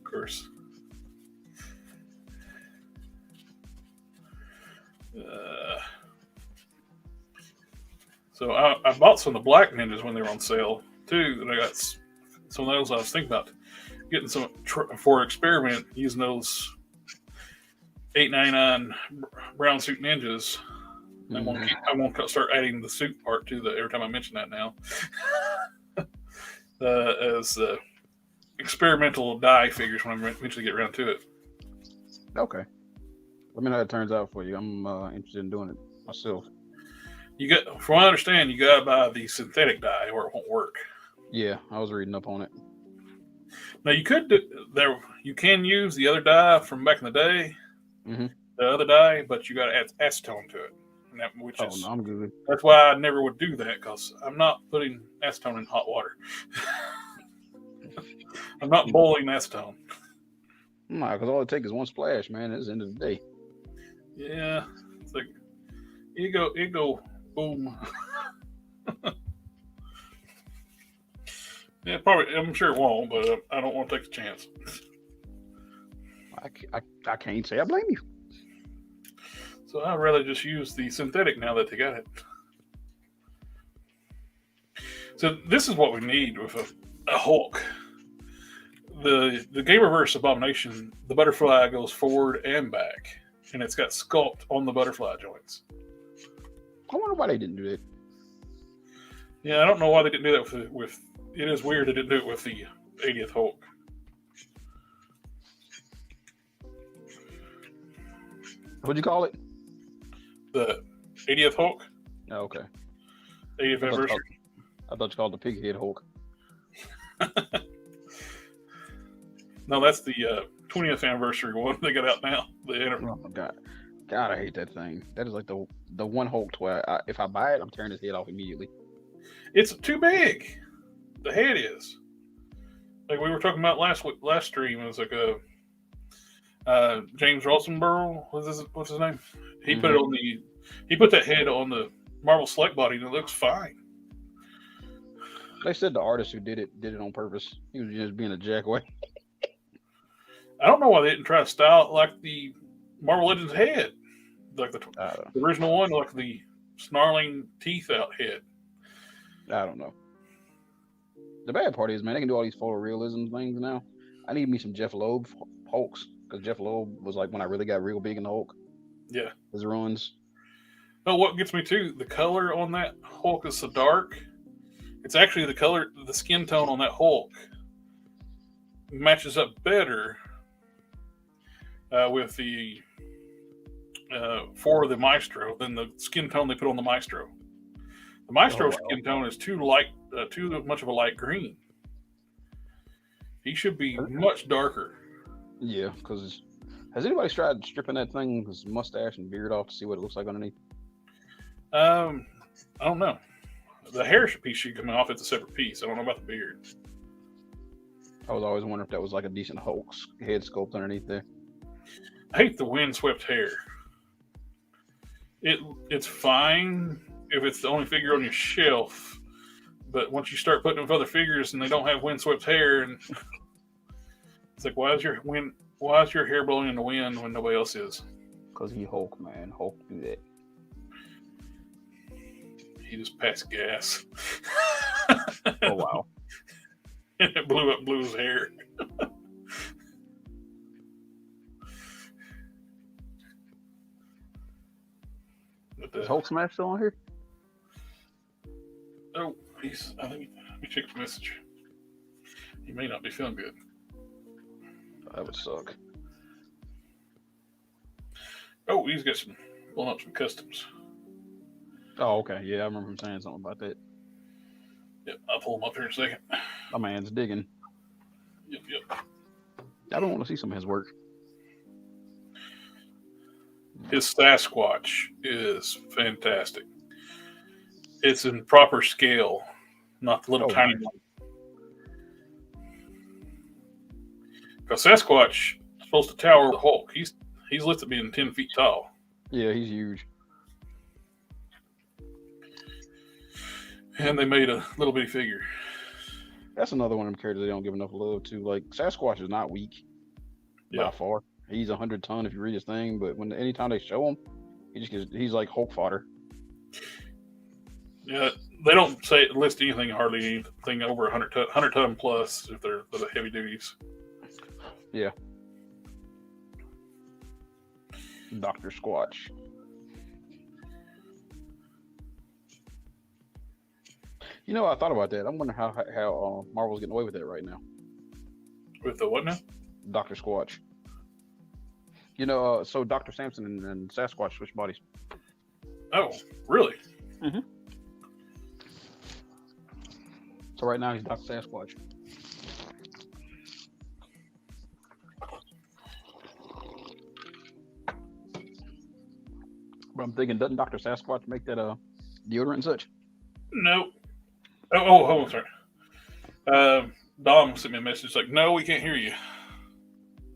course. So I bought some of the black ninjas when they were on sale too, and I got some of those. I was thinking about getting some for experiment using those $8.99 brown suit ninjas. Mm-hmm. I won't start adding the suit part to every time I mention that now. As experimental dye figures when I eventually get around to it. Okay. Let me know how it turns out for you. I'm interested in doing it myself. From what I understand, you got to buy the synthetic dye or it won't work. Yeah, I was reading up on it. Now you can use the other dye from back in the day, mm-hmm. the other dye, but you got to add acetone to it. No, I'm good. That's why I never would do that, because I'm not putting acetone in hot water. I'm not boiling acetone. No, because all it takes is one splash, man. It's the end of the day. Yeah, it's like it go, boom. Yeah, probably. I'm sure it won't, but I don't want to take the chance. I can't say I blame you. So I'd rather just use the synthetic now that they got it. So this is what we need with a Hulk. The Gamerverse Abomination, the butterfly goes forward and back, and it's got sculpt on the butterfly joints. I wonder why they didn't do that. Yeah, I don't know why they didn't do that with it is weird they didn't do it with the 80th Hulk. What'd you call it? The 80th Hulk? Oh, okay. 80th anniversary. I thought you called it the Pighead Hulk. No, that's the 20th anniversary one they got out now. Oh my God, I hate that thing. That is like the one Hulk where if I buy it, I'm tearing his head off immediately. It's too big. The head is. Like we were talking about last stream, it was like a James Rosenberg. What's his name? He put it on he put that head on the Marvel Select body, and it looks fine. They said the artist who did it on purpose. He was just being a jackway. I don't know why they didn't try to style it like the Marvel Legends head, like the original one, like the snarling teeth out head. I don't know. The bad part is, man, they can do all these photorealism things now. I need me some Jeff Loeb Hulks, because Jeff Loeb was like when I really got real big in the Hulk. Yeah. His runs. Oh, what gets me too, the color on that Hulk is so dark. It's actually the color, the skin tone on that Hulk matches up better with the for the Maestro than the skin tone they put on the Maestro. The Maestro skin tone is too light, too much of a light green. He should be much darker. Yeah, because has anybody tried stripping that thing, his mustache and beard off to see what it looks like underneath? I don't know. The hair piece should come off. It's a separate piece. I don't know about the beard. I was always wondering if that was like a decent Hulk head sculpt underneath there. I hate the windswept hair. It's fine if it's the only figure on your shelf, but once you start putting with other figures and they don't have windswept hair, and it's like, why is your hair blowing in the wind when nobody else is? Because he Hulk, man. Hulk do that. He just passed gas. Oh wow! And it blew his hair. Is Hulk Smash still on here? Oh, I think. Let me check the message. He may not be feeling good. That would suck. Oh, he's got pulling up some customs. Oh, okay. Yeah, I remember him saying something about that. Yep, I'll pull him up here in a second. My man's digging. Yep. I don't want to see some of his work. His Sasquatch is fantastic. It's in proper scale, not the little tiny one. Because Sasquatch is supposed to tower the Hulk. He's listed being 10 feet tall. Yeah, he's huge. And they made a little bitty figure. That's another one of them characters they don't give enough love to. Like, Sasquatch is not weak by far. He's 100 ton if you read his thing, but anytime they show him, he's like Hulk fodder. Yeah, they don't list anything, hardly anything over 100 ton plus if they're the heavy duties. Yeah. Dr. Squatch. You know, I thought about that. I'm wondering how Marvel's getting away with that right now. With the what now? Dr. Squatch. You know, so Dr. Samson and Sasquatch switch bodies. Oh, really? Mm-hmm. So right now he's Dr. Sasquatch. But I'm thinking, doesn't Dr. Sasquatch make that deodorant and such? No. Oh, hold on, sorry. Dom sent me a message like, "No, we can't hear you."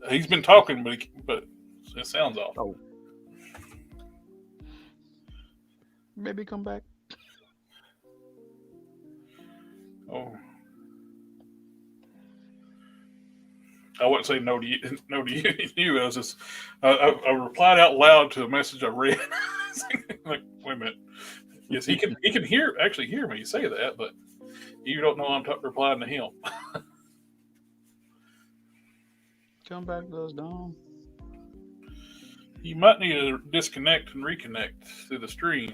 He's been talking, but it sounds off. Oh. Maybe come back. Oh. I wouldn't say no to you. No to you. I was just, I replied out loud to a message I read. Like, wait a minute. Yes, he can actually hear me say that, but you don't know I'm replying to him. Come back to us, Dom. You might need to disconnect and reconnect through the stream.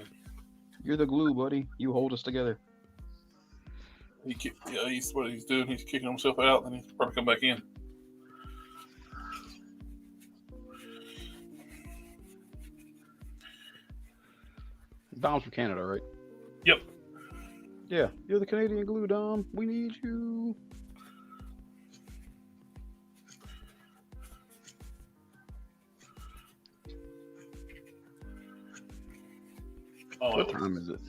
You're the glue, buddy. You hold us together. He's what he's doing. He's kicking himself out, and he's probably come back in. Dom's from Canada, right? Yep. Yeah, you're the Canadian glue, Dom. We need you. Oh, what time is it?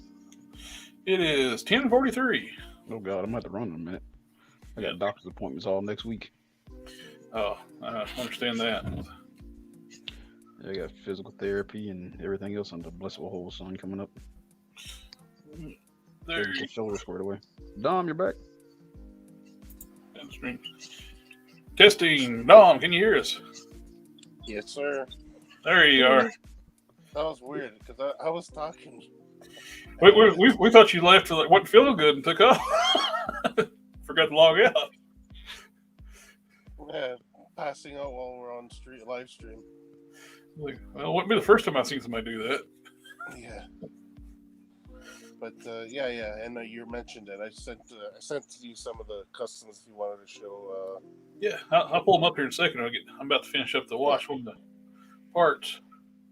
It is 10:43. Oh God, I'm gonna have to run in a minute. I got doctor's appointments all next week. Oh, I understand that. I got physical therapy and everything else on the blessed whole sun coming up. There you shoulder squared away. Dom, you're back. Testing. Dom, can you hear us? Yes, sir. There you are. That was weird because I was talking. We thought you left or wasn't feeling good and took off. Forgot to log out. Yeah, passing out while we're on live stream. Like, well, it wouldn't be the first time I've seen somebody do that. Yeah. But yeah, and you mentioned it. I sent to you some of the customs you wanted to show. Yeah, I'll pull them up here in a second. I'm about to finish up the wash on the parts.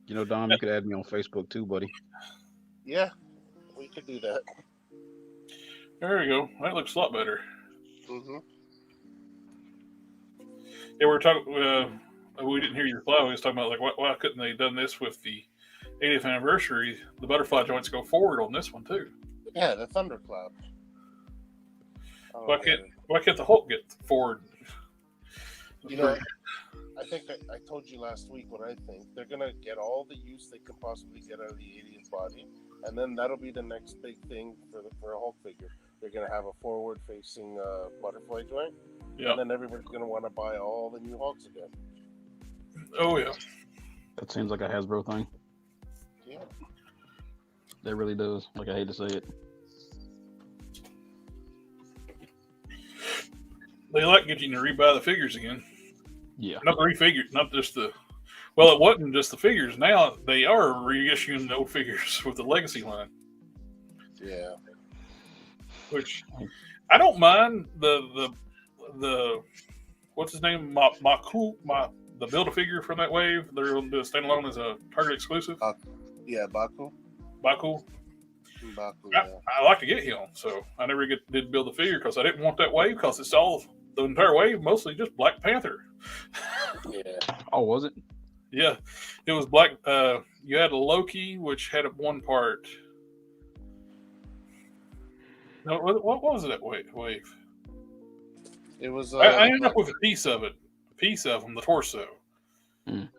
You know, Dom, you could add me on Facebook too, buddy. Yeah, we could do that. There we go. That looks a lot better. Mm-hmm. Yeah, we were talking. We didn't hear your reply. We was talking about like why couldn't they have done this with the 80th anniversary? The butterfly joints go forward on this one too. Yeah, the thunderclap. Why can't the Hulk get forward? You know, I think I told you last week what I think. They're gonna get all the use they can possibly get out of the 80th body, and then that'll be the next big thing for a Hulk figure. They're gonna have a forward-facing butterfly joint, and then everybody's gonna want to buy all the new Hulks again. Oh yeah, that seems like a Hasbro thing. Yeah, that really does. Like, I hate to say it. They like getting you to rebuy the figures again. Yeah. Not the refigures, not just the. Well, it wasn't just the figures. Now they are reissuing the old figures with the Legacy line. Yeah. Which I don't mind the what's his name, the Build-A-Figure from that wave. They're going to do a standalone as a Target exclusive. Yeah, Baku. Yeah. I like to get him, so I never did build the figure because I didn't want that wave because it's all the entire wave mostly just Black Panther. Yeah. Oh, was it? Yeah, it was Black. You had a Loki, which had one part. No, what was that wave? It was. I ended up with a piece of him, the torso. Mm.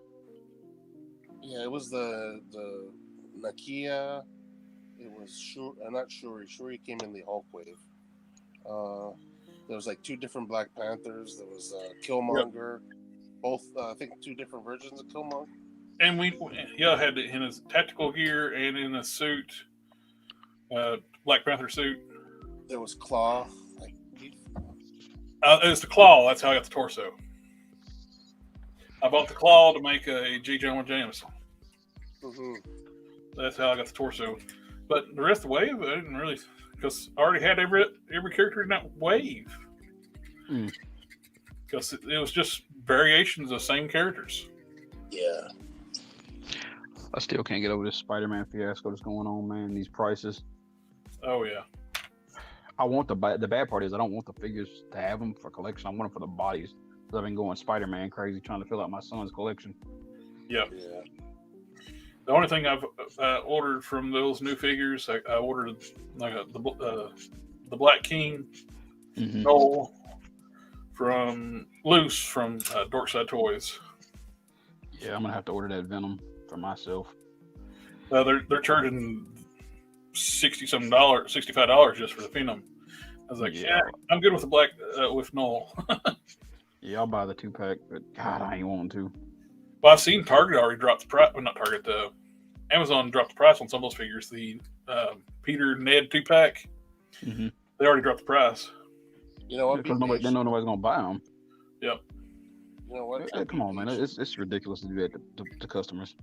Yeah, it was the Nakia. It was not Shuri. Shuri came in the Hulk wave. There was like two different Black Panthers. There was Killmonger. Yep. Both, I think, two different versions of Killmonger. And we had it in his tactical gear and in a suit, Black Panther suit. There was Claw. It was the Claw. That's how I got the torso. I bought the Claw to make a G. Jonah Jameson. Mm-hmm. That's how I got the torso. But the rest of the wave, I didn't really, because I already had every character in that wave. Because it was just variations of the same characters. Yeah. I still can't get over this Spider-Man fiasco that's going on, man. These prices. Oh yeah. I want the bad part is I don't want the figures to have them for collection. I want them for the bodies. Because I've been going Spider-Man crazy trying to fill out my son's collection. Yeah. The only thing I've ordered from those new figures, I ordered like the Black King Noel from Loose from Dorkside Toys. Yeah, I'm gonna have to order that Venom for myself. They're charging $65 just for the Phenom. I was like, yeah, I'm good with the black with Noel. Yeah, I'll buy the 2-pack, but God, I ain't wanting to. Well, I've seen Target already drop the price. Well, not Target. Amazon dropped the price on some of those figures. The Peter Ned 2-pack. Mm-hmm. They already dropped the price. You know what? Because they know nobody's gonna buy them. Yep. You know what? Come on, man. It's ridiculous to do that to customers.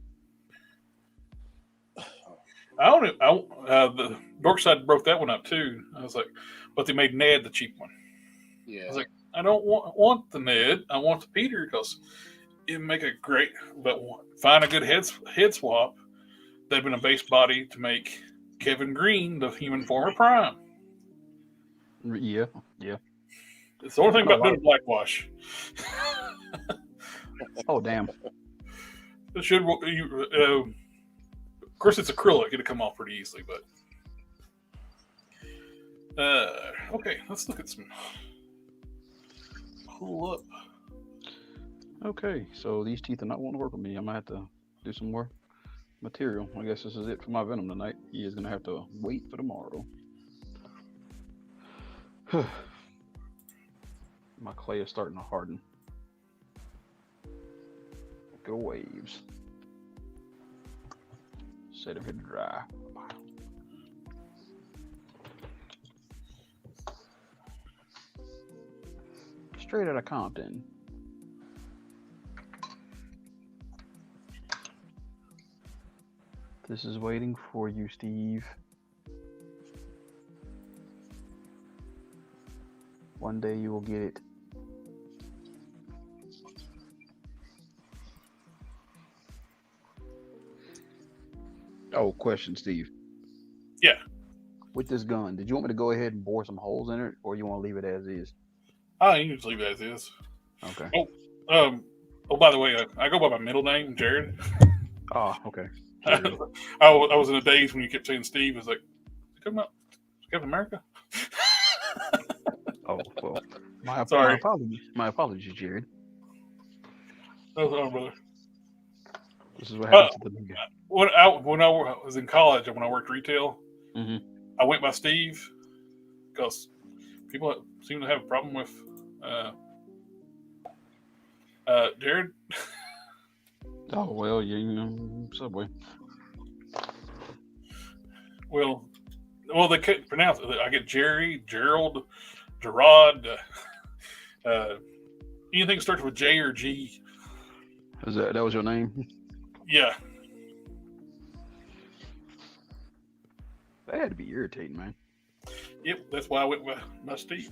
The Dorkside broke that one up too. I was like, but they made Ned the cheap one. Yeah. I was like, I don't want the Ned. I want the Peter because it'd make a great. But find a good head swap. They've been a base body to make Kevin Green the human form of Prime. Yeah. It's the only thing about doing blackwash. Oh damn! It should. Of course, it's acrylic. It'll come off pretty easily, but okay. Let's look at some. Pull up. Okay, so these teeth are not wanting to work with me. I might have to do some more material. I guess this is it for my Venom tonight. He is gonna have to wait for tomorrow. My clay is starting to harden. Go waves. Set it to dry. Straight out of Compton. This is waiting for you, Steve. One day you will get it. Oh, question, Steve. Yeah. With this gun, did you want me to go ahead and bore some holes in it, or you want to leave it as is? I usually leave it as is. Okay. Oh, by the way, I go by my middle name, Jared. Oh, okay. I was in the days when you kept saying Steve. It's like, come out, Captain America. Oh, well. My Sorry. apologies, Jared. Oh, brother. This is what happens to the nigga. When I was in college and when I worked retail, Mm-hmm. I went by Steve because people seem to have a problem with Jared. Oh, well, yeah, you know, Subway. Well, they couldn't pronounce it. I get Jerry, Gerald, Gerard, anything that starts with J or G. That was your name? Yeah. That had to be irritating, man. Yep, that's why I went by Steve.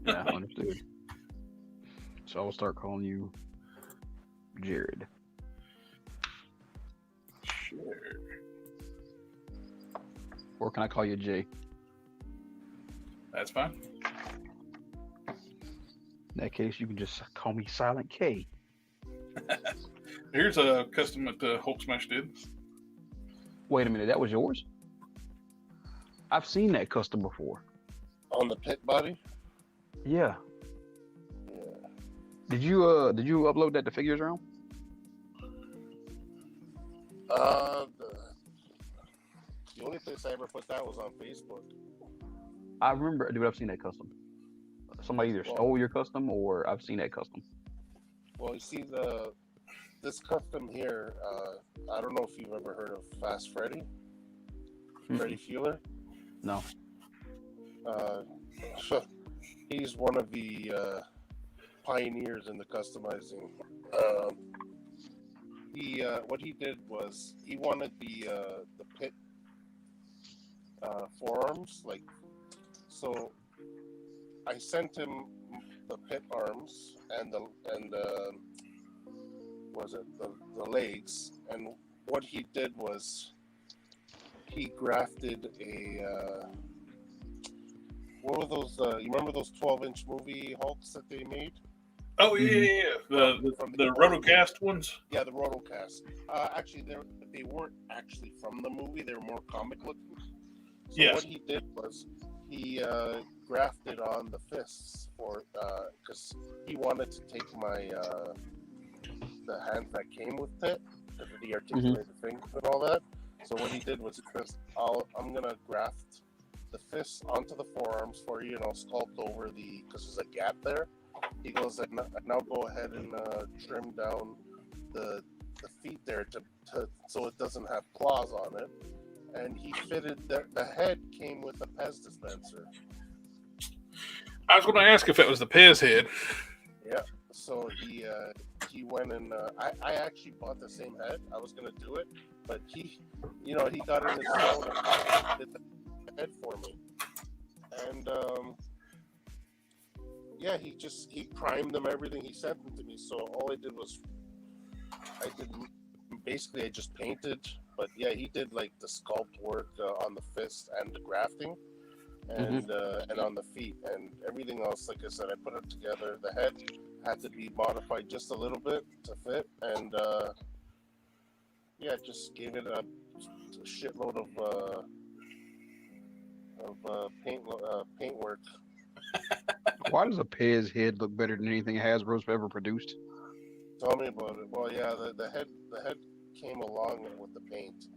Yeah, I understood. So I will start calling you Jared. Sure. Or can I call you Jay? That's fine. In that case, you can just call me Silent K. Here's a custom that Hulk Smash did. Wait a minute, that was yours? I've seen that custom before. On the pit body? Yeah. Yeah. Did you upload that to Figures Realm? The only place I ever put that was on Facebook. I remember, dude, I've seen that custom. Somebody either stole your custom or I've seen that custom. Well, you see this custom here. I don't know if you've ever heard of Fast Freddy. Freddy Fueler. No. He's one of the pioneers in the customizing. What he did was he wanted the pit forearms, like, so I sent him the pit arms and the legs, and what he did was he grafted a what were those? You remember those 12-inch movie Hulks that they made? Oh yeah. The Rotocast ones. Yeah, the Rotocast. Actually, they weren't actually from the movie. They were more comic looking. So yes. What he did was he grafted on the fists for because he wanted to take my the hands that came with it, the articulated fingers and all that. So what he did was he says, I'm gonna graft the fists onto the forearms for you, sculpt over because there's a gap there. He goes, now go ahead and trim down the feet there to so it doesn't have claws on it. And he fitted the head came with a Pez dispenser. I was going to ask if it was the Pez head. Yeah. So he went and I actually bought the same head. I was going to do it, but he got in his phone and did the head for me. And yeah, he primed them, everything. He sent them to me. So all I did was I just painted. But yeah, he did like the sculpt work on the fist and the grafting, and on the feet and everything else. Like I said, I put it together. The head had to be modified just a little bit to fit, and yeah, just gave it a shitload of paint work. Why does a Pez head look better than anything Hasbro's ever produced? Tell me about it. Well, yeah, the head came along with the paint.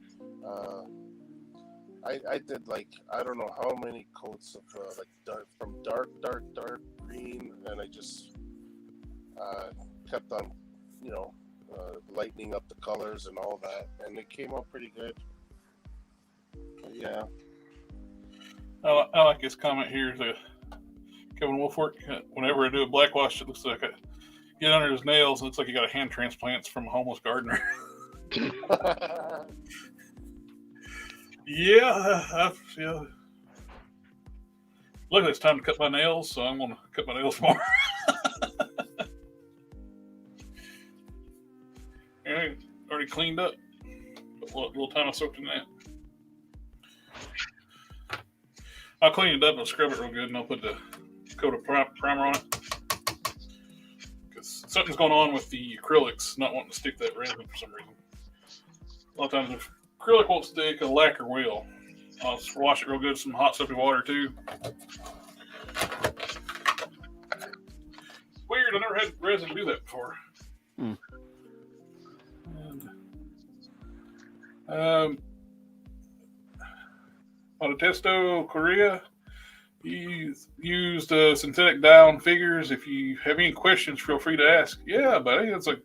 I did like I don't know how many coats of like dark green, and I just kept on lightening up the colors and all that, and it came out pretty good. But yeah. I like this comment here. Kevin Wolfwork, whenever I do a blackwash, it looks like I get under his nails and it looks like he got a hand transplant from a homeless gardener. Yeah, yeah. Luckily, it's time to cut my nails, so I'm going to cut my nails tomorrow. Alright, already cleaned up. Put a little time I soaked in that. I'll clean it up and I'll scrub it real good, and I'll put the coat of primer on it. Because something's going on with the acrylics, not wanting to stick that resin for some reason. A lot of times, if acrylic won't stick, a lacquer will. I'll just wash it real good with some hot soapy water too. Weird, I never had resin do that before. Hmm. And, Modesto, Korea, he used synthetic dye on figures. If you have any questions, feel free to ask. Yeah, buddy. It's like,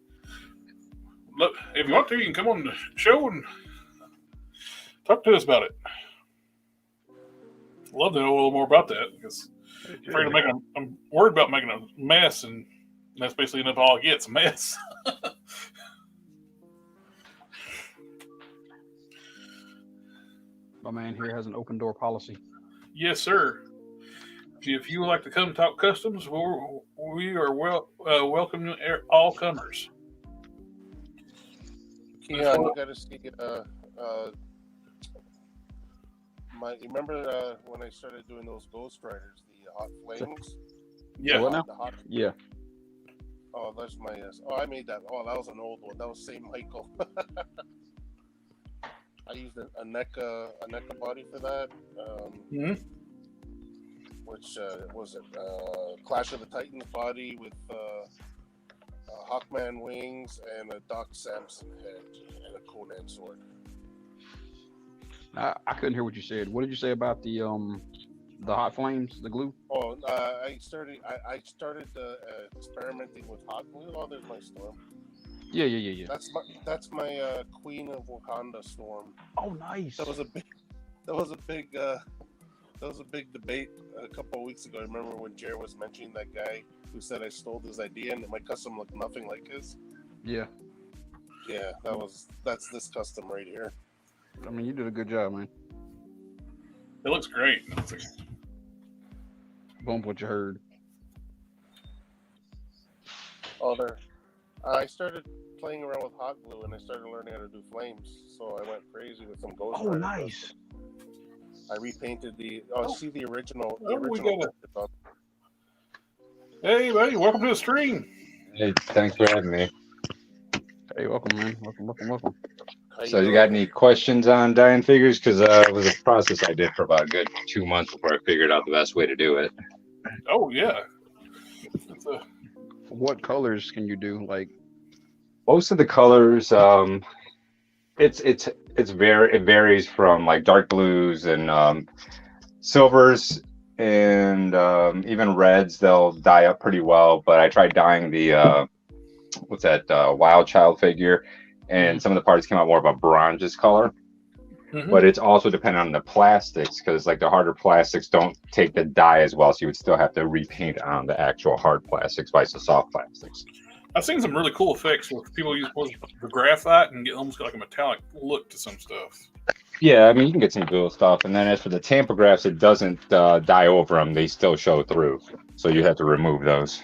look, if you want to, you can come on the show and talk to us about it. I'd love to know a little more about that because I'm worried about making a mess, and that's basically enough all I get. It's a mess. My man here has an open door policy. Yes, sir. If you would like to come talk customs, we are welcome all comers. Yeah, you got to see. You remember when I started doing those Ghost Riders, the Hot Flames? Yeah. What now? Yeah. Oh, that's my. I made that. Oh, that was an old one. That was St. Michael. I used a NECA body for that. Which was it? Clash of the Titans body with Hawkman wings and a Doc Samson head and a Conan sword. I couldn't hear what you said. What did you say about the hot flames, the glue? Oh, I started experimenting with hot glue. Oh, there's my Storm. Yeah. That's my Queen of Wakanda Storm. Oh, nice. That was a big debate a couple of weeks ago. I remember when Jared was mentioning that guy who said I stole his idea and my custom looked nothing like his. Yeah. Yeah, that's this custom right here. I mean, you did a good job, man. It looks great. Bump what you heard. Oh, there. I started playing around with hot glue and I started learning how to do flames. So I went crazy with some Ghost Rider. Oh, nice. I repainted the. See the original. Hey, buddy, welcome to the stream. Hey, thanks for having me. Hey, welcome, man. Welcome. So you got any questions on dyeing figures? Because it was a process I did for about a good 2 months before I figured out the best way to do it. Oh, yeah. What colors can you do? Like most of the colors, it varies from like dark blues and silvers and even reds. They'll dye up pretty well. But I tried dyeing the Wild Child figure, and some of the parts came out more of a bronze color. Mm-hmm. But it's also dependent on the plastics, because like the harder plastics don't take the dye as well, so you would still have to repaint on the actual hard plastics versus the soft plastics. I've seen some really cool effects where people use the graphite and get almost like a metallic look to some stuff. Yeah, I mean, you can get some cool stuff. And then as for the tampografts, it doesn't dye over them. They still show through. So you have to remove those.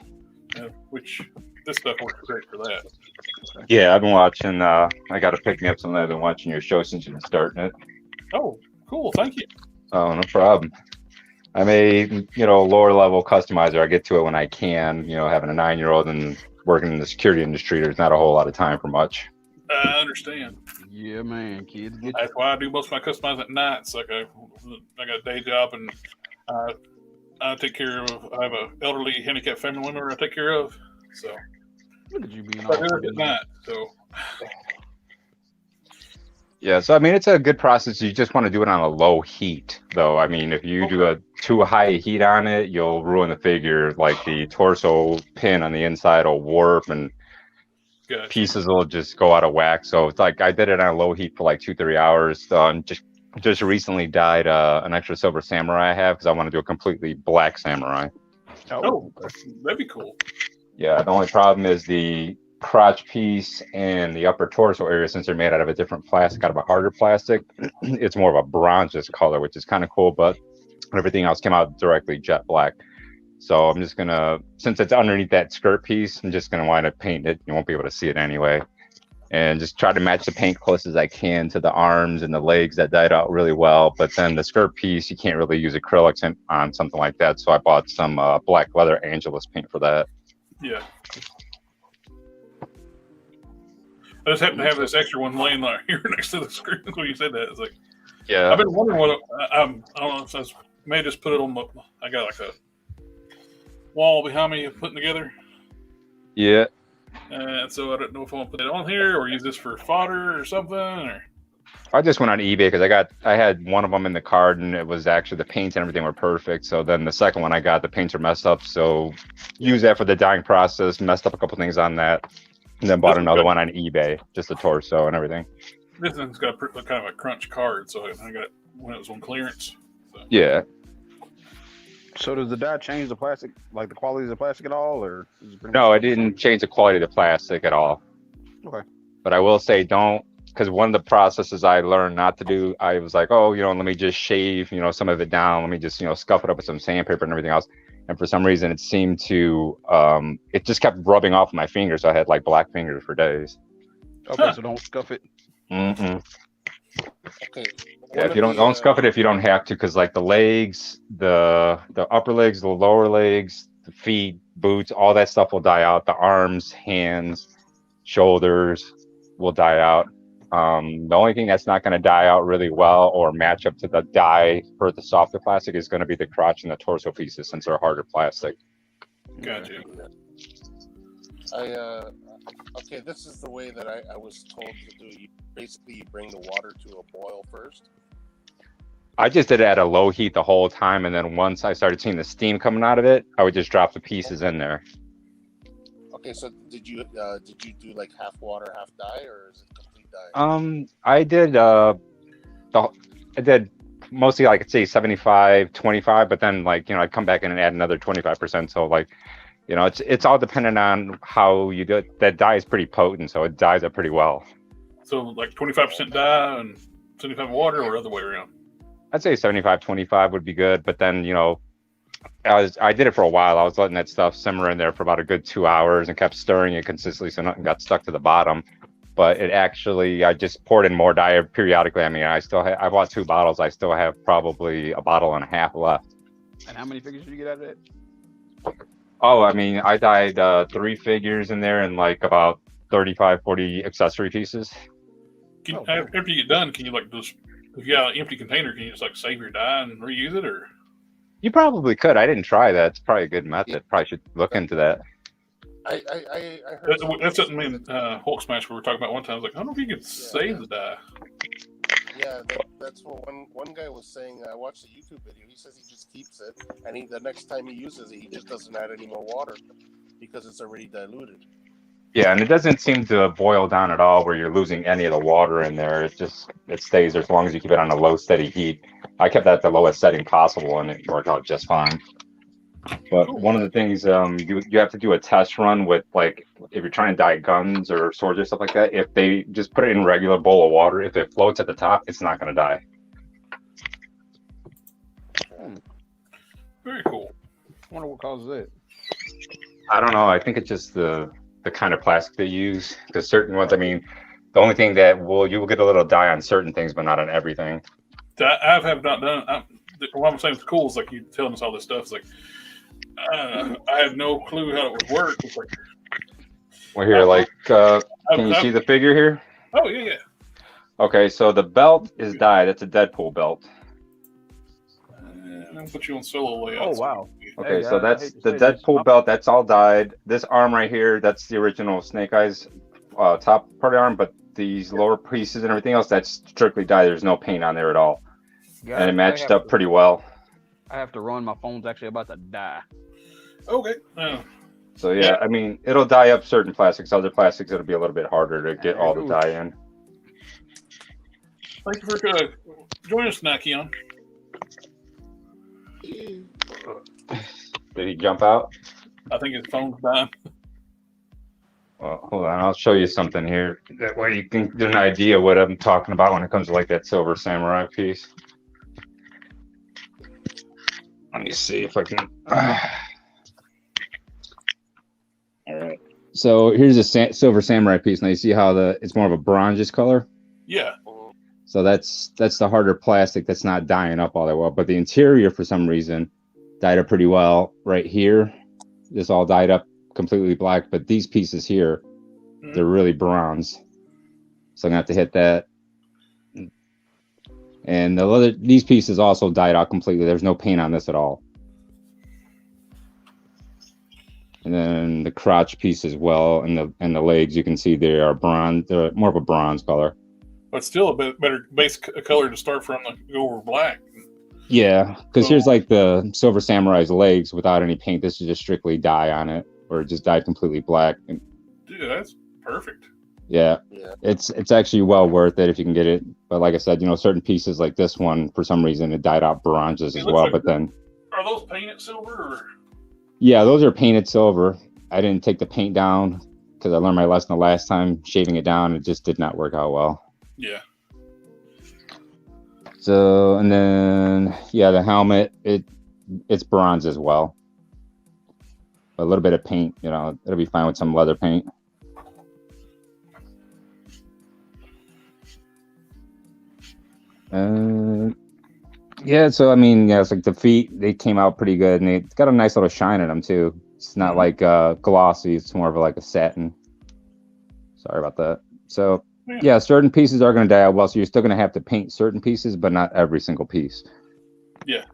Which this stuff works great for that. Yeah, I've been watching. I got to pick me up some. I've been watching your show since you've been starting it. Oh, cool. Thank you. Oh, no problem. I'm a, lower level customizer. I get to it when I can. Having a 9-year-old and working in the security industry, there's not a whole lot of time for much. I understand. Yeah, man, kids. That's why I do most of my customizing at nights. Like I got a day job, and I take care of. I have an elderly, handicapped family member I take care of. So look at you being all at night. So yeah, so I mean, it's a good process. You just want to do it on a low heat, though. I mean, if you do a too high heat on it, you'll ruin the figure. Like the torso pin on the inside will warp and pieces will just go out of whack. So it's like I did it on low heat for like 2-3 hours. Just recently dyed an extra silver samurai I have because I want to do a completely black samurai. Oh, that'd be cool. Yeah, the only problem is the crotch piece and the upper torso area, since they're made out of a different plastic, out of a harder plastic, it's more of a bronzes color, which is kind of cool, but everything else came out directly jet black. So I'm just gonna, since it's underneath that skirt piece, I'm just gonna wind up painting it. You won't be able to see it anyway. And just try to match the paint close as I can to the arms and the legs that dyed out really well. But then the skirt piece, you can't really use acrylics on something like that. So I bought some black leather Angelus paint for that. Yeah. I just happen to have this extra one laying right here next to the screen when you said that. It's like, Yeah. I've been wondering what I don't know if I may just put it on the. I got like a wall behind me putting together, Yeah. and so I don't know if I want to put it on here or use this for fodder or something. Or I just went on eBay because I had one of them in the card and it was actually the paint and everything were perfect. So then the second one I got, the paints are messed up. So use that for the dyeing process, messed up a couple things on that. And then bought another one on eBay, just the torso and everything. this one's got kind of a crunch card, so I got when it was on clearance. So. Yeah. So does the dye change the plastic, like the quality of the plastic at all, or? Is it pretty No, much- it didn't change the quality of the plastic at all. Okay. But I will say don't, because one of the processes I learned not to do, I was like, oh, let me just shave, some of it down. Let me just, scuff it up with some sandpaper and everything else. And for some reason, it seemed to, it just kept rubbing off my fingers. So I had like black fingers for days. Okay, so don't scuff it. Mm-mm. Okay. Yeah, if you don't scuff it if you don't have to, because like the legs, the upper legs, the lower legs, the feet, boots, all that stuff will die out. The arms, hands, shoulders will die out. The only thing that's not going to die out really well or match up to the dye for the softer plastic is going to be the crotch and the torso pieces, since they're harder plastic. Gotcha. Okay, this is the way that I was told to do it. Basically, you bring the water to a boil first. I just did it at a low heat the whole time, and then once I started seeing the steam coming out of it, I would just drop the pieces in there. Okay, so did you do like half water, half dye, or is it complete dye? I did mostly, like, I'd say 75-25, but then I'd come back in and add another 25%. So it's all dependent on how you do it. That dye is pretty potent, so it dyes up pretty well. So like 25% dye and 75 water, or other way around. I'd say 75-25 would be good, but then I did it for a while. I was letting that stuff simmer in there for about a good 2 hours and kept stirring it consistently so nothing got stuck to the bottom. But I just poured in more dye periodically. I mean, I bought 2 bottles. I still have probably a bottle and a half left. And how many figures did you get out of it? Oh, I mean, I dyed 3 figures in there and like about 35-40 accessory pieces. After you get done, can you just, if you got an empty container, can you just save your dye and reuse it, or? You probably could. I didn't try that. It's probably a good method. Probably should look into that. I heard That's something me and Hulk Smash we were talking about one time. I was like, I don't know if you could save the dye. Yeah, that's what one guy was saying. I watched a YouTube video. He says he just keeps it, and the next time he uses it, he just doesn't add any more water because it's already diluted. Yeah, and it doesn't seem to boil down at all where you're losing any of the water in there. It stays there as long as you keep it on a low, steady heat. I kept that at the lowest setting possible, and it worked out just fine. But one of the things you have to do a test run with, like, if you're trying to dye guns or swords or stuff like that, if they just put it in a regular bowl of water, if it floats at the top, it's not going to die. Very cool. I wonder what causes it. I don't know. I think it's just the kind of plastic they use. Because certain ones, I mean, the only thing that you will get a little dye on certain things, but not on everything. I have not done. What I'm saying is cool is like you telling us all this stuff. It's like I have no clue how it would work. It's like, well, here, can you see the figure here? Oh yeah. Okay, so the belt is dyed. It's a Deadpool belt. I'll put you on solo layout. Oh wow. Okay, Hey, so I that's hate to the say this. Deadpool belt. That's all dyed. This arm right here, that's the original Snake Eyes top part of the arm, but these lower pieces and everything else, that's strictly dyed. There's no paint on there at all. And it matched up pretty well. I have to run. My phone's actually about to die. Okay. So yeah, I mean, it'll dye up certain plastics. Other plastics, it'll be a little bit harder to get all the dye in. Thank you for joining us, Nakion. Did he jump out? I think his phone's dying. Well, hold on, I'll show you something here. That way you can get an idea what I'm talking about when it comes to like that silver samurai piece. Let me see if I can. All right. So here's a silver samurai piece. Now you see how it's more of a bronze color. Yeah. So that's the harder plastic that's not dyeing up all that well. But the interior, for some reason, dyed up pretty well. Right here, this all dyed up completely black. But these pieces here, they're really bronze. So I'm gonna have to hit that. And these pieces also dyed out completely. There's no paint on this at all. And then the crotch piece as well, and the legs, you can see they are bronze. They're more of a bronze color. But still a bit better base color to start from than go over black. Yeah, because here's like the Silver Samurai's legs without any paint. This is just strictly dye on it, or just dyed completely black. Dude, that's perfect. Yeah, it's actually well worth it if you can get it. But like I said, certain pieces like this one, for some reason, it dyed out bronzes as well. But then, are those painted silver? Or? Yeah, those are painted silver. I didn't take the paint down because I learned my lesson the last time. Shaving it down, it just did not work out well. Yeah. So, and then, yeah, the helmet, it's bronze as well. A little bit of paint, it'll be fine with some leather paint. Yeah, so I mean, yeah, it's like the feet, they came out pretty good, and it's got a nice little shine in them too. It's not like glossy, it's more of like a satin. Sorry about that. So yeah, certain pieces are going to die out well, so you're still going to have to paint certain pieces, but not every single piece. Yeah.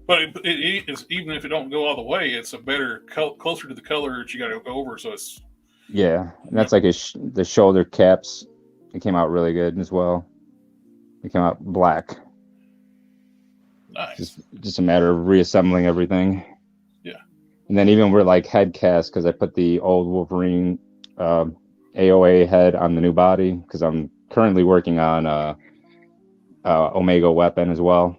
But it is, even if it don't go all the way, it's a better, closer to the color that you got to go over, so it's... Yeah, and that's like the shoulder caps. It came out really good as well. It came out black. Nice. Just a matter of reassembling everything. Yeah. And then even with like head cast, because I put the old Wolverine AOA head on the new body, because I'm currently working on Omega weapon as well.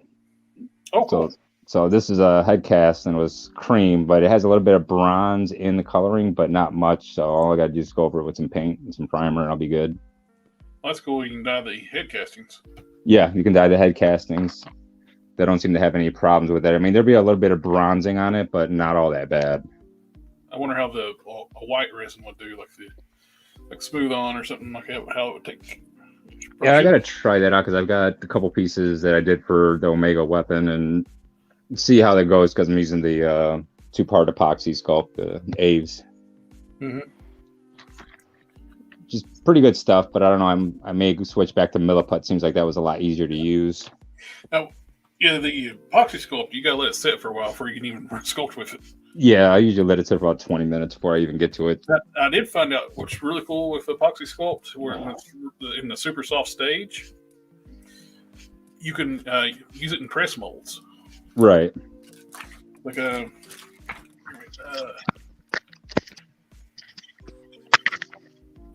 Oh, cool. So this is a head cast, and it was cream, but it has a little bit of bronze in the coloring, but not much. So all I got to do is go over it with some paint and some primer, and I'll be good. That's cool. You can dye the head castings. Yeah, you can dye the head castings. They don't seem to have any problems with it. I mean, there'll be a little bit of bronzing on it, but not all that bad. I wonder how a white resin would do, like smooth on or something like that. How it would take. Yeah, I gotta try that out because I've got a couple pieces that I did for the Omega weapon and see how that goes because I'm using the 2-part epoxy sculpt, the Aves. Mm-hmm. Just pretty good stuff, but I don't know. I may switch back to Milliput. Seems like that was a lot easier to use. Now, yeah, the epoxy sculpt, you gotta let it sit for a while before you can even sculpt with it. Yeah, I usually let it sit for about 20 minutes before I even get to it. I did find out what's really cool with epoxy sculpt, where in the super soft stage, you can use it in press molds. Right. Like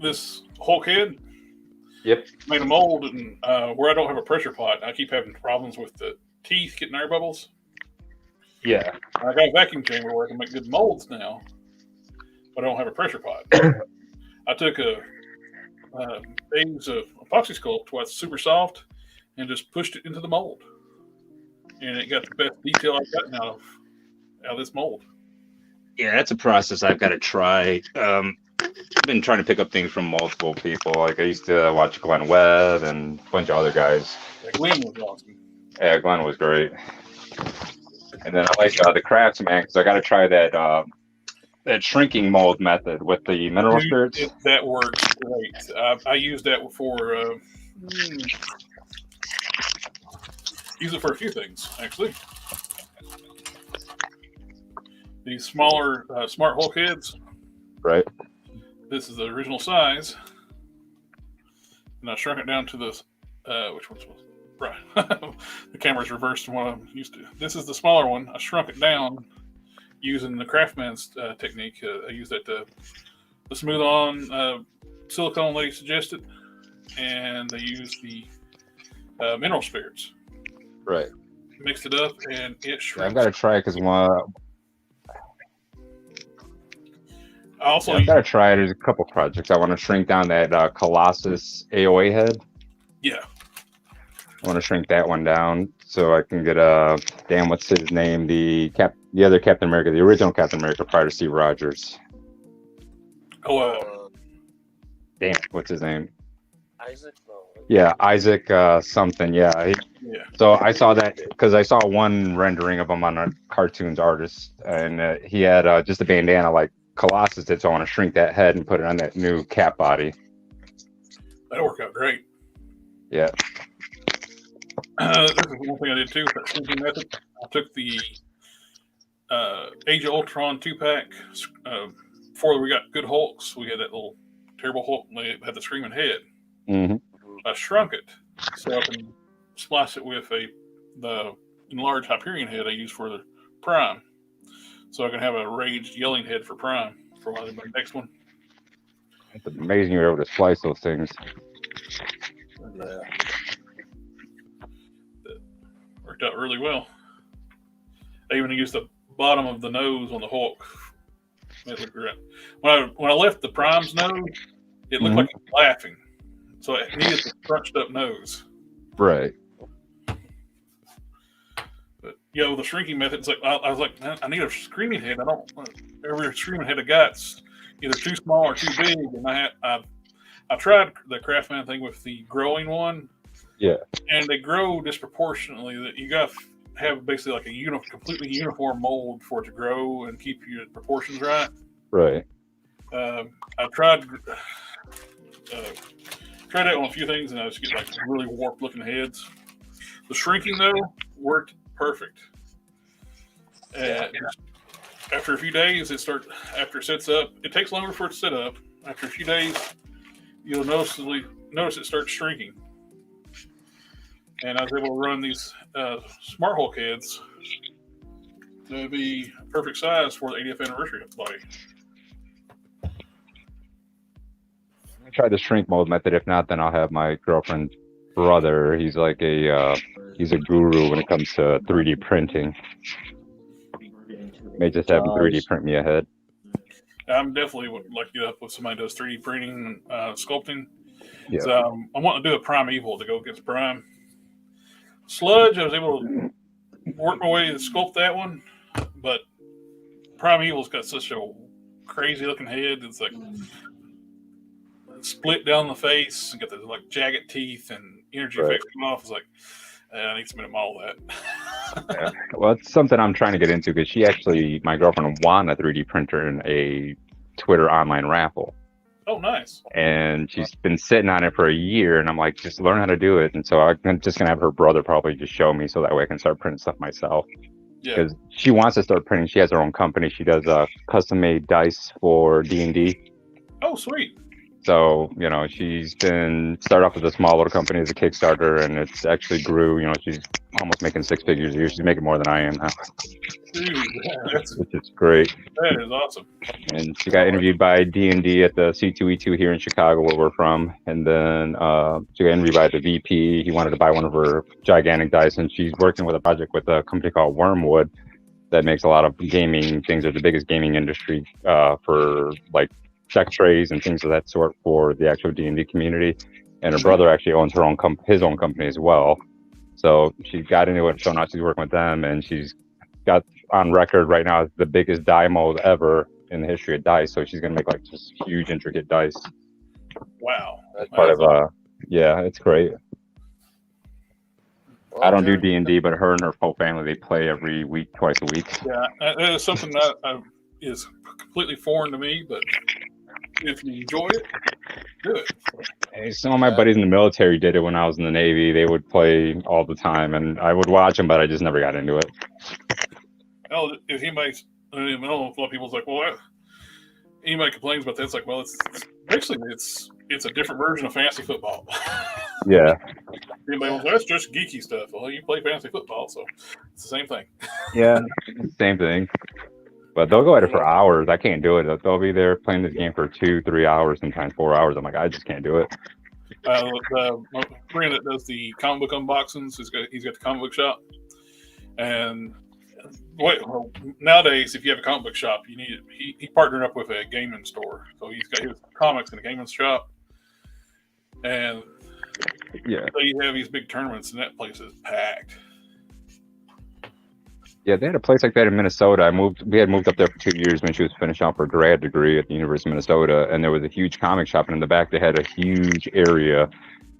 this Hulk head. Yep. Made a mold, and where I don't have a pressure pot, I keep having problems with the teeth getting air bubbles. Yeah. I got a vacuum chamber where I can make good molds now, but I don't have a pressure pot. I took a Ames epoxy sculpt, where it's super soft, and just pushed it into the mold, and it got the best detail I've gotten out of this mold. Yeah, that's a process I've got to try. I've been trying to pick up things from multiple people. Like I used to watch Glenn Webb and a bunch of other guys. Yeah, Glenn was awesome. Yeah, Glenn was great. And then I like the Craftsman because I got to try that shrinking mold method with the mineral spirits. That works great. I use that for use it for a few things actually. These smaller smart Hulk heads. Right. This is the original size, and I shrunk it down to the which one's was right. The camera's reversed from what I'm used to. This is the smaller one. I shrunk it down using the Craftsman's technique. I use that to smooth on silicone lady suggested, and I use the mineral spirits. Right. Mixed it up, and it shrinks. I've got to try it because I also Yeah, I gotta try it. There's a couple projects. I want to shrink down that Colossus AOA head. yeah. I want to shrink that one down so I can get damn, what's his name? The other Captain America, the original Captain America prior to Steve Rogers. Damn, what's his name? Isaac? No. Yeah, Isaac something. Yeah. Yeah. So I saw that because I saw one rendering of him on a cartoons artist, and he had just a bandana like Colossus did. So I want to shrink that head and put it on that new Cap body. That'll work out great. Yeah. This is one thing I did too with that shrinking method. I took the Age of Ultron 2-pack. Before we got good Hulks, we had that little terrible Hulk. They had the screaming head. Mm-hmm. I shrunk it so I can splice it with the enlarged Hyperion head I use for the Prime. So I can have a raged yelling head for Prime for my next one. It's amazing you're able to splice those things. Yeah. That worked out really well. I even used the bottom of the nose on the Hulk. It looked great. When I left the Prime's nose, it looked like it was laughing. So it needed the crunched up nose. Right. But yeah, with the shrinking method, it's like I was like, man, I need a screaming head. I don't. Every screaming head I got's either too small or too big. And I tried the Craftman thing with the growing one. Yeah. And they grow disproportionately. That you got to have basically like a completely uniform mold for it to grow and keep your proportions right. Right. I tried out on a few things, and I just get like really warped looking heads. The shrinking though worked perfect. And after a few days, after it sets up. It takes longer for it to set up. After a few days, you'll notice it starts shrinking. And I was able to run these Smart Hulk heads to be perfect size for the 80th anniversary body. I tried the shrink mold method. If not, then I'll have my girlfriend's brother. He's like he's a guru when it comes to 3D printing. May just have him 3D print me a head. I'm definitely would like to get up with somebody who does 3D printing, sculpting. Yeah. So I want to do a Primeval to go against Prime. Sludge, I was able to work my way to sculpt that one, but Primeval's got such a crazy looking head. It's like split down the face and got the like jagged teeth and energy effects coming off. It's like I need somebody to model that. Yeah. Well, it's something I'm trying to get into because my girlfriend won a 3D printer in a Twitter online raffle. Oh, nice. And she's been sitting on it for a year, and I'm like, just learn how to do it. And so I'm just going to have her brother probably just show me so that way I can start printing stuff myself. Yeah. Because she wants to start printing. She has her own company. She does custom-made dice for D&D. Oh, sweet. So, she's been started off with a small little company as a Kickstarter, and it's actually grew. She's almost making 6 figures a year. She's making more than I am now. Dude, which is great. That is awesome. And she got interviewed by D&D at the C2E2 here in Chicago, where we're from. And then she got interviewed by the VP. He wanted to buy one of her gigantic dice, and she's working with a project with a company called Wormwood that makes a lot of gaming things. They're the biggest gaming industry for like check trays and things of that sort for the actual D&D community. And her brother actually owns his own company as well. So she got into it, so now she's working with them, and she's got on record right now as the biggest die mold ever in the history of dice. So she's gonna make like just huge intricate dice. Wow. That's part of yeah, it's great. Well, I don't do D&D, but her and her whole family, they play every week, twice a week. Yeah, that is something that is completely foreign to me, but if you enjoy it, do it. Hey, some of my buddies in the military did it when I was in the Navy. They would play all the time, and I would watch them, but I just never got into it. Oh, if anybody, I know a lot of people's like, well, anybody complains about that, it's like, well, it's basically it's a different version of fantasy football. Yeah. Anybody goes, that's just geeky stuff. Well, you play fantasy football, so it's the same thing. Yeah, same thing. But they'll go at it for hours. I can't do it. They'll be there playing this game for 2-3 hours, sometimes 4 hours. I'm like, I just can't do it. My friend that does the comic book unboxings, he's got the comic book shop, and well, nowadays, if you have a comic book shop, you need he partnered up with a gaming store, so he's got his comics in a gaming shop, and Yeah. they have these big tournaments, and that place is packed. Yeah, they had a place like that in Minnesota. We had moved up there for 2 years when she was finishing up her grad degree at the University of Minnesota, and there was a huge comic shop, and in the back they had a huge area,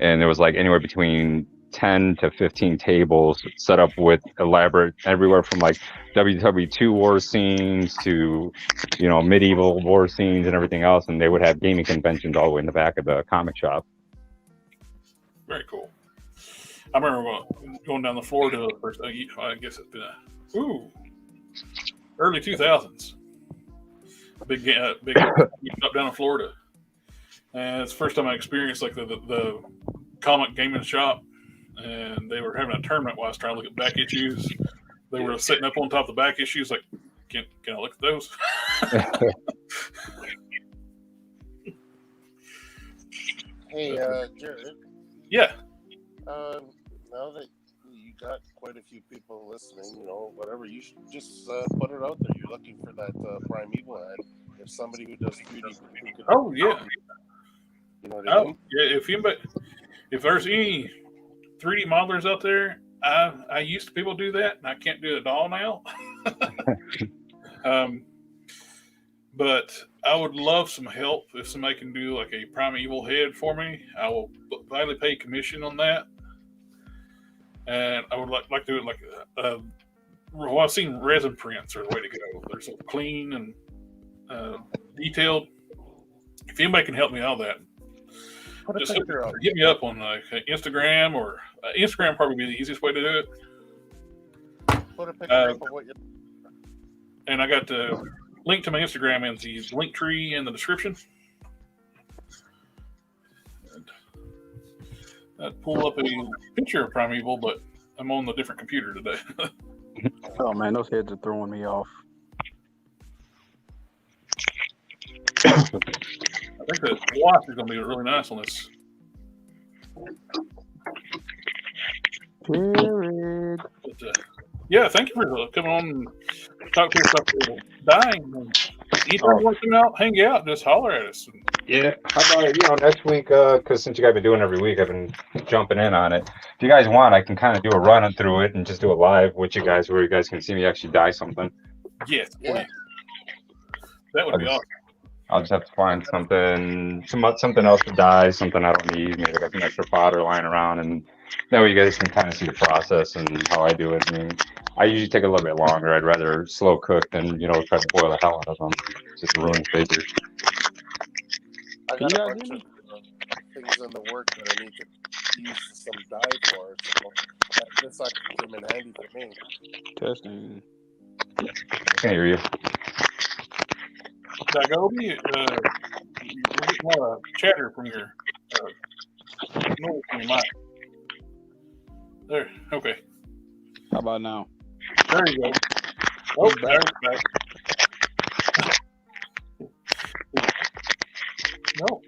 and there was like anywhere between 10 to 15 tables set up with elaborate, everywhere from like WW2 war scenes to, medieval war scenes and everything else, and they would have gaming conventions all the way in the back of the comic shop. Very cool. I remember going down the Florida the first. I guess it's been early 2000s. Big up down in Florida, and it's the first time I experienced like the comic gaming shop, and they were having a tournament while I was trying to look at back issues. They were sitting up on top of the back issues, like, can I look at those? Hey, Jared. Yeah. Now that you got quite a few people listening, whatever, you should just put it out there. You're looking for that Primeval ad. If somebody who does 3D, Oh yeah. You know what I mean? Yeah. If there's any 3D modelers out there, I used to be able to do that, and I can't do it at all now. But I would love some help if somebody can do like a Primeval head for me. I will gladly pay commission on that. And I would like to do it like well, I've seen resin prints are the way to go. They're so clean and detailed. If anybody can help me out with that, Put a just picture up. hit me up on Instagram, or Instagram probably be the easiest way to do it. Put a picture up of what you're. And I got the link to my Instagram in the LinkTree in the description. And I'd pull up a picture of Primeval, but I'm on a different computer today. Oh man, those heads are throwing me off. I think the wash is going to be really nice on this. Jared. But, yeah, thank you for coming on and talk to us about dying. Anytime you want to come out, hang out, just holler at us. Yeah. How about, next week, because since you guys have been doing it every week, I've been jumping in on it. If you guys want, I can kind of do a run through it and just do a live with you guys where you guys can see me actually dye something. Yes, Yeah. please. That would be awesome. I'll just have to find something else to dye, something I don't need, maybe like an extra powder lying around, and that way you guys can kind of see the process and how I do it. I mean, I usually take a little bit longer. I'd rather slow cook than, try to boil the hell out of them. Just to ruin flavors. I Can got you a guys bunch hear of things in the work that I need to use some dye for. So this actually came in handy for me. Testing. I can hear you. Dagobi, we're getting a lot of chatter from your noise from your mic. There, okay. How about now? There you go. Oh, there we go. No.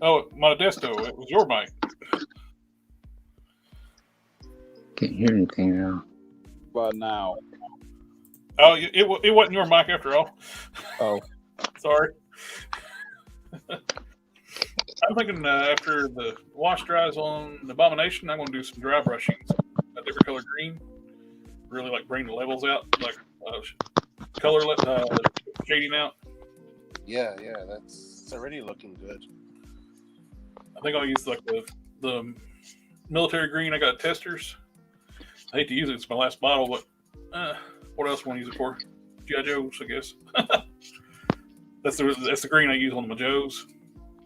Oh, Modesto, it was your mic. Can't hear anything now. How about now? Oh, it wasn't your mic after all. Oh. Sorry. I'm thinking after the wash dries on the Abomination, I'm going to do some dry brushing, a different color green. Really like bring the levels out, like color shading out. Yeah, it's already looking good. I think I'll use like the military green. I got testers. I hate to use it; it's my last bottle. But what else want to use it for? G.I. Joes, I guess. That's the green I use on my Joes.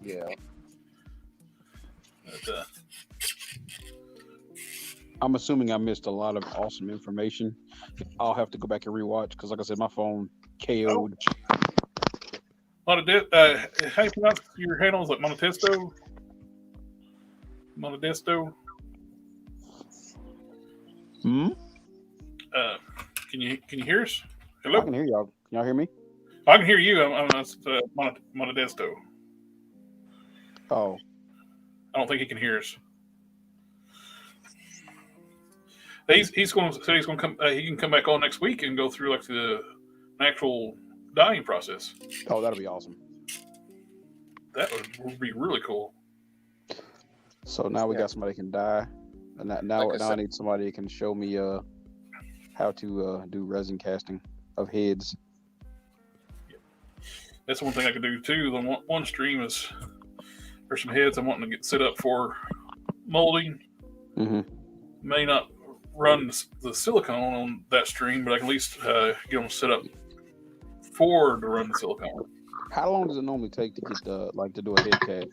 Yeah. But, I'm assuming I missed a lot of awesome information. I'll have to go back and rewatch because, like I said, my phone KO'd. how you pronounce your handles? Like Modesto? Modesto? Hmm? Can you hear us? I Hello? can hear y'all. Can y'all hear me? I can hear you. I'm Modesto. Oh. I don't think he can hear us. He's going to say he's going to come. He can come back on next week and go through like the actual dyeing process. Oh, that'll be awesome. That would be really cool. So now we got somebody who can dye, and now I need somebody who can show me how to do resin casting of heads. That's one thing I could do too. The one stream is there's some heads I'm wanting to get set up for molding. Mm-hmm. May not run the silicone on that stream, but I can at least get them set up to run the silicone. How long does it normally take to get to do a head cast?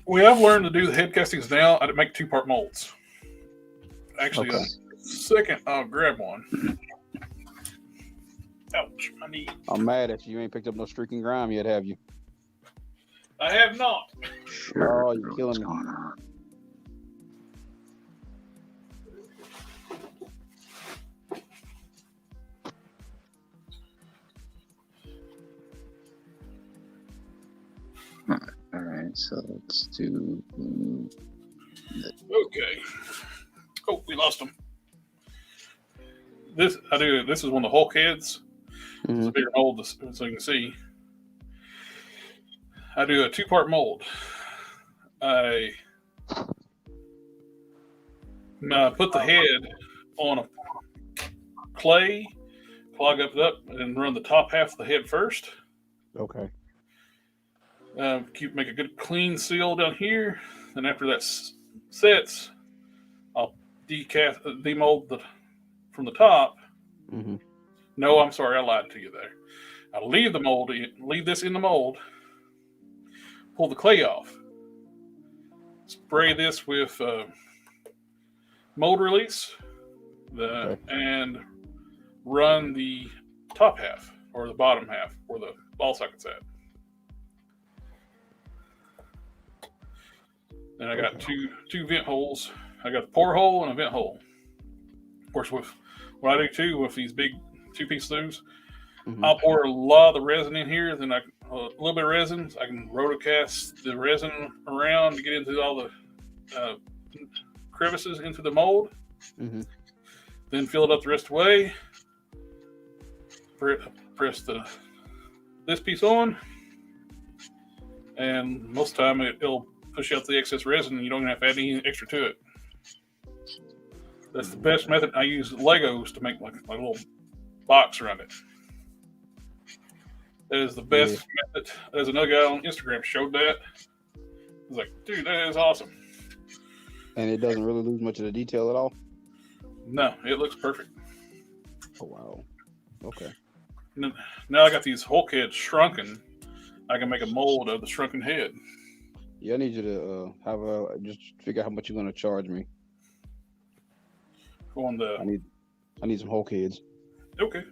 We have learned to do the head castings now. I make 2-part molds. Actually, Okay. Second, I'll grab one. Ouch, my knee. I'm mad at you. You ain't picked up no streaking grime yet, have you? I have not. Oh, you're killing me. All right, so let's do. Okay. Oh, we lost them. This is one of the Hulk heads. It's a bigger mold, so you can see. I do a 2-part mold. I put the head on a clay, clog it up, and run the top half of the head first. Okay. Make a good clean seal down here. Then after that sets, I'll demold from the top. Mm-hmm. No, I'm sorry, I lied to you there. I'll leave this in the mold, pull the clay off, spray this with mold release, and run the top half or the bottom half where the ball socket's at. Then I got two vent holes. I got a pour hole and a vent hole. Of course, with what I do too with these big 2-piece sleeves, I'll pour a lot of the resin in here. Then a little bit of resin. I can rotocast the resin around to get into all the crevices into the mold. Mm-hmm. Then fill it up the rest of the way. Press this piece on, and most of the time it'll push out the excess resin, and you don't even have to add any extra to it. That's the best method. I use Legos to make like a little box around it. That is the best method. There's another guy on Instagram showed that. I was like, dude, that is awesome. And it doesn't really lose much of the detail at all? No, it looks perfect. Oh, wow. Okay. Now I got these Hulk heads shrunken. I can make a mold of the shrunken head. Yeah, I need you to just figure out how much you're going to charge me. I need some Hulk heads. Okay.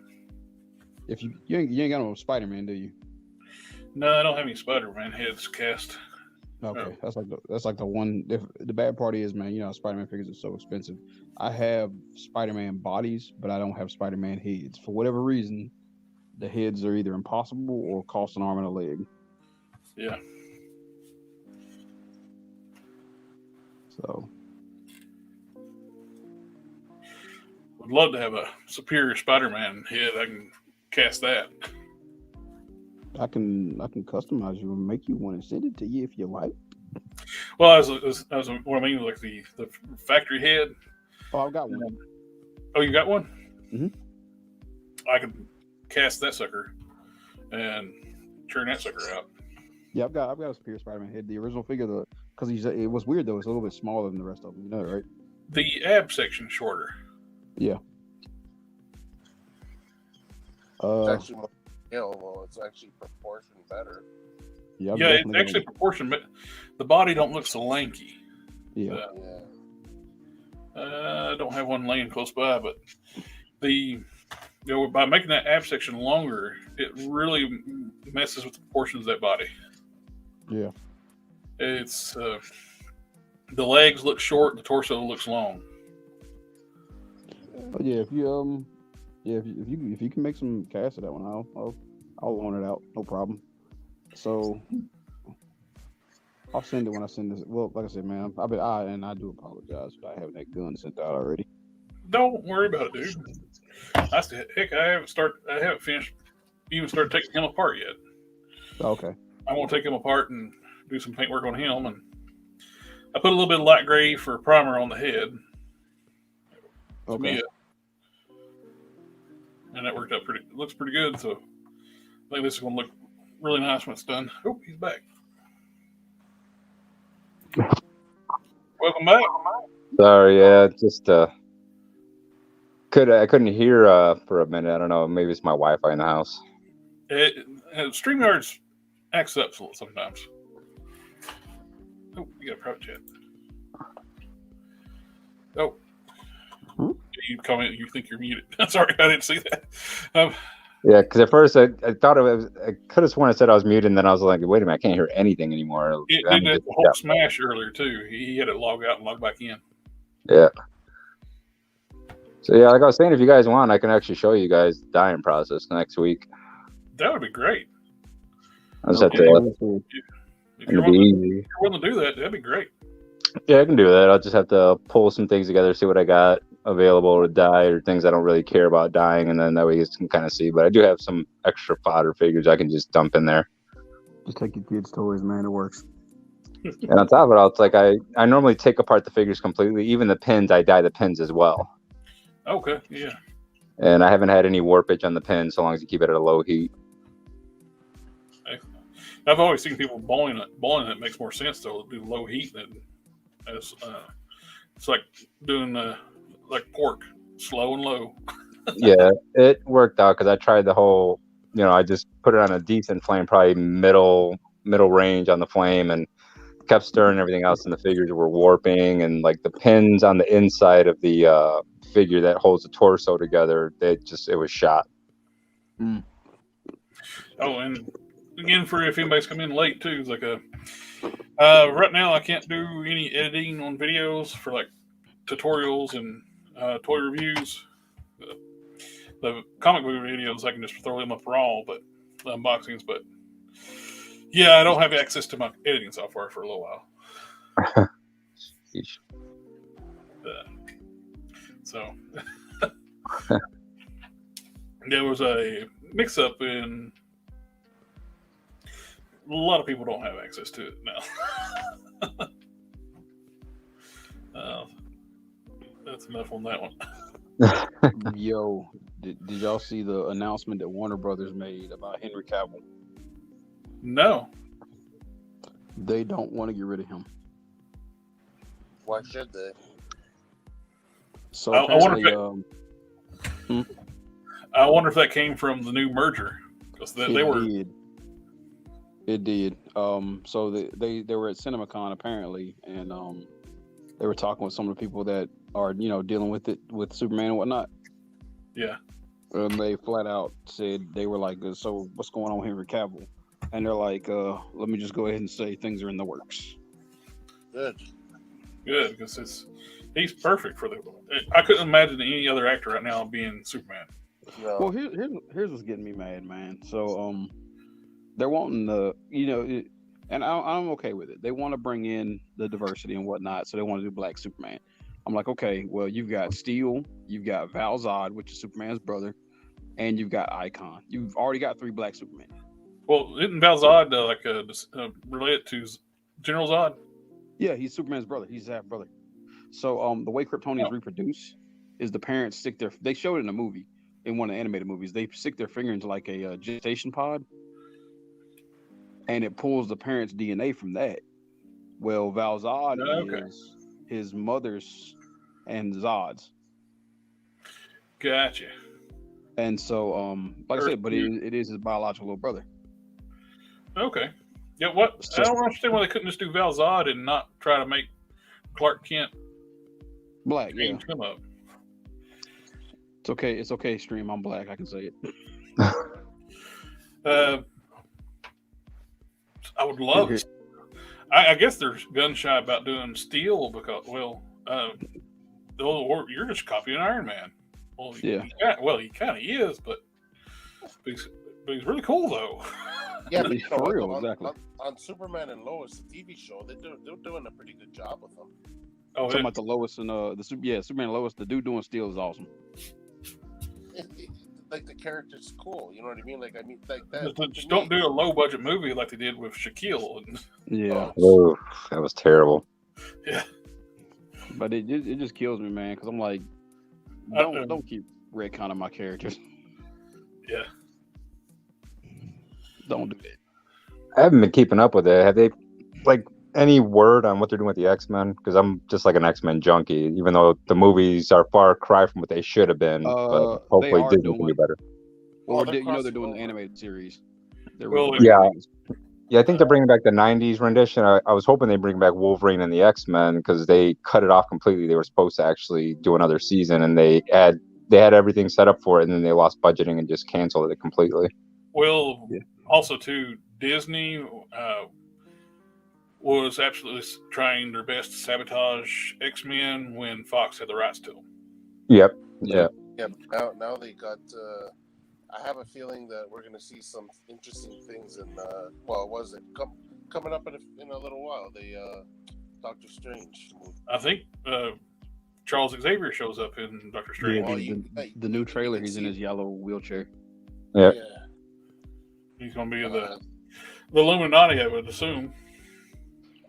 If you ain't got no Spider-Man, do you? No, I don't have any Spider-Man heads cast. Okay, that's like the one. The bad part is, man, you know, Spider-Man figures are so expensive. I have Spider-Man bodies, but I don't have Spider-Man heads. For whatever reason, the heads are either impossible or cost an arm and a leg. Yeah. So, would love to have a superior Spider-Man head. I can cast that. I can customize you and make you one and send it to you if you like. Well, as what I mean, like the factory head. Oh, I've got one. Oh, you got one? Mm-hmm. I can cast that sucker and turn that sucker out. Yeah, I've got a superior Spider-Man head. The original figure, because it was weird though. It's a little bit smaller than the rest of them. You know, right? The ab section shorter. Yeah. It's actually more scalable. It's actually proportioned better. Yeah, it's actually proportioned, but the body don't look so lanky. Yeah. I don't have one laying close by, but by making that ab section longer, it really messes with the proportions of that body. Yeah. It's the legs look short, the torso looks long. Yeah, if you can make some cast of that one, I'll loan it out, no problem. So I'll send it when I send this. Well, like I said, man, I do apologize for not having that gun sent out already. Don't worry about it, dude. I haven't finished even started taking him apart yet. Okay. I want to take him apart and do some paint work on him, and I put a little bit of light gray for primer on the head. Okay. And that worked out looks pretty good. So I think this is going to look really nice when it's done. Oh, he's back. Welcome back. Sorry, yeah, just I couldn't hear for a minute. I don't know, maybe it's my Wi-Fi in the house. StreamYard's acts up sometimes. Oh, you got a private chat. Oh. You comment. You think you're muted. Sorry, I didn't see that. Yeah, because at first I thought I could have sworn I said I was muted, and then I was like, wait a minute, I can't hear anything anymore. It did that whole smash earlier too. He had it log out and log back in. Yeah. So yeah, like I was saying, if you guys want, I can actually show you guys the dyeing process next week. That would be great. I just have to. If you're willing to do that, that'd be great. Yeah, I can do that. I'll just have to pull some things together, see what I got available to dye or things I don't really care about dyeing, and then that way you can kind of see. But I do have some extra fodder figures I can just dump in there. Just take your kids' toys, man. It works. And on top of it all, it's like I normally take apart the figures completely. Even the pins, I dye the pins as well. Okay, yeah. And I haven't had any warpage on the pins so long as you keep it at a low heat. I've always seen people boiling it. Boiling it makes more sense to do low heat than as it's like doing like pork, slow and low. Yeah, it worked out because I tried the whole. I just put it on a decent flame, probably middle range on the flame, and kept stirring everything else, and the figures were warping, and like the pins on the inside of the figure that holds the torso together, it was shot. Mm. Oh, and again, for if anybody's coming in late too, it's like right now I can't do any editing on videos for like tutorials and toy reviews. The comic book videos I can just throw them up raw, but the unboxings. But yeah, I don't have access to my editing software for a little while. So there was a mix-up in. A lot of people don't have access to it now. That's enough on that one. Yo, did y'all see the announcement that Warner Brothers made about Henry Cavill? No. They don't want to get rid of him. Why should they? So I wonder if that came from the new merger, because they were. It did. So they were at CinemaCon apparently, and they were talking with some of the people that are dealing with it with Superman and whatnot. Yeah. And they flat out said, they were like, so what's going on with Henry Cavill? And they're like, let me just go ahead and say things are in the works. Good, because he's perfect for the. I couldn't imagine any other actor right now being Superman. No. Well, here's what's getting me mad, man. So they're wanting the and I'm okay with it. They want to bring in the diversity and whatnot, so they want to do Black Superman. I'm like, okay, well, you've got Steel, you've got Val Zod, which is Superman's brother, and you've got Icon. You've already got 3 Black Supermen. Well, isn't Val Zod related to General Zod? Yeah, he's Superman's brother. He's his half brother. So the way Kryptonians reproduce is the parents they showed it in a movie, in one of the animated movies. They stick their finger into like a gestation pod, and it pulls the parents' DNA from that. Well, Val Zod is his mother's and Zod's. Gotcha. And so, like I said, but it is his biological little brother. Okay. Yeah, what? I don't understand why they couldn't just do Val Zod and not try to make Clark Kent Black. change him up. It's okay. It's okay, Stream. I'm Black. I can say it. I would love it. I guess they're gun shy about doing Steel because, you're just copying Iron Man. Well, yeah. He kind of is, but he's really cool though. Yeah, but For real, exactly. on Superman and Lois, the TV show, they're doing a pretty good job with them. Oh, Talking about the Lois and Superman and Lois, the dude doing Steel is awesome. Like the character's cool, you know what I mean? Like that. just don't do a low budget movie like they did with Shaquille. And, Yeah, Oh, that was terrible. yeah, but it just kills me, man, because I'm like, don't keep retconning my characters. yeah. Don't do that. I haven't been keeping up with it. Have they, like, any word on what they're doing with the X-Men? Because I'm just like an X-Men junkie, even though the movies are far cry from what they should have been. But hopefully Disney can do better. Well, they're they're doing the animated series. Yeah, I think they're bringing back the '90s rendition. I was hoping they bring back Wolverine and the X-Men because they cut it off completely. They were supposed to actually do another season, and they had everything set up for it, and then they lost budgeting and just canceled it completely. Well, also too, Disney was absolutely trying their best to sabotage X-Men when Fox had the rights to them. Yep. Yeah. Now they got. I have a feeling that we're going to see some interesting things in. Coming up in a little while? The Doctor Strange movie. I think Charles Xavier shows up in Doctor Strange. Yeah, the new trailer, he's in his yellow wheelchair. Yeah. He's going to be the Illuminati, I would assume.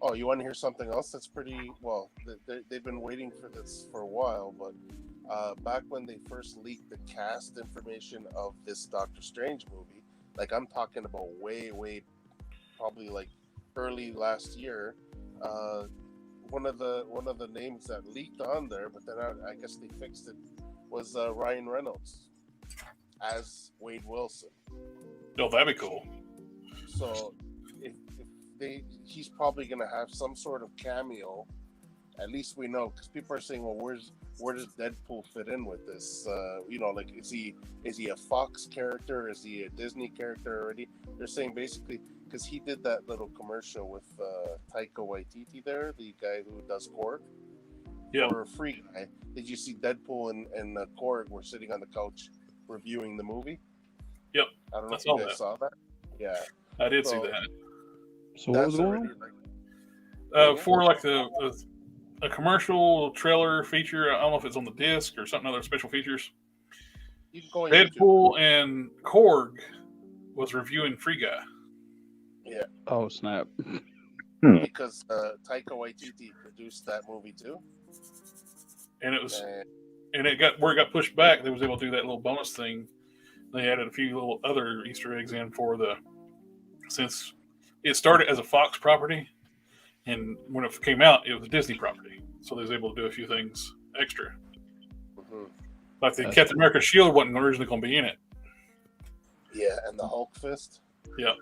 Oh, you want to hear something else that's pretty... Well, they've been waiting for this for a while, but back when they first leaked the cast information of this Doctor Strange movie, like I'm talking about way, probably like early last year, one of the names that leaked on there, but then I guess they fixed it, was Ryan Reynolds as Wade Wilson. Oh, that'd be cool. So he's probably going to have some sort of cameo. At least we know, because people are saying, well, where does Deadpool fit in with this? Like is he a Fox character? Is he a Disney character already? They're saying basically because he did that little commercial with Taika Waititi there, the guy who does Korg. Yeah. For a Free Guy. Did you see Deadpool and Korg were sitting on the couch reviewing the movie? Yep. I don't know if you guys saw that. Yeah. I did see that. So what was going on? For like a commercial trailer feature, I don't know if it's on the disc or something other special features. You can go on Deadpool YouTube. and Korg was reviewing Free Guy. Yeah. Oh, snap. Because Taika Waititi produced that movie too. And it got pushed back. They was able to do that little bonus thing. They added a few little other Easter eggs in since it started as a Fox property, and when it came out, it was a Disney property. So they was able to do a few things extra. Mm-hmm. Like the Captain America shield wasn't originally going to be in it. Yeah, and the Hulk fist. Yeah.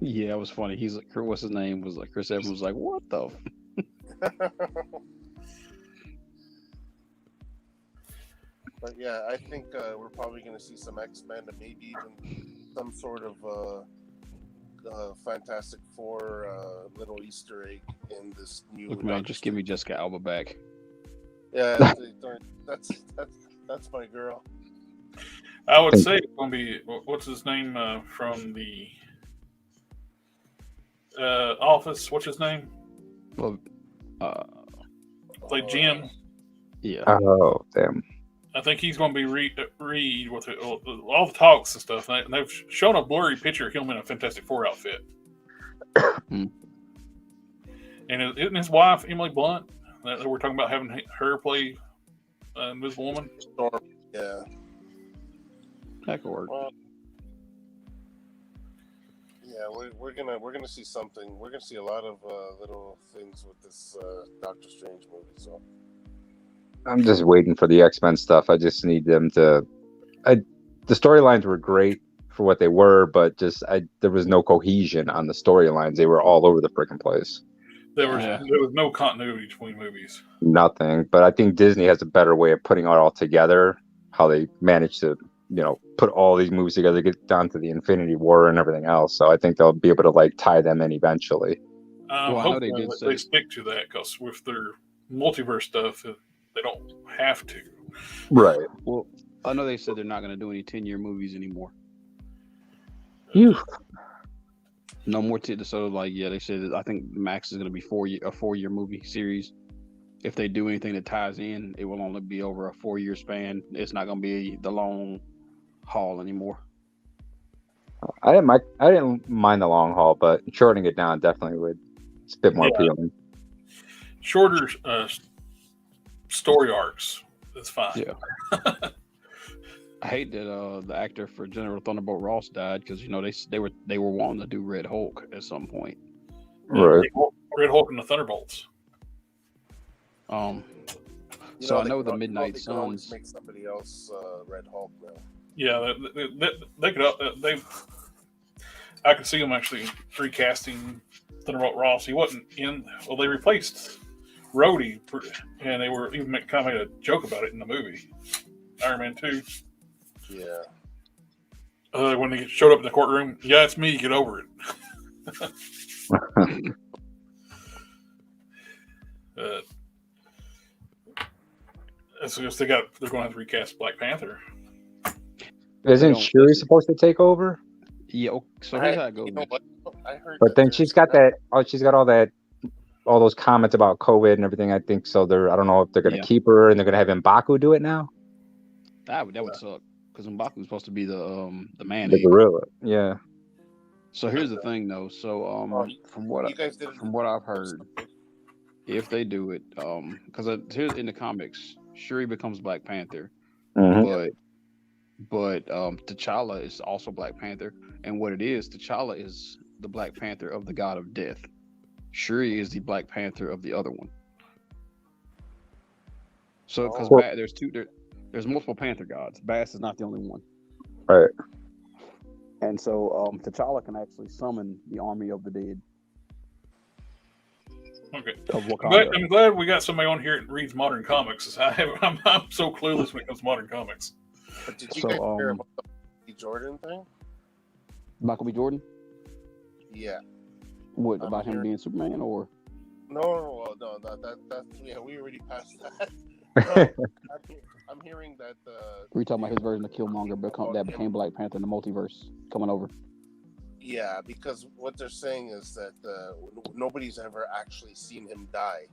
Yeah, it was funny. He's like, what's his name? Was like Chris Evans was like, what the? But yeah, I think we're probably going to see some X-Men and maybe even some sort of Fantastic Four little Easter egg in this new. Look, man, just give me Jessica Alba back. Yeah, that's my girl. I would say it's going to be, what's his name from the Office? What's his name? Well, like Jim. Yeah. Oh, damn. I think he's going to be Reed with all the talks and stuff. And they've shown a blurry picture of him in a Fantastic Four outfit. And isn't his wife Emily Blunt? That we're talking about having her play Invisible Woman. Yeah, that could work. Well, yeah, we're gonna see something. We're gonna see a lot of little things with this Doctor Strange movie. So I'm just waiting for the X-Men stuff. I just need them to. The storylines were great for what they were, but there was no cohesion on the storylines. They were all over the freaking place. There was no continuity between movies. Nothing. But I think Disney has a better way of putting it all together. How they managed to, put all these movies together, get down to the Infinity War and everything else. So I think they'll be able to tie them in eventually. I know they stick to that because with their multiverse stuff, they don't have to. Right. Well, I know they said they're not going to do any 10-year movies anymore. Phew. No more so like they said I think Max is going to be a 4-year movie series. If they do anything that ties in, it will only be over a 4-year span. It's not going to be the long haul anymore. I didn't mind the long haul, but shortening it down definitely would. It's a bit more appealing. Shorter story arcs is fine. Yeah. I hate that the actor for General Thunderbolt Ross died because they were wanting to do Red Hulk at some point. Right. Red Hulk and the Thunderbolts. So I know the Midnight Suns. They can always Suns. make somebody else Red Hulk now. Yeah, they could. I could see them actually recasting Thunderbolt Ross. He wasn't in. Well, they replaced Rhodey, and they were even kind of made a joke about it in the movie Iron Man 2. Yeah. When they showed up in the courtroom, yeah, it's me. Get over it. So they're going to have to recast Black Panther. Isn't Shuri supposed to take over? Yeah. So here's how it goes. You know what? I heard. But then she's got that. Oh, she's got all those comments about COVID and everything. I think so. I don't know if they're going to keep her and they're going to have M'Baku do it now. That would suck because M'Baku's supposed to be the man. The gorilla. Yeah. So here's the thing, though. So from what I've heard, if they do it, because here's in the comics, Shuri becomes Black Panther, but T'Challa is also Black Panther, and what it is, T'Challa is the Black Panther of the God of Death. Shuri is the Black Panther of the other one. So because there's multiple Panther gods. Bass is not the only one. Right. And so T'Challa can actually summon the army of the dead. Okay. Of Wakanda. I'm glad we got somebody on here that reads modern comics. I'm so clueless when it comes to modern comics. But did you guys hear about the B. Jordan thing? Michael B. Jordan? Yeah. What, about him being Superman or? No, that yeah, we already passed that. I'm hearing that We're talking about his version of Killmonger became Black Panther in the multiverse coming over. Yeah, because what they're saying is that nobody's ever actually seen him die.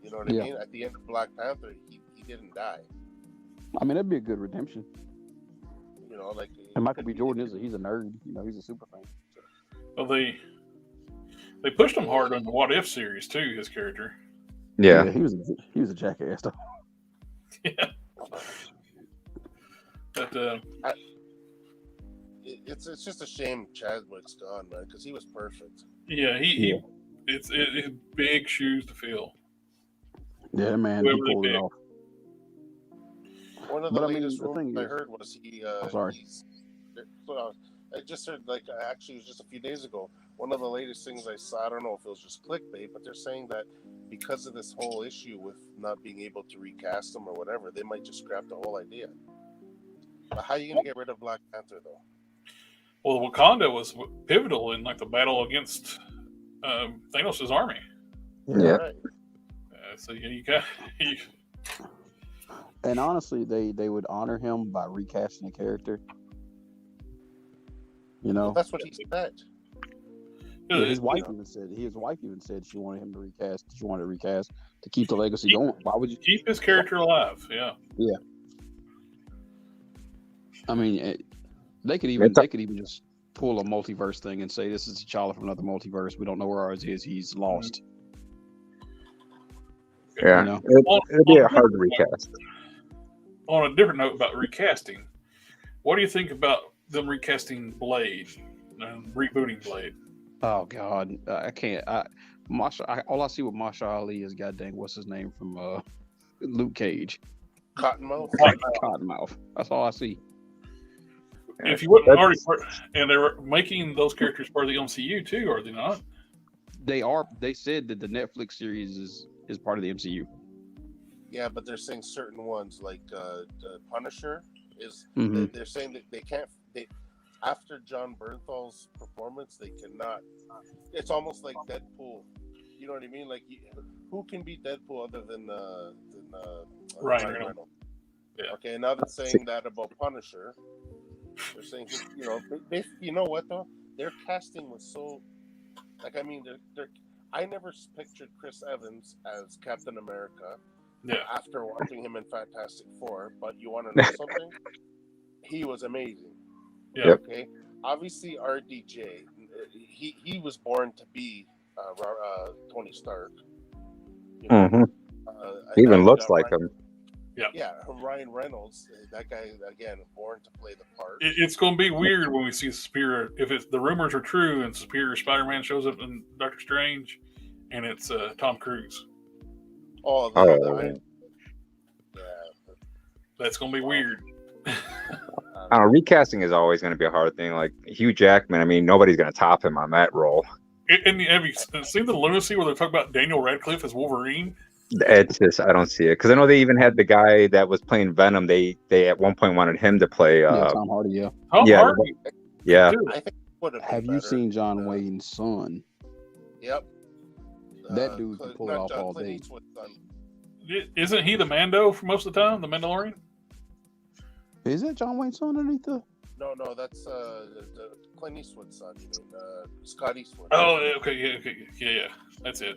You know what I mean? At the end of Black Panther, he didn't die. I mean, that'd be a good redemption. You know, like. And Michael B. Jordan he's a nerd. He's a super fan. Well, they pushed him hard on the What If series too. His character. Yeah, he was a jackass though. Yeah. But it's just a shame Chadwick's gone, man, because he was perfect. Yeah, it's big shoes to fill. Yeah, man, he pulled it off. One of the latest rumors I heard was he. Sorry. I just heard, actually, it was just a few days ago. One of the latest things I saw, I don't know if it was just clickbait, but they're saying that because of this whole issue with not being able to recast him or whatever, they might just scrap the whole idea. But how are you going to get rid of Black Panther, though? Well, Wakanda was pivotal in the battle against Thanos' army. Yeah. Right. So you got. And honestly, they would honor him by recasting the character. Well, that's what he said. Yeah, his wife even said she wanted him to recast. She wanted to recast to keep the legacy going. Why would you keep his character alive? Yeah. Yeah. I mean, they could even just pull a multiverse thing and say this is T'Challa from another multiverse. We don't know where ours is. He's lost. Yeah, it'd be a hard recast. On a different note about recasting, what do you think about them recasting Blade and rebooting Blade? Oh God, I can't. All I see with Masha Ali is goddamn what's his name from Luke Cage. Cottonmouth. Cottonmouth. That's all I see. If you wouldn't already, and they're making those characters part of the MCU too, are they not? They are. They said that the Netflix series is part of the MCU. Yeah, but they're saying certain ones like Punisher is. Mm-hmm. They're saying that they can't. After John Bernthal's performance, they cannot. It's almost like Deadpool. You know what I mean? Like, who can be Deadpool other than Ryan Reynolds? Yeah. Okay, now they're saying that about Punisher. They're saying, you know, you know what though? Their casting was so, like, I mean, I never pictured Chris Evans as Captain America Yeah. after watching him in Fantastic Four. But you want to know something? He was amazing. Yeah. Yep. Okay. Obviously, RDJ, he was born to be Tony Stark. You know, Hmm. He and now even you looks got like Ryan, him. Yeah, Ryan Reynolds, that guy again, born to play the part. It's going to be weird when we see Superior. If the rumors are true and Superior Spider-Man shows up in Doctor Strange, and it's Tom Cruise, Oh, Oh, yeah. that's going to be weird. I don't know, recasting is always going to be a hard thing. Like Hugh Jackman, I mean, nobody's going to top him on that role. And have you seen the lunacy where they talk about Daniel Radcliffe as Wolverine? It's just I don't see it because I know they even had the guy that was playing Venom. They at one point wanted him to play. Yeah, Tom Hardy. Yeah. Tom Yeah. Hardy. Yeah, Dude, I think it would have been Have you better. seen John Wayne's son? Yep. That dude can pull it off all Clint day. Eastwood's son. isn't he the Mando for most of the time? The Mandalorian? Is that John Wayne's son underneath the? No, that's the Clint Eastwood's son. You mean Scott Eastwood? Oh, okay, yeah. That's it.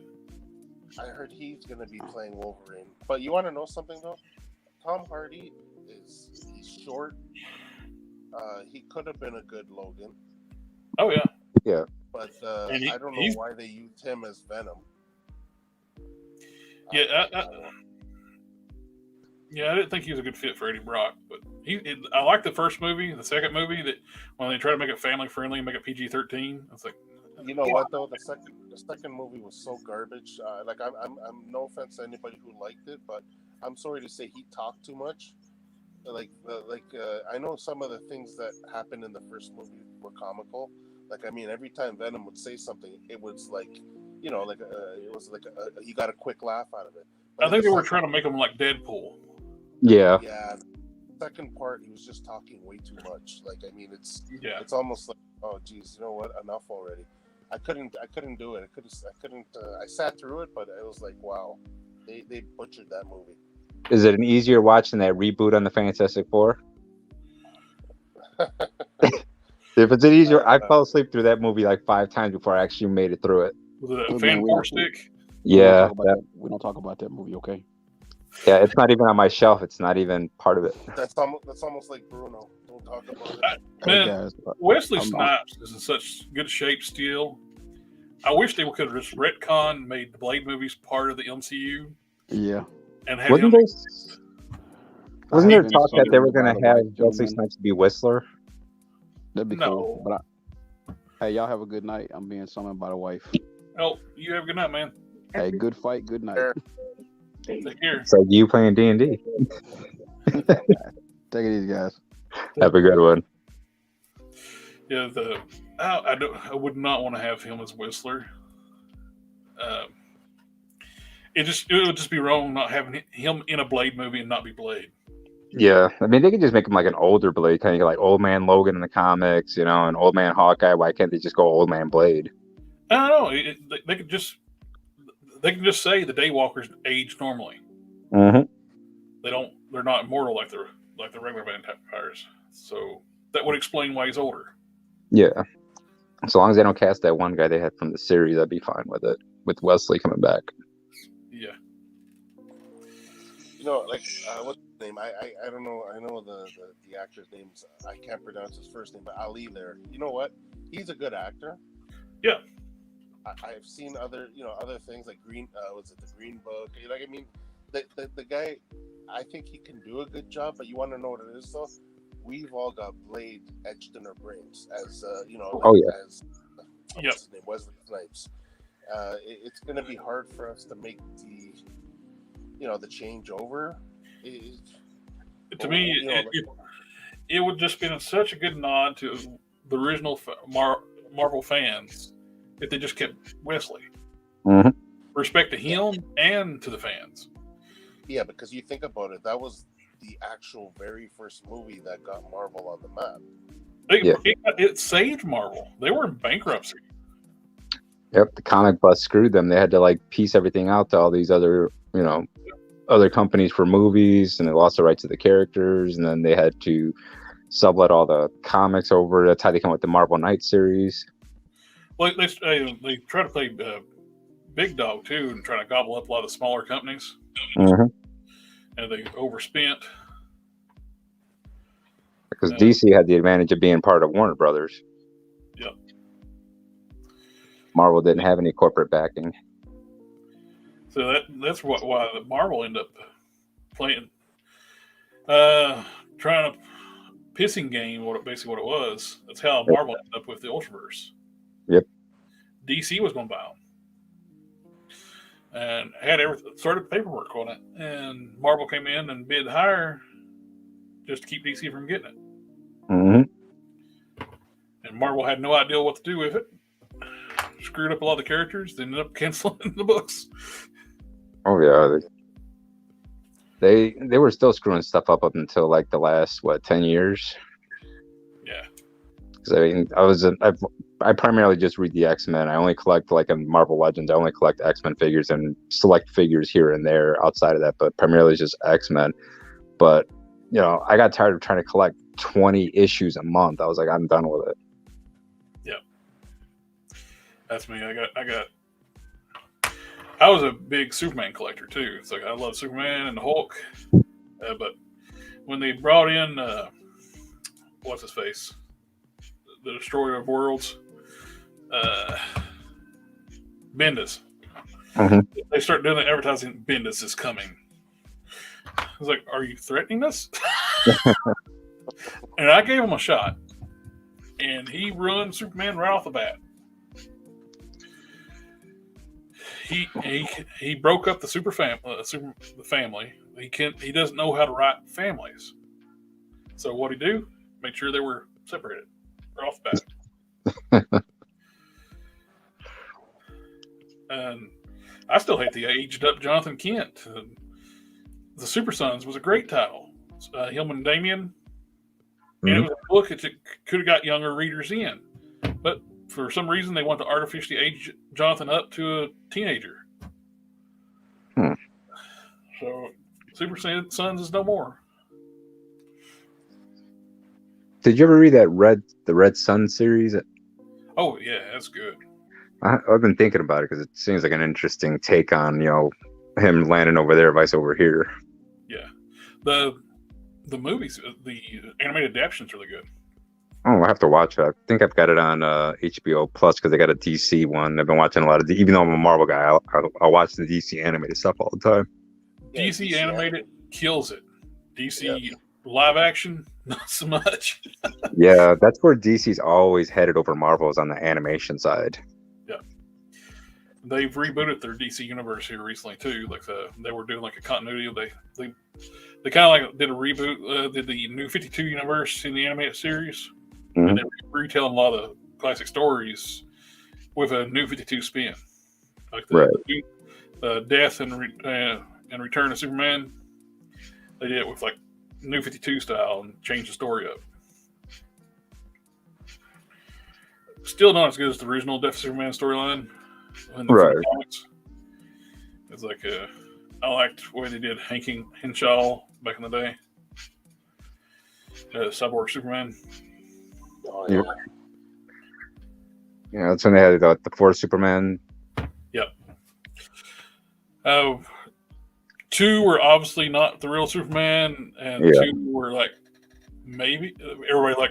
I heard he's gonna be playing Wolverine. But you want to know something though? Tom Hardy he's short. He could have been a good Logan, Oh yeah. but And I don't know he's- why they used him as Venom. Yeah, I didn't think he was a good fit for Eddie Brock, but I like the first movie. The second movie, that when they try to make it family friendly and make it PG-13, it's like, You know what though? The second movie was so garbage. Like I'm no offense to anybody who liked it, but I'm sorry to say he talked too much. I know some of the things that happened in the first movie were comical. Like I mean, every time Venom would say something, it was like, you know, like it was like you got a quick laugh out of it. But I think they were trying to make him like Deadpool. yeah. Yeah, second part he was just talking way too much. Like I mean, it's almost like, oh geez, you know what? Enough already. I couldn't do it. I sat through it, but it was like, wow, they butchered that movie. Is it an easier watch than that reboot on the Fantastic Four? If it's an easier, I fell asleep through that movie like 5 times before I actually made it through it. Was it a Look, fan man, four stick? Yeah, We don't talk about that movie, okay? yeah, it's not even on my shelf. It's not even part of it. That's almost like Bruno. Don't talk about it. Man, Hey, guys, Wesley I'm not- Snipes is in such good shape still. I wish they could have just retconned, made the Blade movies part of the MCU, yeah. and had Wasn't him. Wasn't there I've been talk that they were talking going to about have it, Wesley gentlemen. Snipes be Whistler? That'd be No. cool. But hey, y'all have a good night. I'm being summoned by the wife. Oh, you have a good night, man. Hey, good fight, good night. Fair. Take care. It's like you playing D&D. Take it easy, guys. Have a good one. Yeah, I would not want to have him as Whistler. It would just be wrong not having him in a Blade movie and not be Blade. Yeah, I mean, they could just make him like an older Blade, kind of like Old Man Logan in the comics, you know, and Old Man Hawkeye. Why can't they just go Old Man Blade? I don't know. They can just say the Daywalkers age normally. Mm-hmm. They're not immortal like the regular vampires. So that would explain why he's older. Yeah, as long as they don't cast that one guy they had from the series, I'd be fine with it. With Wesley coming back. Yeah. You know, like what's his name? I don't know. I know the actor's names. I can't pronounce his first name, but Ali there. You know what? He's a good actor. Yeah. I've seen other things like Green. Was it the Green Book? Like I mean, the guy. I think he can do a good job. But you want to know what it is though? We've all got Blade etched in our brains as Oh, yeah. as what's his name? Wesley Snipes. It's going to be hard for us to make the change over. To me, it would just been such a good nod to the original Marvel fans if they just kept Wesley. Mm-hmm. Respect to him and to the fans. Yeah, because you think about it, that was the actual very first movie that got Marvel on the map. Yeah. It saved Marvel. They were in bankruptcy. Yep, the comic bust screwed them. They had to like piece everything out to all these other, other companies for movies, and they lost the rights to the characters, and then they had to sublet all the comics over. That's how they come with the Marvel Knights series. Well, they try to play big dog too, and try to gobble up a lot of smaller companies, Mm-hmm. and they overspent. Because DC had the advantage of being part of Warner Brothers. Yep. Marvel didn't have any corporate backing. So that's why the Marvel ended up playing, trying to pissing game. Basically what it was. That's how Marvel ended up with the Ultraverse. Yep. DC was going to buy them, and had started paperwork on it. And Marvel came in and bid higher just to keep DC from getting it. Mm-hmm. And Marvel had no idea what to do with it. Screwed up a lot of the characters. They ended up canceling the books. Oh yeah, they were still screwing stuff up until like the last 10 years. Yeah. Because I mean, I primarily just read the X-Men. I only collect like in Marvel Legends. I only collect X-Men figures and select figures here and there outside of that, but primarily it's just X-Men. But you know, I got tired of trying to collect 20 issues a month. I was like, I'm done with it. Yeah. That's me. I was a big Superman collector too. It's like I love Superman and the Hulk, but when they brought in what's his face, the Destroyer of Worlds, Bendis, they start doing the advertising. Bendis is coming. I was like, "Are you threatening us?" And I gave him a shot, and he ruined Superman right off the bat. He broke up the family. He doesn't know how to write families. So what he do? Make sure they were separated right off the bat. And I still hate the aged up Jonathan Kent. The Super Sons was a great title. Him and Damian. And it was a book that could have got younger readers in, but for some reason they want to artificially age Jonathan up to a teenager. So Super Sons is no more. Did you ever read that the Red Sun series? Oh yeah, that's good. I've been thinking about it because it seems like an interesting take on him landing over there, vice over here. Yeah, the movies, the animated adaptation's really good. Oh, I'll have to watch it. I think I've got it on HBO Plus because they got a DC one. I've been watching a lot of even though I'm a Marvel guy, I'll watch the DC animated stuff all the time. Yeah, DC animated kills it. DC live action, not so much. Yeah, that's where DC's always headed over Marvel is on the animation side. Yeah, they've rebooted their DC universe here recently too. Like they were doing like a continuity. They kind of like did a reboot. Did the New 52 universe in the animated series. And they're retelling a lot of classic stories with a New 52 spin, like the Death and Return of Superman. They did it with like New 52 style and changed the story up. Still not as good as the original Death of Superman storyline. Right. It's like I liked the way they did Hank Henshaw back in the day. Cyborg Superman. Oh, yeah. Yeah, that's when they had the fourth Superman. Yep. 2 were obviously not the real Superman, and 2 were like maybe everybody like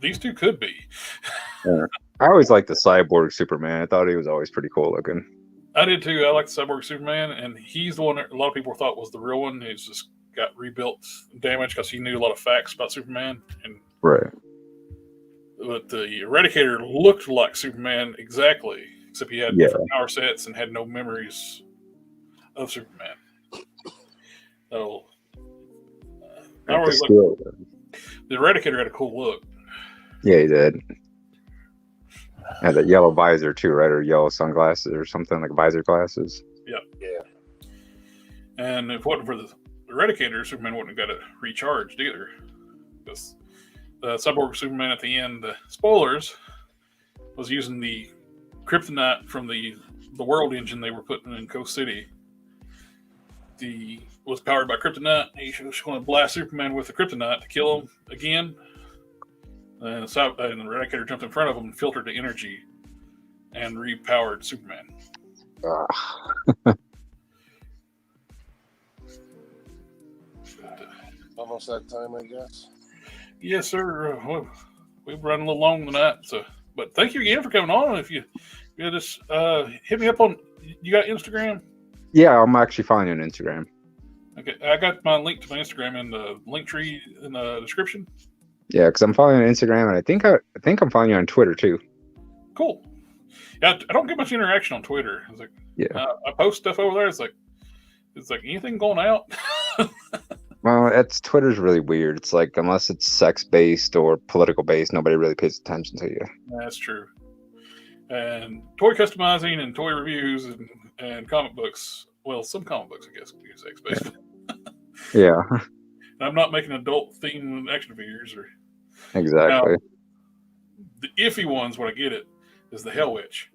these 2 could be. Yeah. I always liked the Cyborg Superman. I thought he was always pretty cool looking. I did too. I like the Cyborg Superman, and he's the one that a lot of people thought was the real one. He's just got rebuilt damage because he knew a lot of facts about Superman. And right. But the Eradicator looked like Superman exactly, except he had different power sets and had no memories of Superman. So the Eradicator had a cool look. Yeah, he did. Had that yellow visor too, right? Or yellow sunglasses or something, like visor glasses. Yep. Yeah. And if it wasn't for the Eradicator, Superman wouldn't have got it recharged either. Because the Cyborg Superman at the end, spoilers, was using the kryptonite from the world engine they were putting in Coast City. The was powered by kryptonite. He was going to blast Superman with the kryptonite to kill him again. And the Eradicator jumped in front of him and filtered the energy and repowered Superman. Almost that time, I guess. Yes, sir. We've run a little long tonight, but thank you again for coming on. If you just hit me up on, you got Instagram? Yeah, I'm actually following you on Instagram. Okay, I got my link to my Instagram in the LinkTree in the description. Yeah, because I'm following you on Instagram, and I think I'm following you on Twitter too. Cool. Yeah, I don't get much interaction on Twitter. It's like, Yeah. I post stuff over there. It's like anything going out. Well, Twitter's really weird. It's like unless it's sex based or political based, nobody really pays attention to you. That's true. And toy customizing and toy reviews and comic books. Well, some comic books, I guess, can be sex based. Yeah, I'm not making adult themed action figures or exactly. Now, the iffy ones when I get it is the Hell Witch.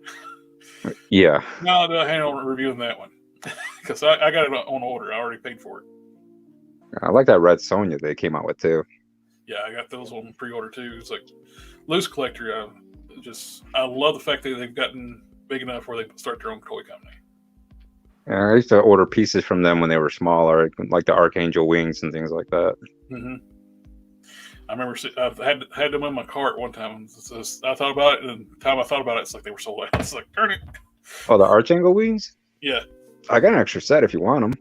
Yeah. No, I had on reviewing that one because I got it on order. I already paid for it. I like that Red Sonja they came out with too. Yeah, I got those on pre-order too. It's like loose collector. I love the fact that they've gotten big enough where they can start their own toy company. Yeah, I used to order pieces from them when they were smaller, like the Archangel wings and things like that. Mm-hmm. I remember I've had them in my cart one time. I thought about it, and the time I thought about it, it's like they were sold out. It's like, darn it. Oh, the Archangel wings? Yeah. I got an extra set if you want them.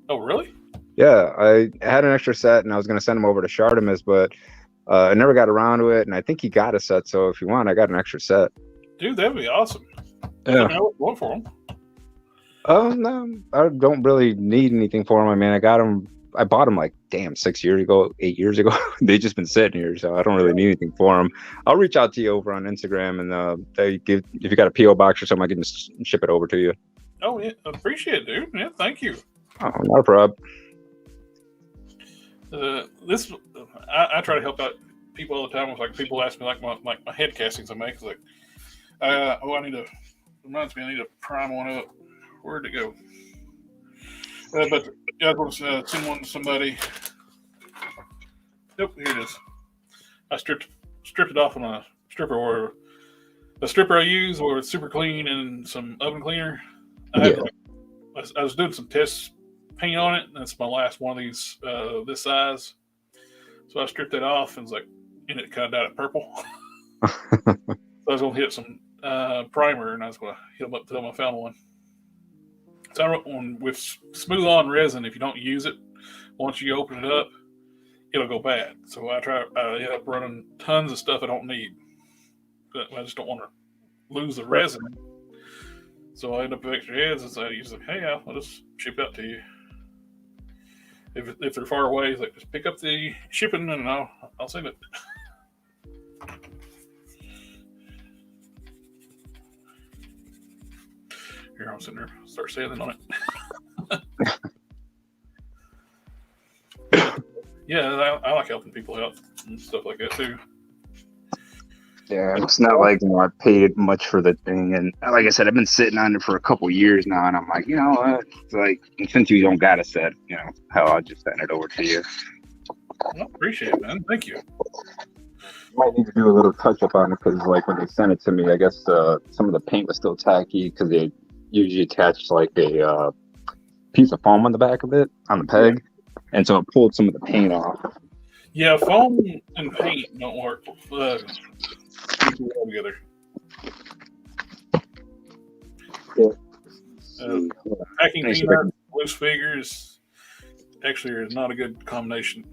Oh, really? Yeah, I had an extra set, and I was going to send them over to Shartimus, but I never got around to it, and I think he got a set, so if you want, I got an extra set. Dude, that'd be awesome. Yeah. I want for them. No, I don't really need anything for them. I mean, I bought them like, 8 years ago. They've just been sitting here, so I don't really need anything for them. I'll reach out to you over on Instagram, and if you got a PO box or something, I can just ship it over to you. Oh, yeah. Appreciate it, dude. Yeah, thank you. Oh, not a problem. I try to help out people all the time. With like people ask me like my head castings I make. It's like, I need to prime one up. Where'd it go? But yeah, I was going to send one to somebody. Nope, here it is. I stripped it off on a stripper or a stripper I use, or it's super clean and some oven cleaner. I was doing some test paint on it, and that's my last one of these this size. So I stripped it off, and it kind of dyed it purple. So I was gonna hit some primer, and I was gonna hit them up until I found one. So I wrote one with smooth on resin. If you don't use it, once you open it up, it'll go bad. So I end up running tons of stuff I don't need. But I just don't want to lose the resin. So I end up with extra heads, and so I use hey, I'll just ship it out to you. If they're far away, it's like just pick up the shipping, and I'll send it. Here, I'm sitting there, start sailing on it. Yeah, I like helping people out and stuff like that too. Yeah, it's not like I paid much for the thing, and like I said, I've been sitting on it for a couple years now, and I'm like, it's like since you don't got a set, hell, I'll just send it over to you. I appreciate it, man. Thank you. Might need to do a little touch up on it because, like, when they sent it to me, I guess some of the paint was still tacky because they usually attach like a piece of foam on the back of it on the peg, and so it pulled some of the paint off. Yeah, foam and paint don't work together. Packing peanuts, loose figures actually are not a good combination.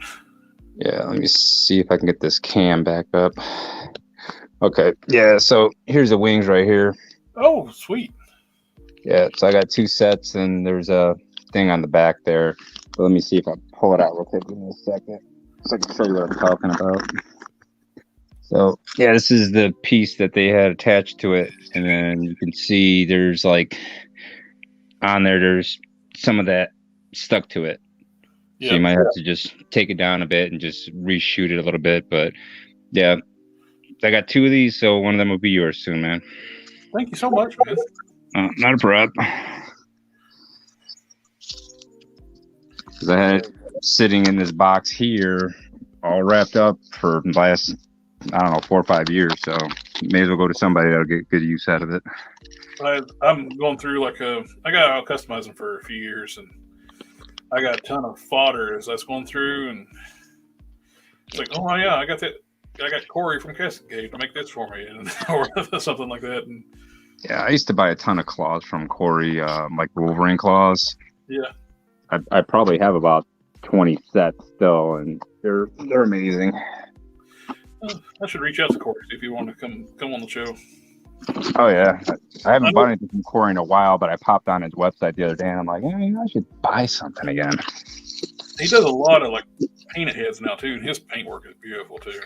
Yeah, let me see if I can get this cam back up. Okay, yeah, so here's the wings right here. Oh, sweet. Yeah, so I got 2 sets, and there's a thing on the back there. But let me see if I pull it out real quick. Give me a second so I can show you what I'm talking about. So, yeah, this is the piece that they had attached to it. And then you can see there's like on there's some of that stuck to it. Yeah. So you might have to just take it down a bit and just reshoot it a little bit. But yeah, I got 2 of these, so one of them will be yours soon, man. Thank you so much, man. Not a problem. because I had it sitting in this box here, all wrapped up for the last, I don't know, 4 or 5 years. So may as well go to somebody that'll get good use out of it. I'm going through I got out customizing for a few years, and I got a ton of fodder as I was going through, and it's like, oh yeah, I got Corey from Cascade to make this for me, and or something like that. And yeah, I used to buy a ton of claws from Corey, like Wolverine claws. Yeah, I probably have about 20 sets still, and they're amazing. I should reach out to Corey, see if you want to come on the show. Oh yeah, I haven't bought anything from Corey in a while, but I popped on his website the other day, and I'm like, I should buy something again. He does a lot of painted heads now too, and his paintwork is beautiful too.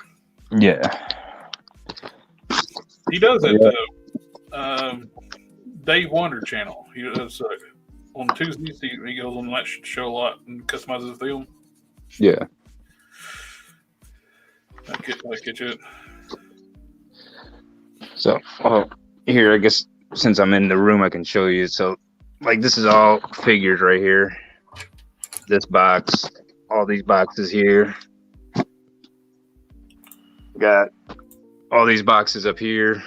Yeah, he does that. Dave Wonder channel. He does on Tuesdays. He goes on that show a lot and customizes the film. Yeah. I get it. So, here, I guess since I'm in the room, I can show you. So, this is all figures right here. This box, all these boxes here. Got all these boxes up here.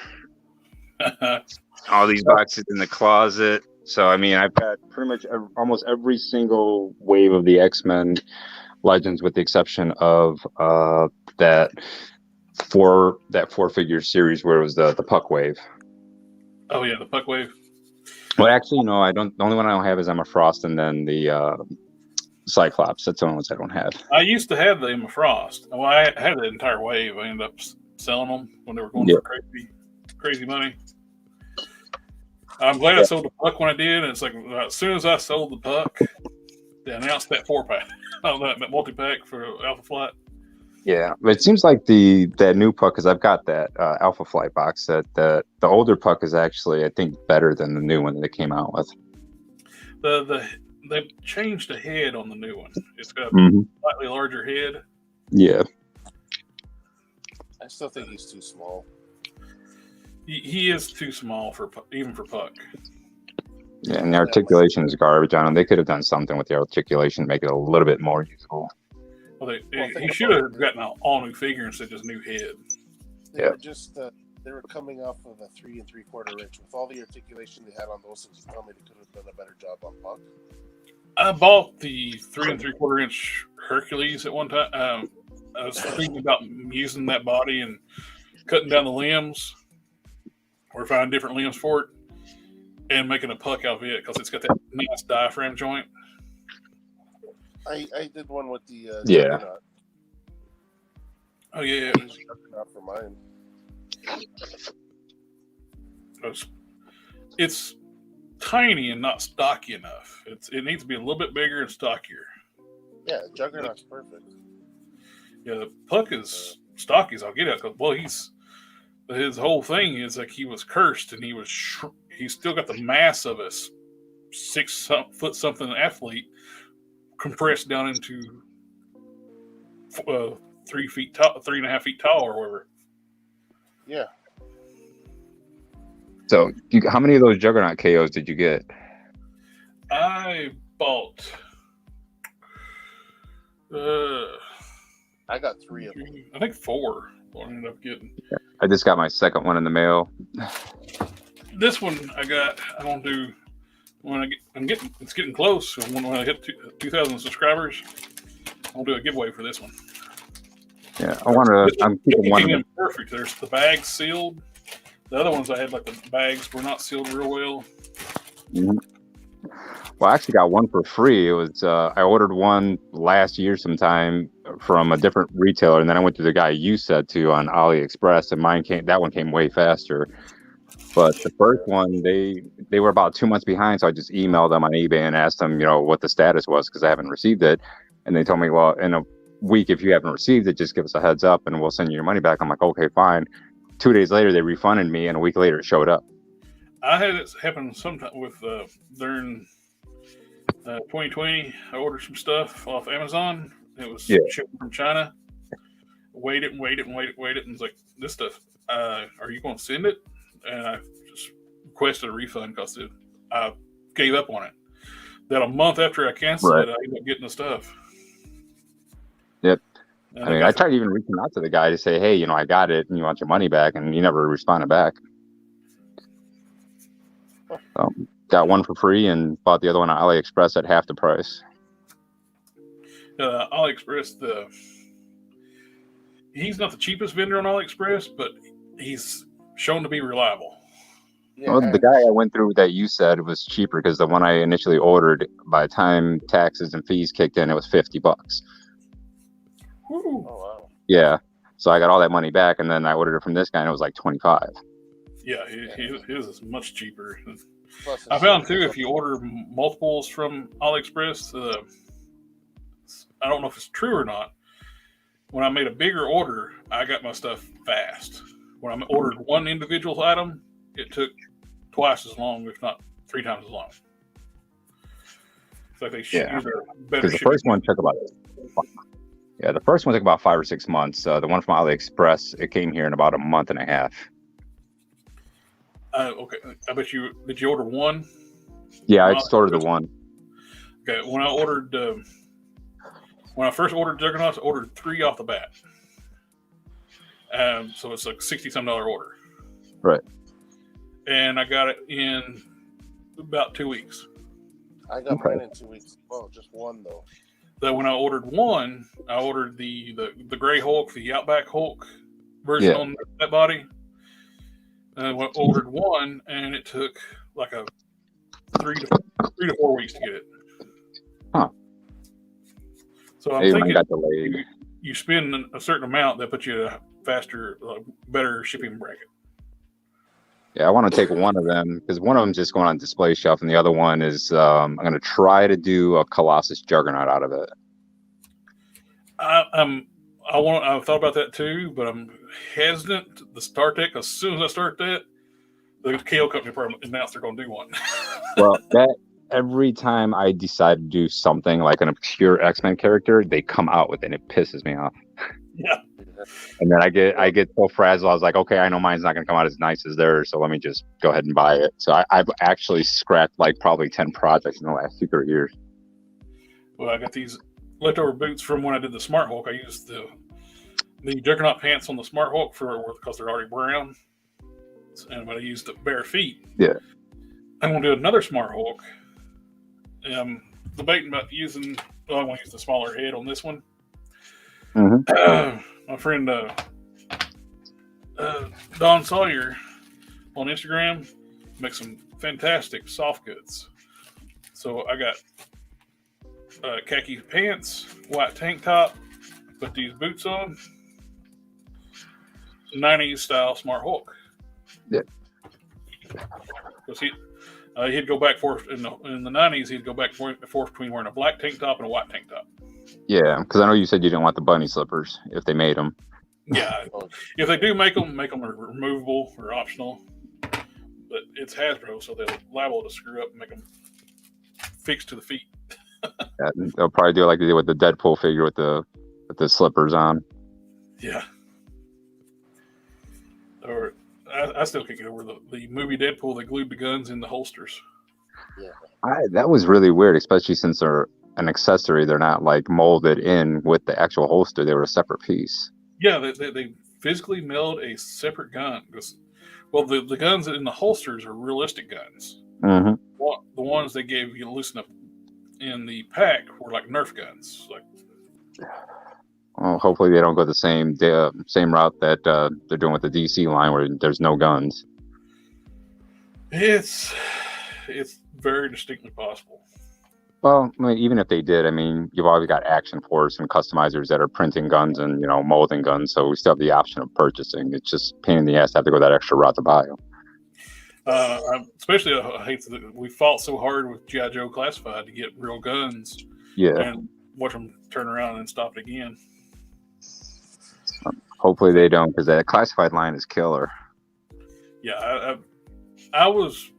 All these boxes in the closet. So, I mean, I've got pretty much almost every single wave of the X-Men Legends, with the exception of that four figure series where it was the Puck wave. Oh yeah, the Puck wave. Well, actually, no, I don't. The only one I don't have is Emma Frost, and then the Cyclops. That's the only ones I don't have. I used to have the Emma Frost. Well, I had the entire wave. I ended up selling them when they were going for crazy money. I'm glad I sold the Puck when I did. And it's like as soon as I sold the Puck, they announced that 4-pack, that multi-pack for Alpha Flight. Yeah, but it seems like that new Puck, because I've got that Alpha Flight box, that the older Puck is actually, I think, better than the new one that they came out with. They've changed the head on the new one. It's got a slightly larger head. Yeah. I still think he's too small. He is too small even for Puck. Yeah, and the articulation is garbage on him. They could have done something with the articulation to make it a little bit more usable. Well, he should have gotten an all-new figure instead of just new head. They were just they were coming off of a 3 3/4 inch with all the articulation they had on those things. You tell me they could have done a better job on Puck. I bought the 3 3/4 inch Hercules at one time. I was thinking about using that body and cutting down the limbs, or finding different limbs for it, and making a Puck out of it because it's got that nice diaphragm joint. I did one with the Juggernaut. Oh yeah, it was Juggernaut for mine. It's tiny and not stocky enough. It needs to be a little bit bigger and stockier. Yeah, Juggernaut's perfect. Yeah, the Puck is stocky as I'll get it. Because his whole thing is like he was cursed, and he's still got the mass of a 6 foot something athlete compressed down into 3 feet tall, 3.5 feet tall, or whatever. Yeah. So, how many of those Juggernaut KOs did you get? I bought. I got 3 of them. I think 4. I ended up getting. I just got my second one in the mail. This one I got. I'm gonna do when it's getting close. When I hit 2,000 subscribers, I'll do a giveaway for this one. Yeah, I'm keeping one of them. Perfect. There's the bags sealed. The other ones I had the bags were not sealed real well. Mm-hmm. Well, I actually got one for free. It was I ordered one last year sometime from a different retailer, and then I went to the guy you said to on AliExpress, and that one came way faster. But the first one, they were about 2 months behind, so I just emailed them on eBay and asked them, what the status was, because I haven't received it. And they told me, well, in a week, if you haven't received it, just give us a heads up, and we'll send you your money back. I'm like, okay, fine. 2 days later, they refunded me, and a week later, it showed up. I had it happen sometime with during 2020. I ordered some stuff off Amazon. It was shipped from China. Waited, and it's like, this stuff, are you going to send it? And I just requested a refund because I gave up on it. that a month after I canceled Right. it, I ended up getting the stuff. Yep. And I mean, I tried even reaching out to the guy to say, hey, you know, I got it and you want your money back, and he never responded back. Got one for free and bought the other one on AliExpress at half the price. AliExpress, he's not the cheapest vendor on AliExpress, but he's shown to be reliable. Yeah, Well, the guy I went through that you said was cheaper because the one I initially ordered, by the time taxes and fees kicked in, it was $50. Woo. oh wow. Yeah. So I got all that money back, and then I ordered it from this guy, and it was like 25. Yeah, his is much cheaper. Plus I it's- found too, if you order multiples from AliExpress, I don't know if it's true or not. When I made a bigger order, I got my stuff fast. When I ordered one individual item, it took twice as long, if not 3 times as long. It's like they should Yeah. use their better Because the shipping. first one took about 5 or 6 months. The one from AliExpress, it came here in about a month and a half. Okay, I bet you. Did you order one? Yeah, I just ordered the one. Okay, when I first ordered Juggernauts, I ordered 3 off the bat. So it's like $60-some order. Right. And I got it in about 2 weeks. I got Okay. mine in 2 weeks. Well, just one though. That when I ordered one, I ordered the Gray Hulk, the Outback Hulk version Yeah. on that body. And I ordered one, and it took like a 3 to 4 weeks to get it. Huh. So I'm Maybe mine thinking got delayed. you spend a certain amount that puts you at a faster, better shipping bracket. Yeah, I want to take one of them because one of them's just going on display shelf, and the other one is I'm going to try to do a Colossus Juggernaut out of it. I've thought about that too, but I'm hesitant to start that because as soon as I start that, the KO company probably announced they're going to do one. Well, that every time I decide to do something like an obscure X-Men character, they come out with it, and it pisses me off. Yeah. And then I get so frazzled. I was like, okay, I know mine's not going to come out as nice as theirs, so let me just go ahead and buy it. So I've actually scrapped like probably 10 projects in the last 2-3 years. Well, I got these leftover boots from when I did the Smart Hulk. I used the Juggernaut pants on the Smart Hulk because they're already brown, and when I used the bare feet. Yeah. I'm going to do another Smart Hulk. I'm debating about I want to use the smaller head on this one. Mm-hmm. My friend Don Sawyer on Instagram makes some fantastic soft goods. So I got khaki pants, white tank top, put these boots on, 90s style Smart Hulk. Yeah. Because he'd go back forth in the 90s. He'd go back and forth between wearing a black tank top and a white tank top. Yeah, because I know you said you didn't want the bunny slippers if they made them. Yeah, if they do make them removable or optional. But it's Hasbro, so they're liable to screw up and make them fixed to the feet. Yeah, they'll probably do it like they did with the Deadpool figure with the slippers on. Yeah. Or I still can't get over the movie Deadpool. They glued the guns in the holsters. Yeah. That was really weird, especially since they're an accessory. They're not like molded in with the actual holster. They were a separate piece. Yeah, they physically milled a separate gun. Well, the guns in the holsters are realistic guns. Mm-hmm. The ones they gave you to loosen up in the pack were like Nerf guns. Like, Well, hopefully they don't go the same route that they're doing with the DC line, where there's no guns. it's very distinctly possible. Well, I mean, even if they did, I mean, you've always got Action Force and customizers that are printing guns and molding guns, so we still have the option of purchasing. It's just a pain in the ass to have to go that extra route to buy them. Especially, I hate that we fought so hard with G.I. Joe Classified to get real guns, Yeah. and watch them turn around and stop it again. Hopefully they don't, because that classified line is killer. Yeah, I was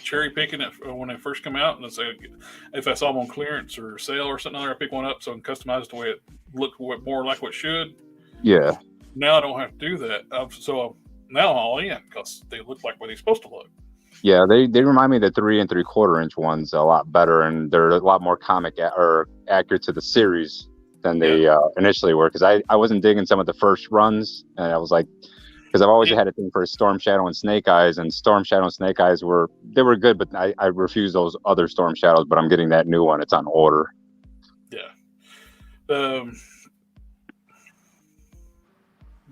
cherry picking it when they first come out, and I say if I saw them on clearance or sale or something, I pick one up so I can customize it the way it looked more like what it should. Yeah. Now I don't have to do that. So now I'm all in because they look like what they're supposed to look. Yeah, they remind me of the 3 3/4 inch ones a lot better, and they're a lot more or accurate to the series than they initially were. Because I wasn't digging some of the first runs, and I was like, because I've always had a thing for Storm Shadow and Snake Eyes, and Storm Shadow and Snake Eyes were good, but I refuse those other Storm Shadows. But I'm getting that new one; it's on order. Yeah.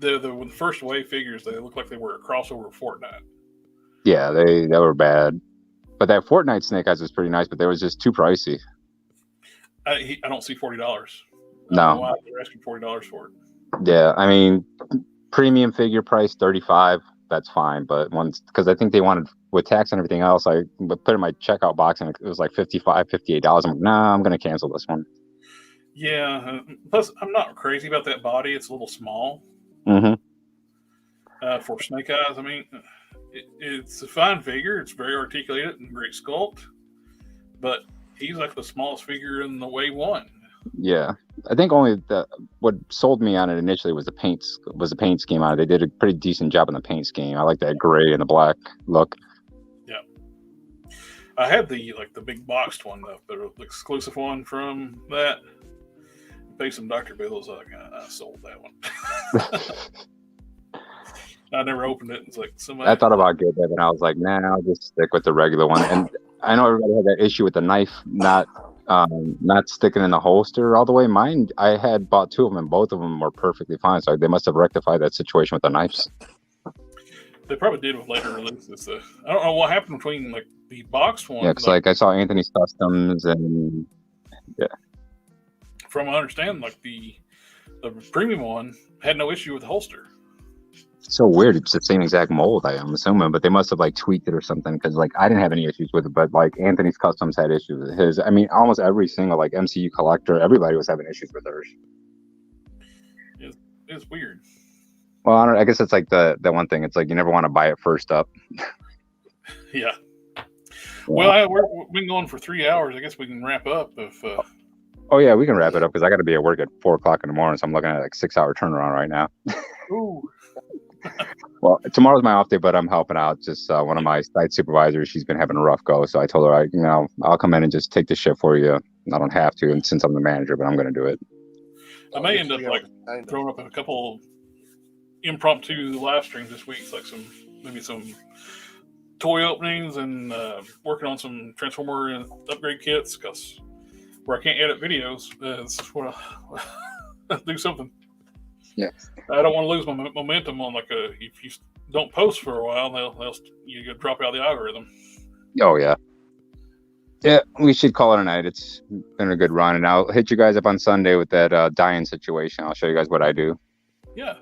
The first wave figures, they look like they were a crossover Fortnite. Yeah, they were bad. But that Fortnite Snake Eyes was pretty nice, but they was just too pricey. I don't see $40. I don't No. know why they're asking $40 for it. Yeah, I mean, premium figure price $35. That's fine, but once because I think they wanted with tax and everything else, I put in my checkout box and it was like $55, $58. I'm like, nah, I'm gonna cancel this one. Yeah. Plus, I'm not crazy about that body. It's a little small. Mm-hmm. For Snake Eyes, I mean, it's a fine figure. It's very articulated and great sculpt, but he's like the smallest figure in the Wave 1. Yeah, I think only what sold me on it initially was the paint scheme on it. They did a pretty decent job on the paint scheme. I like that gray and the black look. Yeah, I had the big boxed one, the exclusive one from that. Paid some Dr. Bills. I sold that one. I never opened it. It's like somebody. I thought about getting it, and I was like, nah, I'll just stick with the regular one. And I know everybody had that issue with the knife not sticking in the holster all the way. Mine, I had bought 2 of them, and both of them were perfectly fine. So they must have rectified that situation with the knives. They probably did with later releases. I don't know what happened between like the boxed one. Yeah, because like I saw Anthony's Customs, and yeah. From what I understand, like the premium one had no issue with the holster. It's so weird. It's the same exact mold, I'm assuming, but they must have like tweaked it or something. Because like I didn't have any issues with it, but like Anthony's Customs had issues with his. I mean, almost every single like MCU collector, everybody was having issues with theirs. It's weird. Well, I guess it's like the one thing. It's like you never want to buy it first up. Yeah. Well, we've been going for 3 hours. I guess we can wrap up if. Oh yeah, we can wrap it up because I got to be at work at 4 o'clock in the morning, so I'm looking at like 6-hour turnaround right now. Ooh. Well, tomorrow's my off day, but I'm helping out. Just one of my site supervisors. She's been having a rough go, so I told her, I'll come in and just take the shift for you. I don't have to, and since I'm the manager, but I'm going to do it. I may end up like throwing up a couple impromptu live streams this week, like maybe some toy openings and working on some Transformer and upgrade kits because where I can't edit videos, is what I do something. Yeah, I don't want to lose my momentum on if you don't post for a while, you get drop out of the algorithm. Oh yeah. Yeah, we should call it a night. It's been a good run, and I'll hit you guys up on Sunday with that dying situation. I'll show you guys what I do. Yeah,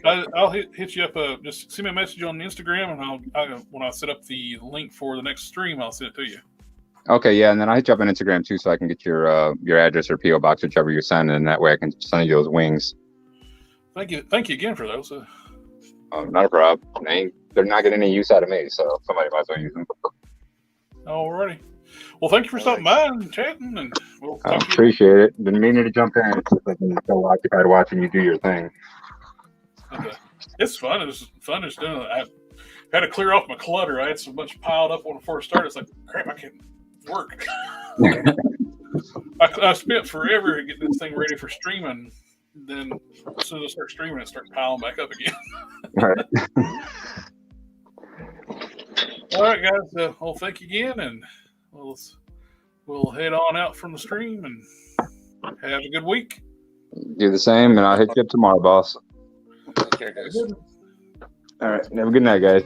I'll hit you up. Just send me a message on Instagram, and when I set up the link for the next stream, I'll send it to you. Okay, yeah, and then I'll hit you up on Instagram too, so I can get your address or PO box, whichever you're sending, and that way I can send you those wings. Thank you again for those. Not a problem. They're not getting any use out of me, so somebody might as well use them. Alrighty. Well, thank you for stopping by and chatting, and we'll talk to you. Appreciate it. Been meaning to jump in. It's just like I'm so occupied watching you do your thing. It's fun. It's fun just doing it. I had to clear off my clutter. I had so much piled up when I first started. It's like, crap, I can't work. I spent forever getting this thing ready for streaming. Then as soon as I start streaming, it starts piling back up again. Right. All right, guys. Well, thank you again, and we'll head on out from the stream and have a good week. Do the same, and I'll hit you up tomorrow, boss. Okay, guys. All right. Have a good night, guys.